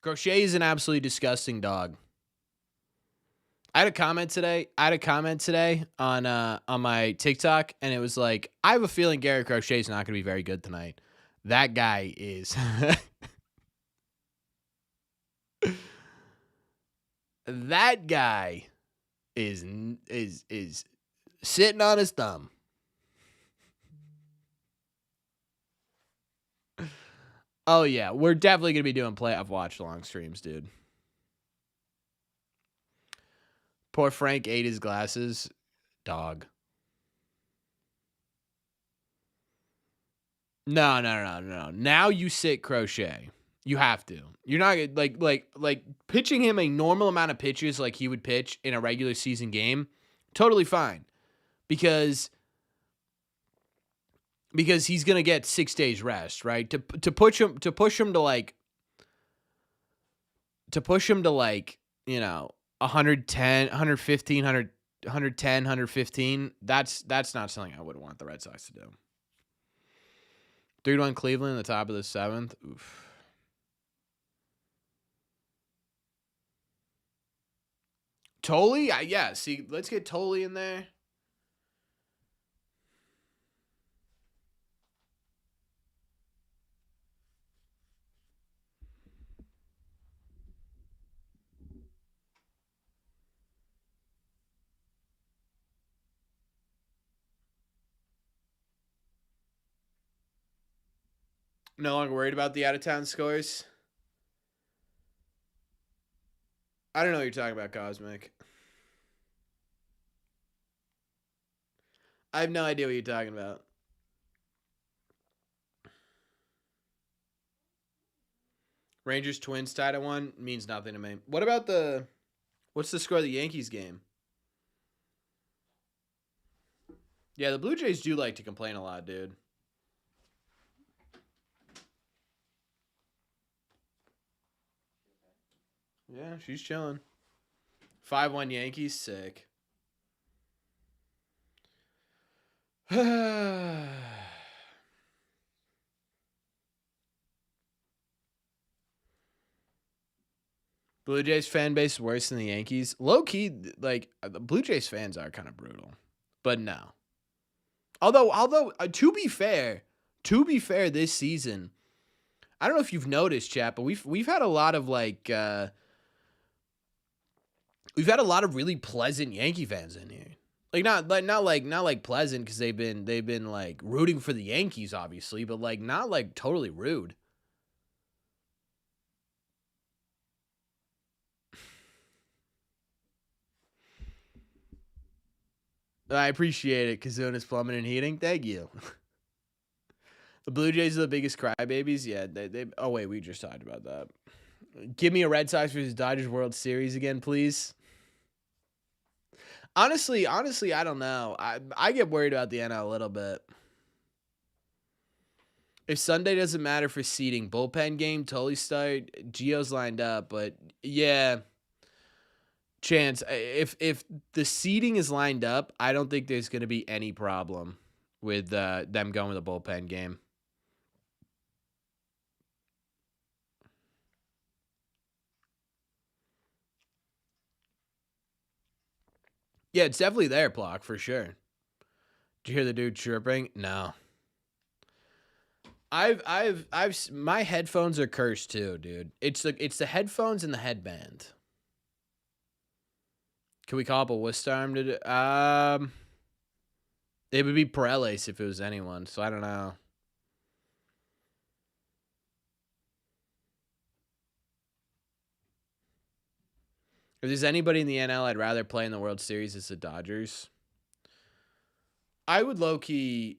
Crochet is an absolutely disgusting dog. I had a comment today on my TikTok, and it was like, I have a feeling Garrett Crochet is not going to be very good tonight. That guy is. That guy is sitting on his thumb. Oh yeah, we're definitely gonna be doing playoff watch long streams, dude. Poor Frank ate his glasses. Dog. No. Now you sit Crochet. You have to. You're not like pitching him a normal amount of pitches like he would pitch in a regular season game. Totally fine. Because he's gonna get 6 days rest, right? To push him to like, you know, 110, 115, 110, 115. That's not something I would want the Red Sox to do. 3-1 Cleveland in the top of the 7th. Oof. Tolley? Yeah, see, let's get Tolley in there. No longer worried about the out-of-town scores. I don't know what you're talking about, Cosmic. I have no idea what you're talking about. Rangers Twins tied at 1 means nothing to me. What about what's the score of the Yankees game? Yeah, the Blue Jays do like to complain a lot, dude. Yeah, she's chilling. 5-1 Yankees, sick. Blue Jays fan base worse than the Yankees. Low key, like the Blue Jays fans are kind of brutal, but no. Although to be fair, this season, I don't know if you've noticed, chat, but we've had a lot of like we've had a lot of really pleasant Yankee fans in here. Like not like pleasant because they've been like rooting for the Yankees, obviously, but like not like totally rude. I appreciate it, Kazuna's Plumbing and Heating. Thank you. The Blue Jays are the biggest crybabies. Yeah, they. Oh wait, we just talked about that. Give me a Red Sox versus Dodgers World Series again, please. Honestly, I don't know. I get worried about the NL a little bit. If Sunday doesn't matter for seeding, bullpen game, totally start. Gio's lined up, but yeah, chance. If the seeding is lined up, I don't think there's going to be any problem with them going with a bullpen game. Yeah, it's definitely there, Block, for sure. Did you hear the dude chirping? No. My headphones are cursed too, dude. It's the headphones and the headband. Can we call up a Wistarm to do? It would be Pareles if it was anyone, so I don't know. If there's anybody in the NL I'd rather play in the World Series, it's the Dodgers. I would low-key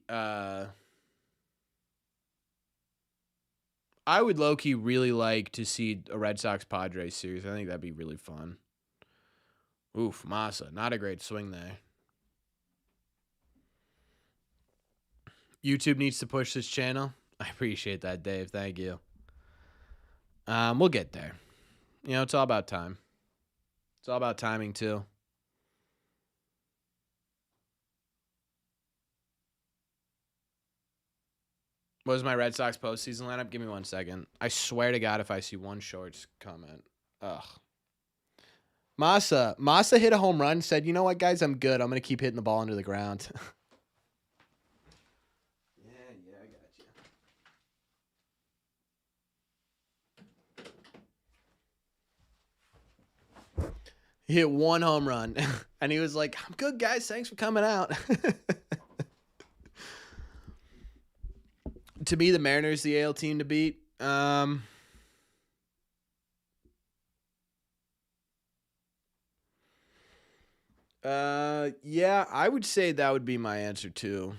really like to see a Red Sox Padres series. I think that'd be really fun. Oof, Massa. Not a great swing there. YouTube needs to push this channel. I appreciate that, Dave. Thank you. We'll get there. You know, it's all about time. It's all about timing, too. What was my Red Sox postseason lineup? Give me 1 second. I swear to God, if I see one Shorts comment. Ugh. Massa hit a home run, said, you know what, guys, I'm good. I'm going to keep hitting the ball into the ground. Yeah, I got you. He hit one home run, and he was like, I'm good, guys. Thanks for coming out. To me, the Mariners, the AL team to beat. Yeah, I would say that would be my answer too.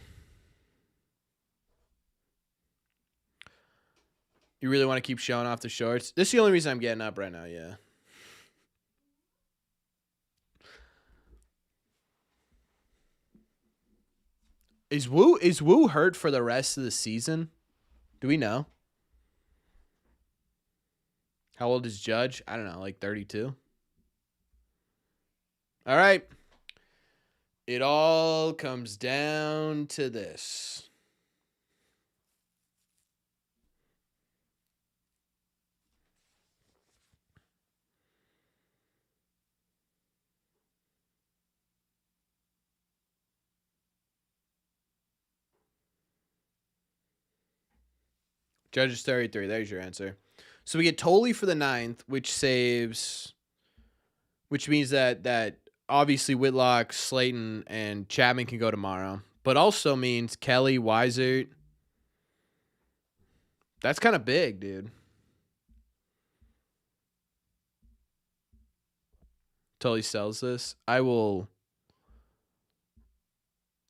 You really want to keep showing off the shorts? This is the only reason I'm getting up right now, yeah. Is Woo hurt for the rest of the season? Do we know? How old is Judge? I don't know, like 32. All right. It all comes down to this. Judge is 33. There's your answer. So we get Tolley for the 9th, which means that obviously Whitlock, Slayton, and Chapman can go tomorrow. But also means Kelly, Weisert. That's kind of big, dude. Tolley sells this. I will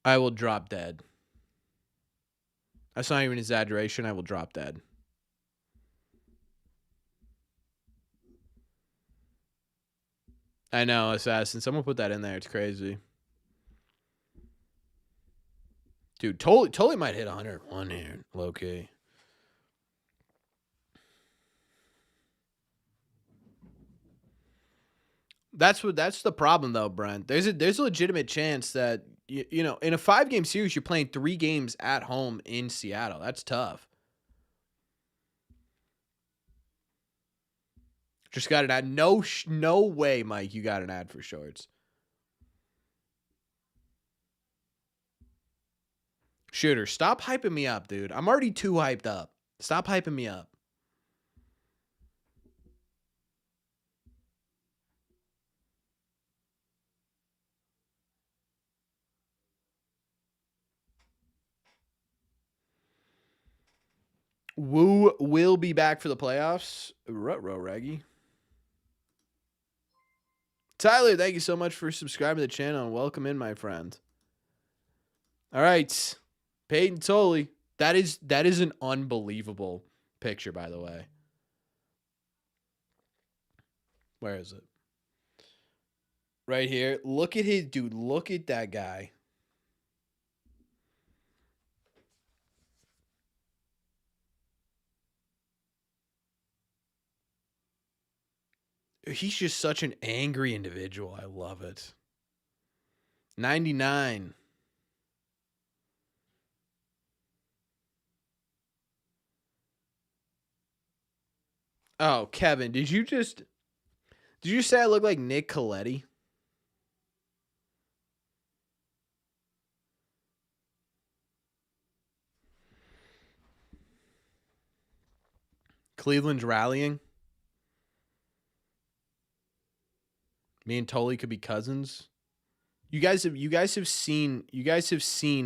drop dead. That's not even an exaggeration. I will drop dead. I know, Assassin. Someone put that in there. It's crazy. Dude, Tolley might hit 101 here, low key. That's the problem though, Brent. There's a legitimate chance that you know, in a 5-game series you're playing 3 games at home in Seattle. That's tough. Just got an ad. No way, Mike. You got an ad for shorts. Shooter, stop hyping me up, dude. I'm already too hyped up. Stop hyping me up. Woo will be back for the playoffs. Ruh-roh, Reggie. Tyler, thank you so much for subscribing to the channel and welcome in, my friend. All right. Peyton Tolley. That is an unbelievable picture, by the way. Where is it? Right here. Look at his dude. Look at that guy. He's just such an angry individual. I love it. 99. Oh, Kevin, did you say I look like Nick Coletti? Cleveland's rallying. Me and Tully could be cousins. You guys have seen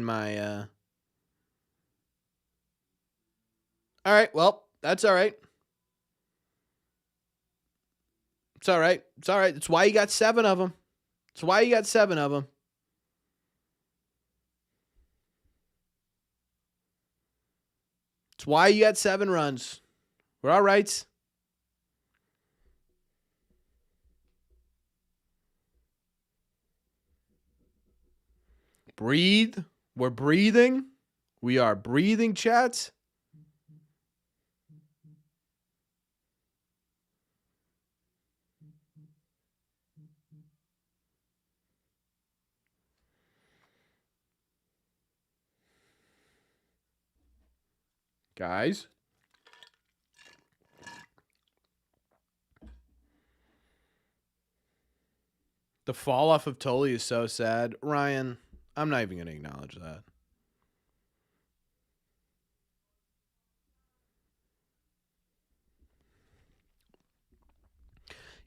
my All right, well, that's all right. It's all right. It's all right. That's why you got 7 of them. That's why you got 7 of them. It's why you got 7 runs. We're all right. Breathe. We're breathing. We are breathing, chats. Guys. The fall off of Tully is so sad. Ryan, I'm not even going to acknowledge that.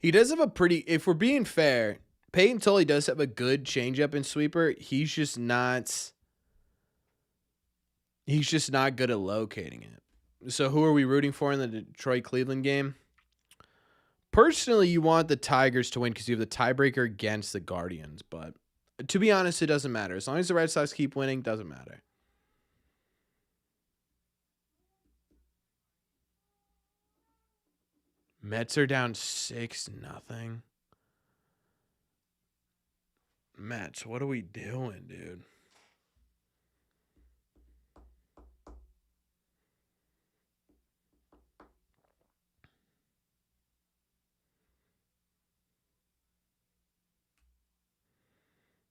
He does have a pretty, if we're being fair, Peyton Tully does have a good changeup and sweeper. He's just not good at locating it. So who are we rooting for in the Detroit-Cleveland game? Personally, you want the Tigers to win because you have the tiebreaker against the Guardians. But to be honest, it doesn't matter. As long as the Red Sox keep winning, it doesn't matter. Mets are down 6-0. Mets, what are we doing, dude?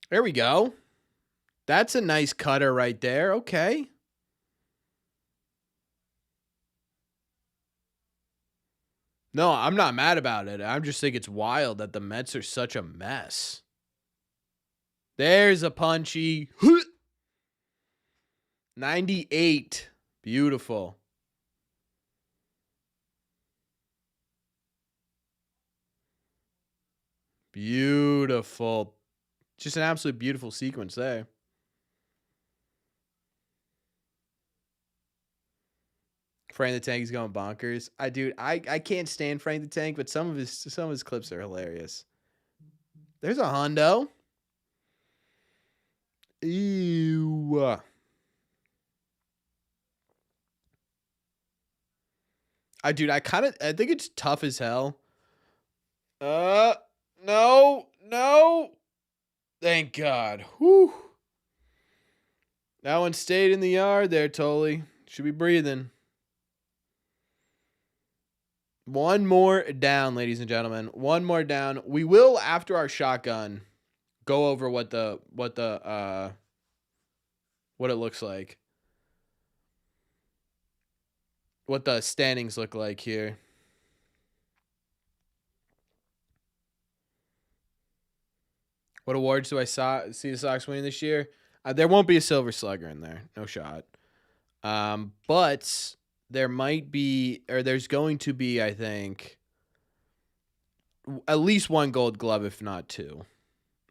There we go. That's a nice cutter right there. Okay. No, I'm not mad about it. I just think it's wild that the Mets are such a mess. There's a punchy. 98. Beautiful. Beautiful. Just an absolute beautiful sequence there. Frank the Tank is going bonkers. I can't stand Frank the Tank, but some of his clips are hilarious. There's a hundo. Ew. I think it's tough as hell. No. Thank God. Whew. That one stayed in the yard there, Tully. Should be breathing. One more down, ladies and gentlemen. One more down. We will, after our shotgun, go over what it looks like. What the standings look like here. What awards do I see the Sox winning this year? There won't be a Silver Slugger in there. No shot. But there might be, or there's going to be, I think, at least 1 Gold Glove, if not 2.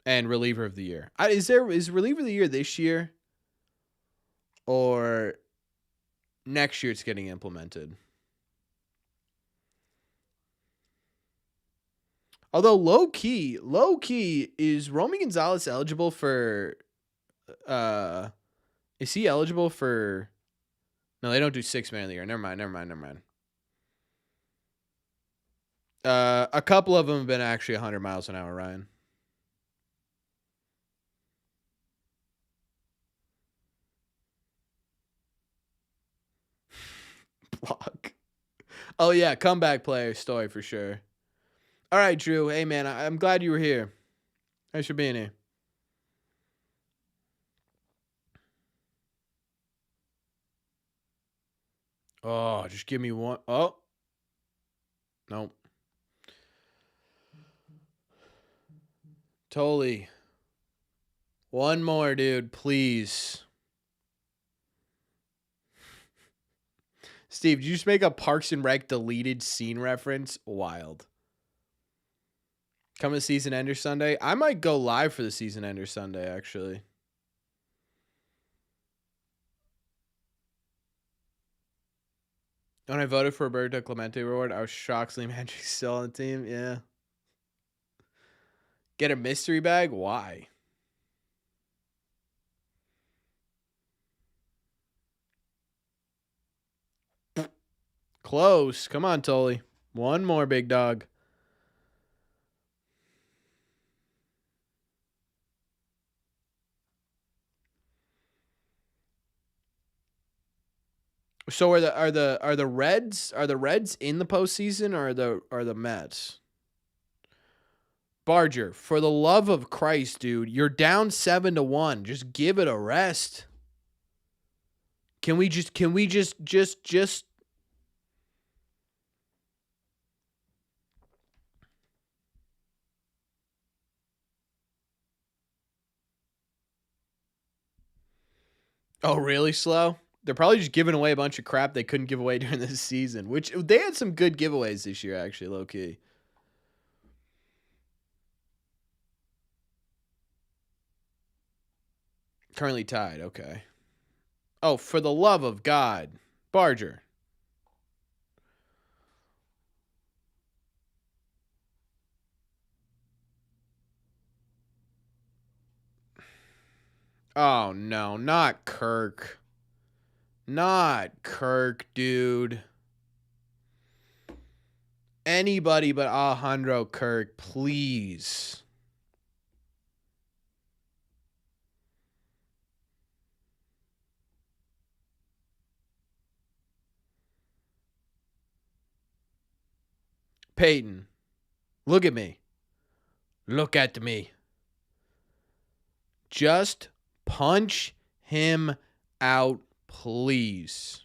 And Reliever of the Year. Is Reliever of the Year this year? Or next year it's getting implemented? Although low key, is Romy Gonzalez eligible for is he eligible for No, they don't do 6-man of the year. Never mind. A couple of them have been actually 100 miles an hour, Ryan. Fuck. Oh, yeah. Comeback player story for sure. All right, Drew. Hey, man, I'm glad you were here. Thanks for being here. Oh, just give me one. Oh. Nope. Totally. One more, dude, please. Steve, did you just make a Parks and Rec deleted scene reference? Wild. Coming to Season Ender Sunday. I might go live for the Season Ender Sunday, actually. When I voted for Roberto Clemente reward, I was shocked Liam Hendricks still on the team. Yeah. Get a mystery bag? Why? Close. Come on, Tully. One more, big dog. So are the Reds in the postseason or are the Mets? Barger, for the love of Christ, dude, you're down 7-1. Just give it a rest. Can we just Oh, really slow? They're probably just giving away a bunch of crap they couldn't give away during this season, which they had some good giveaways this year, actually, low key. Currently tied. Okay. Oh, for the love of God. Barger. Oh, no. Not Kirk. Not Kirk, dude. Anybody but Alejandro Kirk, please. Peyton, look at me. Look at me. Just punch him out, please.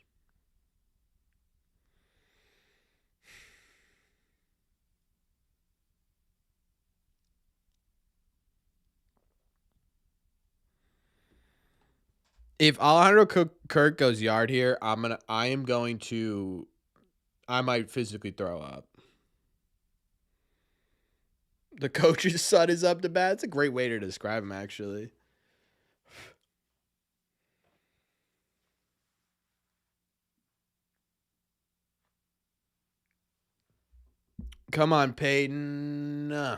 If Alejandro Kirk goes yard here, I might physically throw up. The coach's son is up to bat. It's a great way to describe him, actually. Come on, Peyton.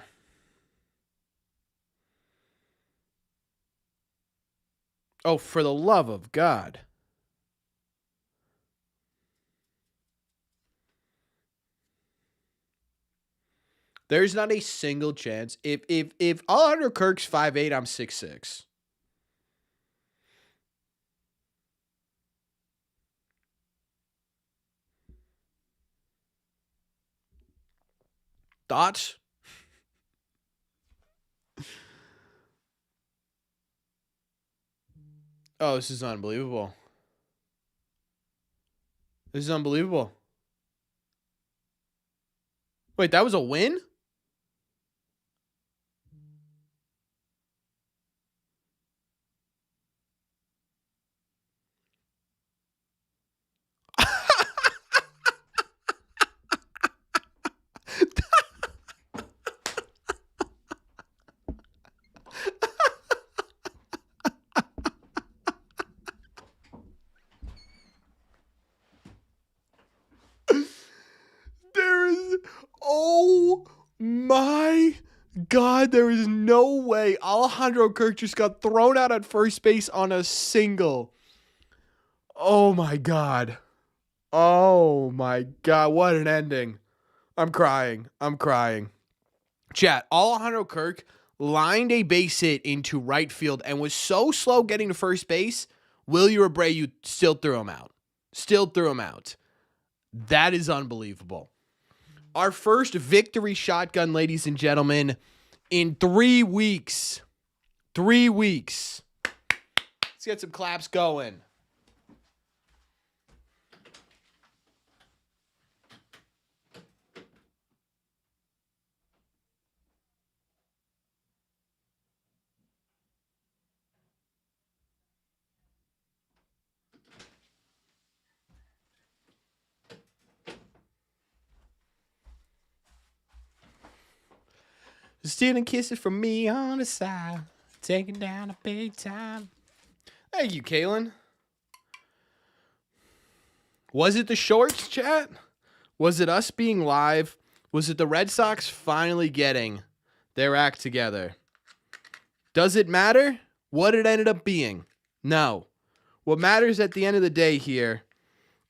Oh, for the love of God. There's not a single chance. If Alejandro Kirk's 5'8", I'm 6'6". Thoughts? Oh, this is unbelievable. This is unbelievable. Wait, that was a win? Oh my God, there is no way. Alejandro Kirk just got thrown out at first base on a single. Oh my God. Oh my God, what an ending. I'm crying. Chat, Alejandro Kirk lined a base hit into right field and was so slow getting to first base, Willie Abreu still threw him out. That is unbelievable. Our first victory shotgun, ladies and gentlemen, in 3 weeks. 3 weeks. Let's get some claps going. Stealing kisses from me on the side. Taking down a big time. Thank you, Kalen. Was it the shorts, chat? Was it us being live? Was it the Red Sox finally getting their act together? Does it matter what it ended up being? No. What matters at the end of the day here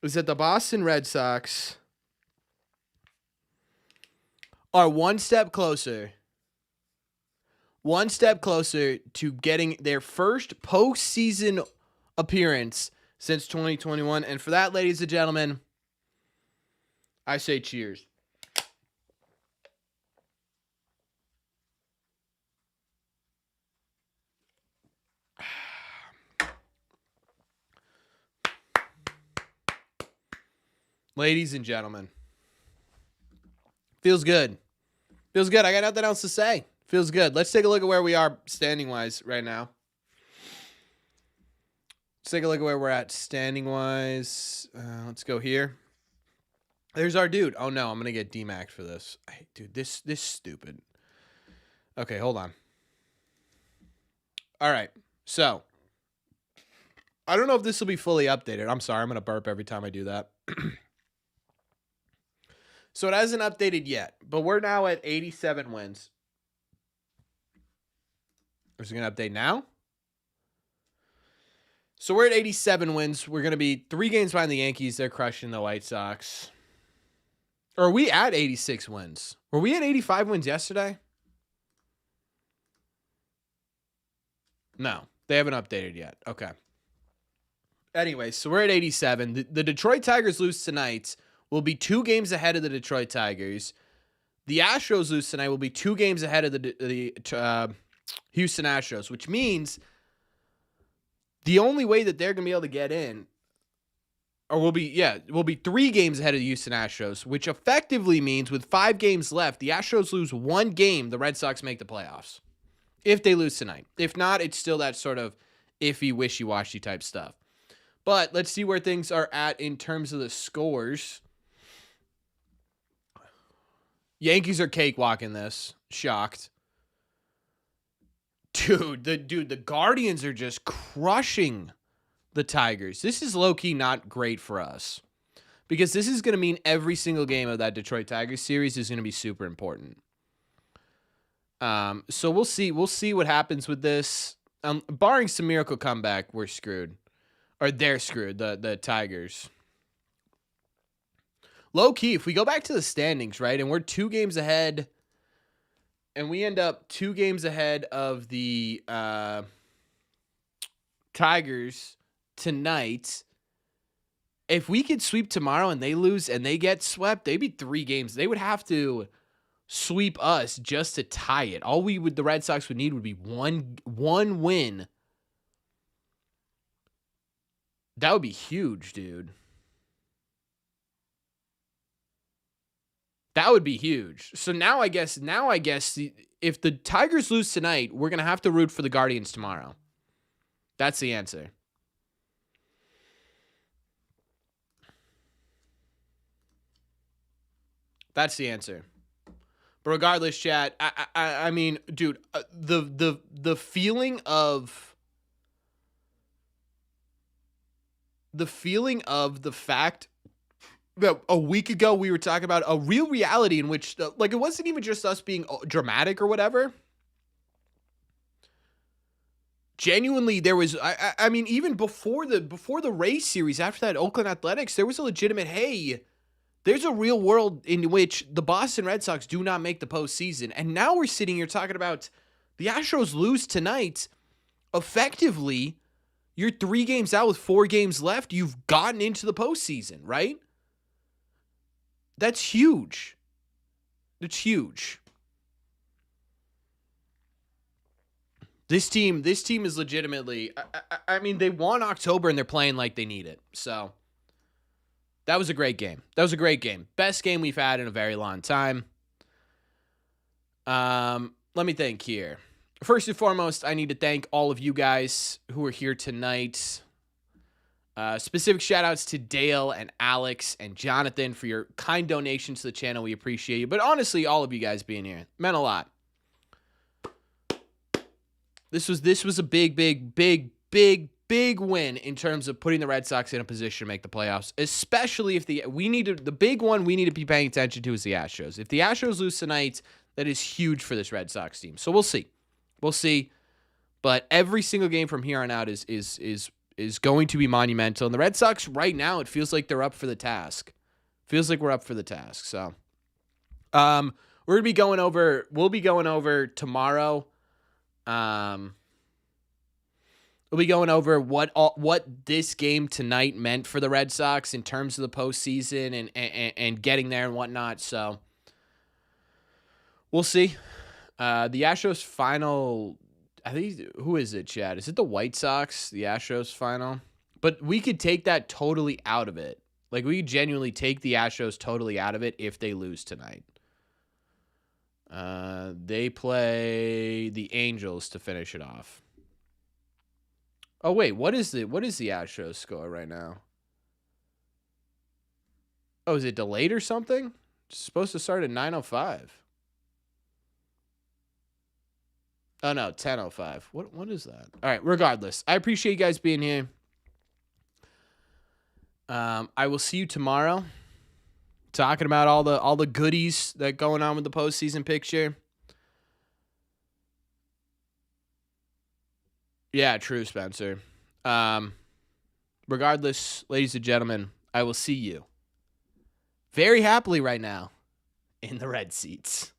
is that the Boston Red Sox are one step closer to getting their first postseason appearance since 2021. And for that, ladies and gentlemen, I say cheers. Ladies and gentlemen, feels good. Feels good. I got nothing else to say. Feels good. Let's take a look at where we are standing-wise right now. Let's take a look at where we're at standing-wise. Let's go here. There's our dude. Oh, no. I'm going to get DMAC'd for this. Dude, this stupid. Okay, hold on. All right. So, I don't know if this will be fully updated. I'm sorry. I'm going to burp every time I do that. So, it hasn't updated yet, but we're now at 87 wins. Is it going to update now? So we're at 87 wins. We're going to be 3 games behind the Yankees. They're crushing the White Sox. Or are we at 86 wins? Were we at 85 wins yesterday? No, they haven't updated yet. Okay. Anyway, so we're at 87. The Detroit Tigers lose tonight. We'll be 2 games ahead of the Detroit Tigers. The Astros lose tonight. We'll be 2 games ahead of the Houston Astros, which means the only way that they're going to be able to get in, or we'll be 3 games ahead of the Houston Astros, which effectively means with 5 games left, the Astros lose 1 game, the Red Sox make the playoffs. If they lose tonight. If not, it's still that sort of iffy, wishy-washy type stuff. But let's see where things are at in terms of the scores. Yankees are cakewalking this. Shocked. Dude, the Guardians are just crushing the Tigers. This is low-key not great for us. Because this is going to mean every single game of that Detroit Tigers series is going to be super important. So we'll see. We'll see what happens with this. Barring some miracle comeback, we're screwed. Or they're screwed, the Tigers. Low-key, if we go back to the standings, right, and we're 2 games ahead, and we end up 2 games ahead of the Tigers tonight, if we could sweep tomorrow and they lose and they get swept, they'd be 3 games. They would have to sweep us just to tie it. All the Red Sox would need would be one win. That would be huge, dude. That would be huge. So now I guess if the Tigers lose tonight, we're going to have to root for the Guardians tomorrow. That's the answer. That's the answer. But regardless, chat, I mean, dude, the feeling of the fact that a week ago we were talking about a real reality in which, like, it wasn't even just us being dramatic or whatever. Genuinely, there was, I mean, even before the Rays series, after that Oakland Athletics, there was a legitimate, hey, there's a real world in which the Boston Red Sox do not make the postseason. And now we're sitting here talking about the Astros lose tonight. Effectively, you're 3 games out with 4 games left. You've gotten into the postseason, right? That's huge. It's huge. This team is legitimately, I mean, they won October and they're playing like they need it. So that was a great game. Best game we've had in a very long time. Let me think here. First and foremost, I need to thank all of you guys who are here tonight. Specific shout outs to Dale and Alex and Jonathan for your kind donations to the channel. We appreciate you. But honestly, all of you guys being here meant a lot. This was a big win in terms of putting the Red Sox in a position to make the playoffs, especially if the big one we need to be paying attention to is the Astros. If the Astros lose tonight, that is huge for this Red Sox team. So we'll see. But every single game from here on out is going to be monumental. And the Red Sox right now, it feels like they're up for the task. So we'll be going over tomorrow. We'll be going over what this game tonight meant for the Red Sox in terms of the postseason and getting there and whatnot. So we'll see. The Astros final, I think, who is it, Chad? Is it the White Sox, the Astros final? But we could take that totally out of it. Like, we could genuinely take the Astros totally out of it if they lose tonight. They play the Angels to finish it off. Oh wait, what is the Astros score right now? Oh, is it delayed or something? It's supposed to start at 9:05. Oh no, 10:05. What is that? All right, regardless, I appreciate you guys being here. I will see you tomorrow. Talking about all the goodies that going on with the postseason picture. Yeah, true, Spencer. Regardless, ladies and gentlemen, I will see you very happily right now in the red seats.